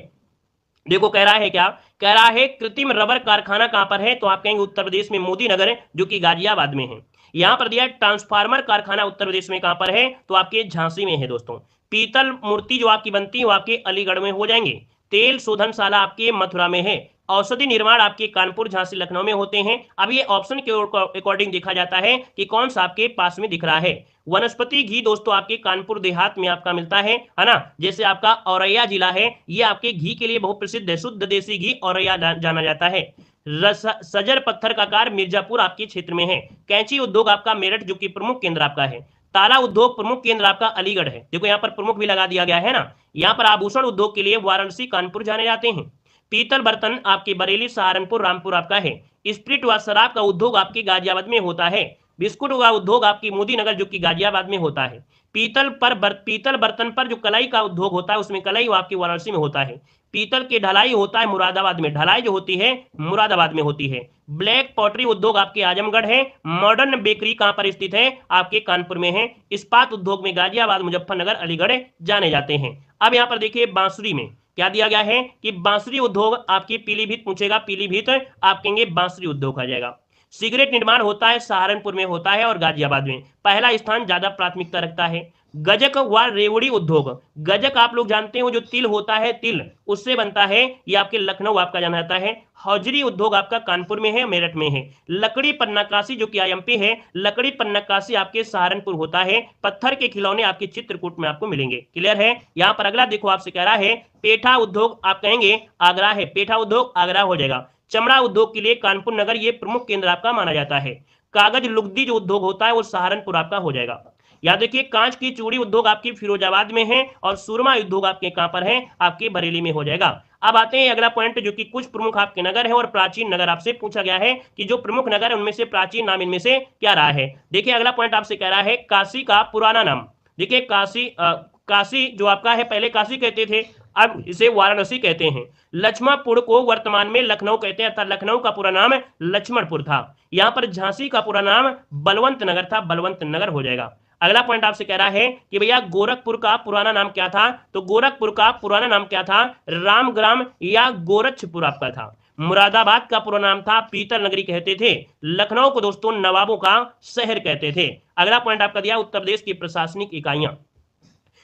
देखो कह रहा है क्या, कह रहा है कृत्रिम रबर कारखाना कहां पर है, तो आप कहेंगे उत्तर प्रदेश में मोदी नगर जो कि गाजियाबाद में है। यहाँ पर दिया ट्रांसफार्मर कारखाना उत्तर प्रदेश में कहां पर है, तो आपके झांसी में है दोस्तों। पीतल मूर्ति जो आपकी बनती है वो आपके अलीगढ़ में हो जाएंगे। तेल शोधनशाला आपके मथुरा में है। औषधि निर्माण आपके कानपुर, झांसी, लखनऊ में होते हैं। अब ये ऑप्शन के अकॉर्डिंग देखा जाता है कि कौन सा आपके पास में दिख रहा है। वनस्पति घी दोस्तों आपके कानपुर देहात में आपका मिलता है ना। जैसे आपका औरैया जिला है, ये आपके घी के लिए बहुत प्रसिद्ध है। शुद्ध देसी घी औरैया जाना जाता है। सजर पत्थर का कार मिर्जापुर आपके क्षेत्र में है। कैंची उद्योग आपका मेरठ जो कि प्रमुख केंद्र आपका है। ताला उद्योग प्रमुख केंद्र आपका अलीगढ़ है। देखो यहाँ पर प्रमुख भी लगा दिया गया है ना। यहाँ पर आभूषण उद्योग के लिए वाराणसी, कानपुर जाने जाते हैं। पीतल बर्तन आपके बरेली, सहारनपुर, रामपुर आपका है। स्प्रिट व शराब का उद्योग आपके गाजियाबाद में होता है। बिस्कुट का उद्योग आपकी मोदी नगर जो कि गाजियाबाद में होता है। पीतल बर्तन पर जो कलाई का उद्योग होता है उसमें कलाई आपकी वाराणसी में होता है। पीतल की ढलाई होता है मुरादाबाद में, ढलाई जो होती है मुरादाबाद में होती है। ब्लैक पॉटरी उद्योग आपके आजमगढ़ है। मॉडर्न बेकरी कहां पर स्थित है, आपके कानपुर में है। इस्पात उद्योग में गाजियाबाद, मुजफ्फरनगर, अलीगढ़ जाने जाते हैं। अब यहाँ पर देखिए बांसुरी में क्या दिया गया है कि बांसुरी उद्योग आपकी पीलीभीत पूछेगा, पीलीभीत आप कहेंगे बांसुरी उद्योग आ जाएगा। सिगरेट निर्माण होता है सहारनपुर में होता है और गाजियाबाद में। पहला स्थान ज्यादा प्राथमिकता रखता है। गजक व रेवड़ी उद्योग, गजक आप लोग जानते हो जो तिल होता है, तिल उससे बनता है, ये आपके लखनऊ आपका जाना जाता है। हौजरी उद्योग आपका कानपुर में है, मेरठ में है। लकड़ी पर नक्काशी जो कि आईएमपी है, लकड़ी पर नक्काशी आपके सहारनपुर होता है। पत्थर के खिलौने आपके चित्रकूट में आपको मिलेंगे। क्लियर है। यहाँ पर अगला देखो आपसे कह रहा है पेठा उद्योग आप कहेंगे आगरा है, पेठा उद्योग आगरा हो जाएगा। चमड़ा उद्योग के लिए कानपुर नगर ये प्रमुख केंद्र आपका माना जाता है। कागज लुगदी जो उद्योग होता है वो सहारनपुर आपका हो जाएगा। याद देखिए कांच की चूड़ी उद्योग आपकी फिरोजाबाद में है और सुरमा उद्योग आपके कहां पर है, आपके बरेली में हो जाएगा। अब आते हैं अगला पॉइंट जो कि कुछ प्रमुख आपके नगर है और प्राचीन नगर आपसे पूछा गया है कि जो प्रमुख नगर है उनमें से प्राचीन नाम इनमें से क्या रहा है। देखिए अगला पॉइंट आपसे कह रहा है काशी का पुराना नाम। देखिए काशी जो आपका है पहले काशी कहते थे, अब इसे वाराणसी कहते हैं। लक्ष्मणपुर को वर्तमान में लखनऊ कहते हैं, अर्थात लखनऊ का पूरा नाम लक्ष्मणपुर था। यहाँ पर झांसी का पूरा नाम बलवंत नगर था, बलवंत नगर हो जाएगा। अगला पॉइंट आपसे कह रहा है कि भैया गोरखपुर का पुराना नाम क्या था, तो गोरखपुर का पुराना नाम क्या था, रामग्राम या गोरक्षपुर आपका था। मुरादाबाद का पूरा नाम था पीतल नगरी कहते थे। लखनऊ को दोस्तों नवाबों का शहर कहते थे। अगला पॉइंट आपका दिया उत्तर प्रदेश की प्रशासनिक इकाइयां।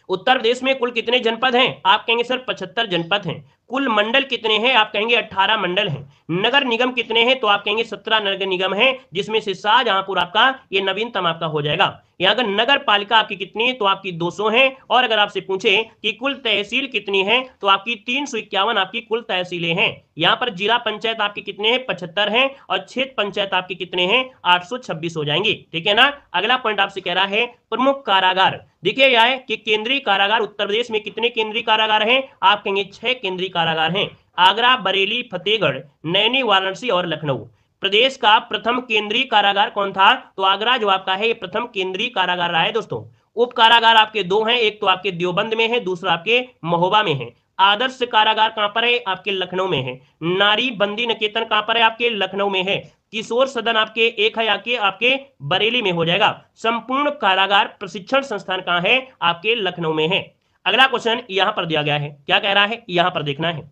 उत्तर प्रदेश में कुल कितने जनपद हैं, आप कहेंगे सर 75 जनपद हैं। कुल मंडल कितने हैं, आप कहेंगे 18 मंडल हैं। नगर निगम कितने हैं, तो आप कहेंगे 17 नगर निगम हैं, जिसमें से शाहजहांपुर आपका ये नवीनतम आपका हो जाएगा। यहाँ अगर नगर पालिका आपकी कितनी है, तो आपकी 200 है। और अगर आपसे पूछे कि कुल तहसील कितनी है, तो आपकी 351 आपकी कुल तहसीलें हैं। यहाँ पर जिला पंचायत आपके कितने हैं, 75 हैं। और क्षेत्र पंचायत आपके कितने हैं, 826 हो जाएंगे। ठीक है ना। अगला पॉइंट आपसे कह रहा है प्रमुख कारागार। देखिए यह है कि केंद्रीय कारागार उत्तर प्रदेश में कितने केंद्रीय कारागार हैं, आप कहेंगे 6 केंद्रीय कारागार हैं। आगरा, बरेली, फतेहगढ़, नैनी, वाराणसी और लखनऊ। प्रदेश का प्रथम केंद्रीय कारागार कौन था, तो आगरा जो आपका है ये प्रथम केंद्रीय कारागार रहा है दोस्तों। उप कारागार आपके 2 हैं, एक तो आपके देवबंद में है, दूसरा आपके महोबा में है। आदर्श कारागार कहां पर है, आपके लखनऊ में है। नारी बंदी निकेतन कहां पर है, आपके लखनऊ में है। किशोर सदन आपके एक है आपके बरेली में हो जाएगा। संपूर्ण कारागार प्रशिक्षण संस्थान कहां है, आपके लखनऊ में है। अगला क्वेश्चन यहां पर दिया गया है, क्या कह रहा है, यहां पर देखना है।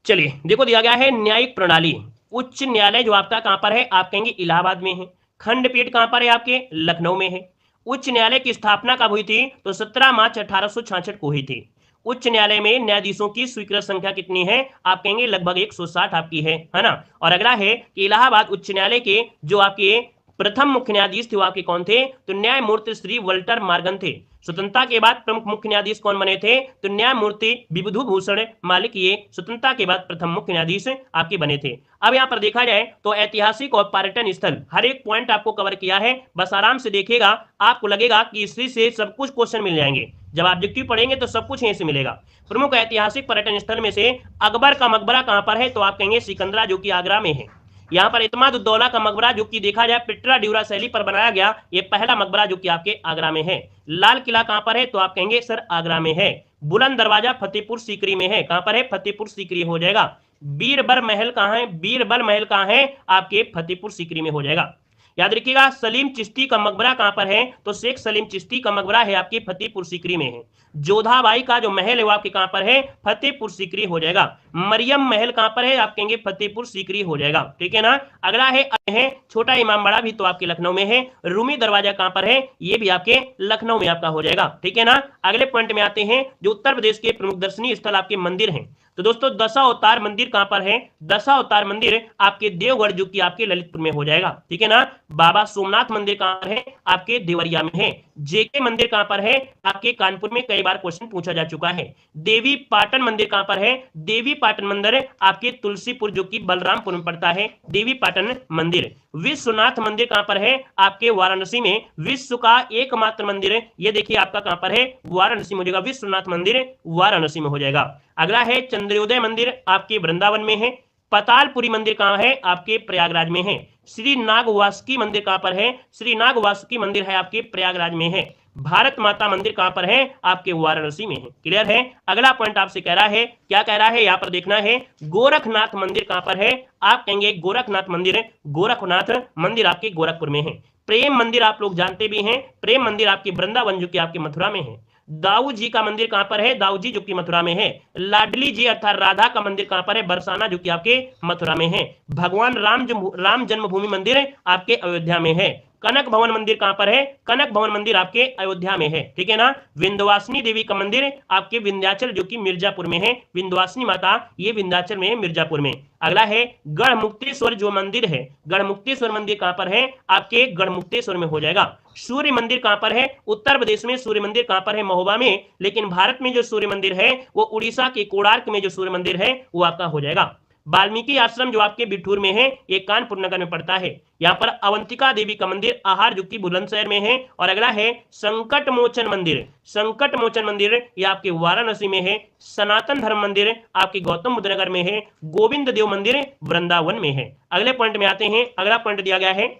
चलिए देखो दिया गया है न्यायिक प्रणाली। उच्च न्यायालय जो आपका कहां पर है, आप कहेंगे इलाहाबाद में है। खंडपीठ कहां पर है, आपके लखनऊ में है। उच्च न्यायालय की स्थापना कब हुई थी, तो 17 मार्च 1866 को हुई थी। उच्च न्यायालय में न्यायाधीशों की स्वीकृत संख्या कितनी है, आप कहेंगे लगभग 160 आपकी है ना। और अगला है कि इलाहाबाद उच्च न्यायालय के जो आपके प्रथम मुख्य न्यायाधीश थे वो आपके कौन थे, तो न्यायमूर्ति श्री वल्टर मार्गन थे। स्वतंत्रता के बाद प्रमुख मुख्य न्यायाधीश कौन बने थे, तो न्यायमूर्ति विबुधु भूषण मालिक ये स्वतंत्रता के बाद प्रथम मुख्य न्यायाधीश आपके बने थे। अब यहाँ पर देखा जाए तो ऐतिहासिक और पर्यटन स्थल हर एक पॉइंट आपको कवर किया है, बस आराम से देखिएगा, आपको लगेगा कि इसी से सब कुछ क्वेश्चन मिल जाएंगे। जब ऑब्जेक्टिव पढ़ेंगे तो सब कुछ यहीं से मिलेगा। प्रमुख ऐतिहासिक पर्यटन स्थल में से अकबर का मकबरा कहां पर है, तो आप कहेंगे सिकंदरा जो कि आगरा में है। यहाँ पर इत्माद उद्दौला का मकबरा जो कि देखा जाए पिट्रा ड्यूरा शैली पर बनाया गया, ये पहला मकबरा जो कि आपके आगरा में है। लाल किला कहां पर है, तो आप कहेंगे सर आगरा में है। बुलंद दरवाजा फतेहपुर सीकरी में है, कहां पर है, फतेहपुर सीकरी हो जाएगा। बीरबल महल कहां है, बीरबल महल कहां है, आपके फतेहपुर सीकरी में हो जाएगा। याद रखिएगा सलीम चिश्ती का मकबरा कहां पर है, तो शेख सलीम चिश्ती का मकबरा है आपके फतेहपुर सीकरी में है। जोधाबाई का जो महल है वो आपके कहां पर है, फतेहपुर सीकरी हो जाएगा। मरियम महल कहां पर है, आप कहेंगे फतेहपुर सीकरी हो जाएगा। ठीक है ना। अगला है है, छोटा इमाम बाड़ा भी तो आपके लखनऊ में है, रूमी दरवाजा कहां पर है, ये भी आपके लखनऊ में आपका हो जाएगा, ठीक है ना। अगले पॉइंट में आते हैं, जो उत्तर प्रदेश के प्रमुख दर्शनीय स्थल आपके मंदिर हैं। तो दोस्तों दशावतार मंदिर कहां पर है, दशावतार मंदिर आपके देवगढ़ जो कि आपके ललितपुर में हो जाएगा, ठीक है ना। बाबा सोमनाथ मंदिर कहां पर है, आपके देवरिया में है। जेके मंदिर कहां पर है, आपके कानपुर में कई बार क्वेश्चन पूछा जा चुका है। देवी पाटन मंदिर कहां पर है, देवी पाटन मंदिर आपके तुलसीपुर जो कि बलरामपुर में पड़ता है, देवी पाटन मंदिर। विश्वनाथ मंदिर कहां पर है, आपके वाराणसी में, विश्व का एकमात्र मंदिर ये देखिए आपका कहां पर है, वाराणसी में हो जाएगा, विश्वनाथ मंदिर वाराणसी में हो जाएगा। अगला है चंद्रोदय मंदिर आपके वृंदावन में है। पतालपुरी मंदिर कहां है, आपके प्रयागराज में है। श्री नागवासुकी मंदिर कहां पर है, श्री नागवासुकी मंदिर है आपके प्रयागराज में है। भारत माता मंदिर कहां पर है, आपके वाराणसी में है। क्लियर है। अगला पॉइंट आपसे कह रहा है, क्या कह रहा है यहां पर देखना है, गोरखनाथ मंदिर कहां पर है, आप कहेंगे गोरखनाथ मंदिर, गोरखनाथ मंदिर आपके गोरखपुर में है। प्रेम मंदिर आप लोग जानते भी हैं, प्रेम मंदिर आपके वृंदावन जो कि आपके मथुरा में है। दाऊ जी का मंदिर कहां पर है, दाऊ जी जो कि मथुरा में है। लाडली जी अर्थात राधा का मंदिर कहां पर है, बरसाना जो कि आपके मथुरा में है। भगवान राम जन्मभूमि मंदिर आपके अयोध्या में है। कनक भवन मंदिर कहां पर है, कनक भवन मंदिर आपके अयोध्या में है, ठीक है ना। विंध्यवासिनी देवी का मंदिर आपके विंध्याचल जो कि मिर्जापुर में है, विंध्यवासिनी माता ये विंध्याचल में है, मिर्जापुर में। अगला है गढ़मुक्तेश्वर जो मंदिर है, गढ़मुक्तेश्वर मंदिर कहां पर है, आपके गढ़मुक्तेश्वर में हो जाएगा। सूर्य मंदिर कहां पर है, उत्तर प्रदेश में सूर्य मंदिर कहां पर है, महोबा में। लेकिन भारत में जो सूर्य मंदिर है वो उड़ीसा के कोणार्क में जो सूर्य मंदिर है वो आपका हो जाएगा। वाल्मीकि आश्रम जो आपके बिठूर में है, ये कानपुर नगर में पड़ता है। यहाँ पर अवंतिका देवी का मंदिर आहार जो कि बुलंदशहर में है। और अगला है संकट मोचन मंदिर, संकट मोचन मंदिर ये आपके वाराणसी में है। सनातन धर्म मंदिर आपके गौतम बुद्ध नगर में है। गोविंद देव मंदिर वृंदावन में है। अगले पॉइंट में आते हैं, अगला पॉइंट दिया गया है,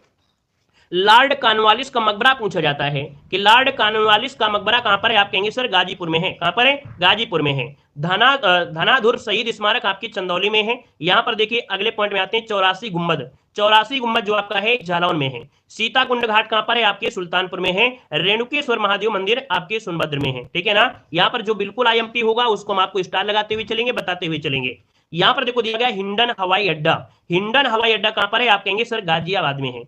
लॉर्ड कॉर्नवालिस का मकबरा पूछा जाता है कि लॉर्ड कॉर्नवालिस का मकबरा कहां पर है, आप कहेंगे सर गाजीपुर में है। कहां पर है, गाजीपुर में है। धनाधुर शहीद स्मारक आपकी चंदौली में है। यहां पर देखिए अगले पॉइंट में आते हैं, 84 गुंबद, 84 गुंबद जो आपका है जालौन में है। सीताकुंड घाट कहां पर है, आपके सुल्तानपुर में है। रेणुकेश्वर महादेव मंदिर आपके सोनभद्र में है, ठीक है ना। यहां पर जो बिल्कुल आईएमपी होगा उसको हम आपको स्टार लगाते हुए चलेंगे, बताते हुए चलेंगे। यहां पर देखो दिया गया हिंडन हवाई अड्डा, हिंडन हवाई अड्डा कहां पर है, आप कहेंगे सर गाजियाबाद में है।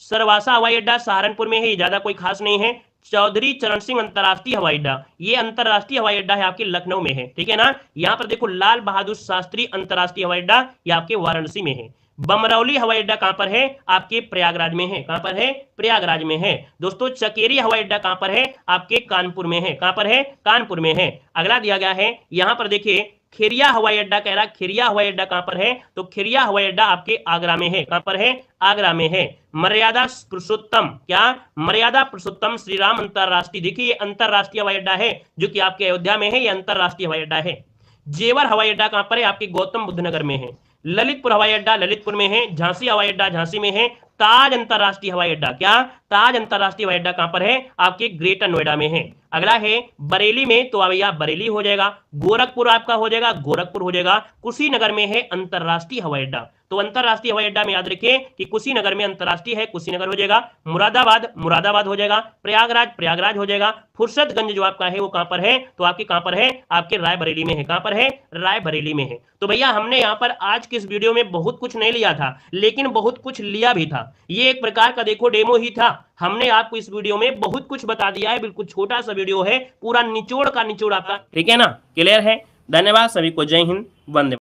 सरवासा हवाई अड्डा सहारनपुर में है, ज्यादा कोई खास नहीं है। चौधरी चरण सिंह अंतरराष्ट्रीय हवाई अड्डा, ये अंतरराष्ट्रीय हवाई अड्डा है आपके लखनऊ में है, ठीक है ना। यहां पर देखो लाल बहादुर शास्त्री अंतरराष्ट्रीय हवाई अड्डा ये आपके वाराणसी में है। बमरौली हवाई अड्डा कहां पर है, आपके प्रयागराज में है। कहां पर है, प्रयागराज में है। दोस्तों चकेरी हवाई अड्डा कहां पर है, आपके कानपुर में है। कहां पर है, कानपुर में है। अगला दिया गया है, यहां पर देखिए खिरिया हवाई अड्डा कह रहा, खिरिया हवाई अड्डा कहां पर है, तो खिरिया हवाई अड्डा आपके आगरा में है। कहां पर है, आगरा में है। मर्यादा पुरुषोत्तम, क्या मर्यादा पुरुषोत्तम श्री राम अंतरराष्ट्रीय, देखिए ये अंतरराष्ट्रीय हवाई अड्डा है जो कि आपके अयोध्या में है, ये अंतरराष्ट्रीय हवाई अड्डा है। जेवर हवाई अड्डा कहां पर है, आपके गौतम बुद्ध नगर में है। ललितपुर हवाई अड्डा ललितपुर में है। झांसी हवाई अड्डा झांसी में है। ताज अंतरराष्ट्रीय हवाई अड्डा, क्या ताज अंतरराष्ट्रीय हवाई अड्डा कहां पर है, आपके ग्रेटर नोएडा में है। अगला है बरेली में, तो भैया बरेली हो जाएगा। गोरखपुर आपका हो जाएगा, गोरखपुर हो जाएगा। कुशीनगर में है अंतरराष्ट्रीय हवाई अड्डा, तो अंतरराष्ट्रीय हवाई अड्डा में याद रखिए कि कुशीनगर में अंतरराष्ट्रीय है, कुशीनगर हो जाएगा। मुरादाबाद मुरादाबाद हो जाएगा। प्रयागराज प्रयागराज हो जाएगा। फुर्सतगंज जो आपका है वो कहां पर है, तो आपके कहां पर है, आपके रायबरेली में है। कहां पर है, रायबरेली में है। तो भैया हमने यहां पर आज के इस वीडियो में बहुत कुछ नहीं लिया था, लेकिन बहुत कुछ लिया भी था। ये एक प्रकार का देखो डेमो ही था। हमने आपको इस वीडियो में बहुत कुछ बता दिया है, बिल्कुल छोटा सा वीडियो है, पूरा निचोड़ का निचोड़ आपका, ठीक है ना। क्लियर है। धन्यवाद सभी को, जय हिंद, वंदे।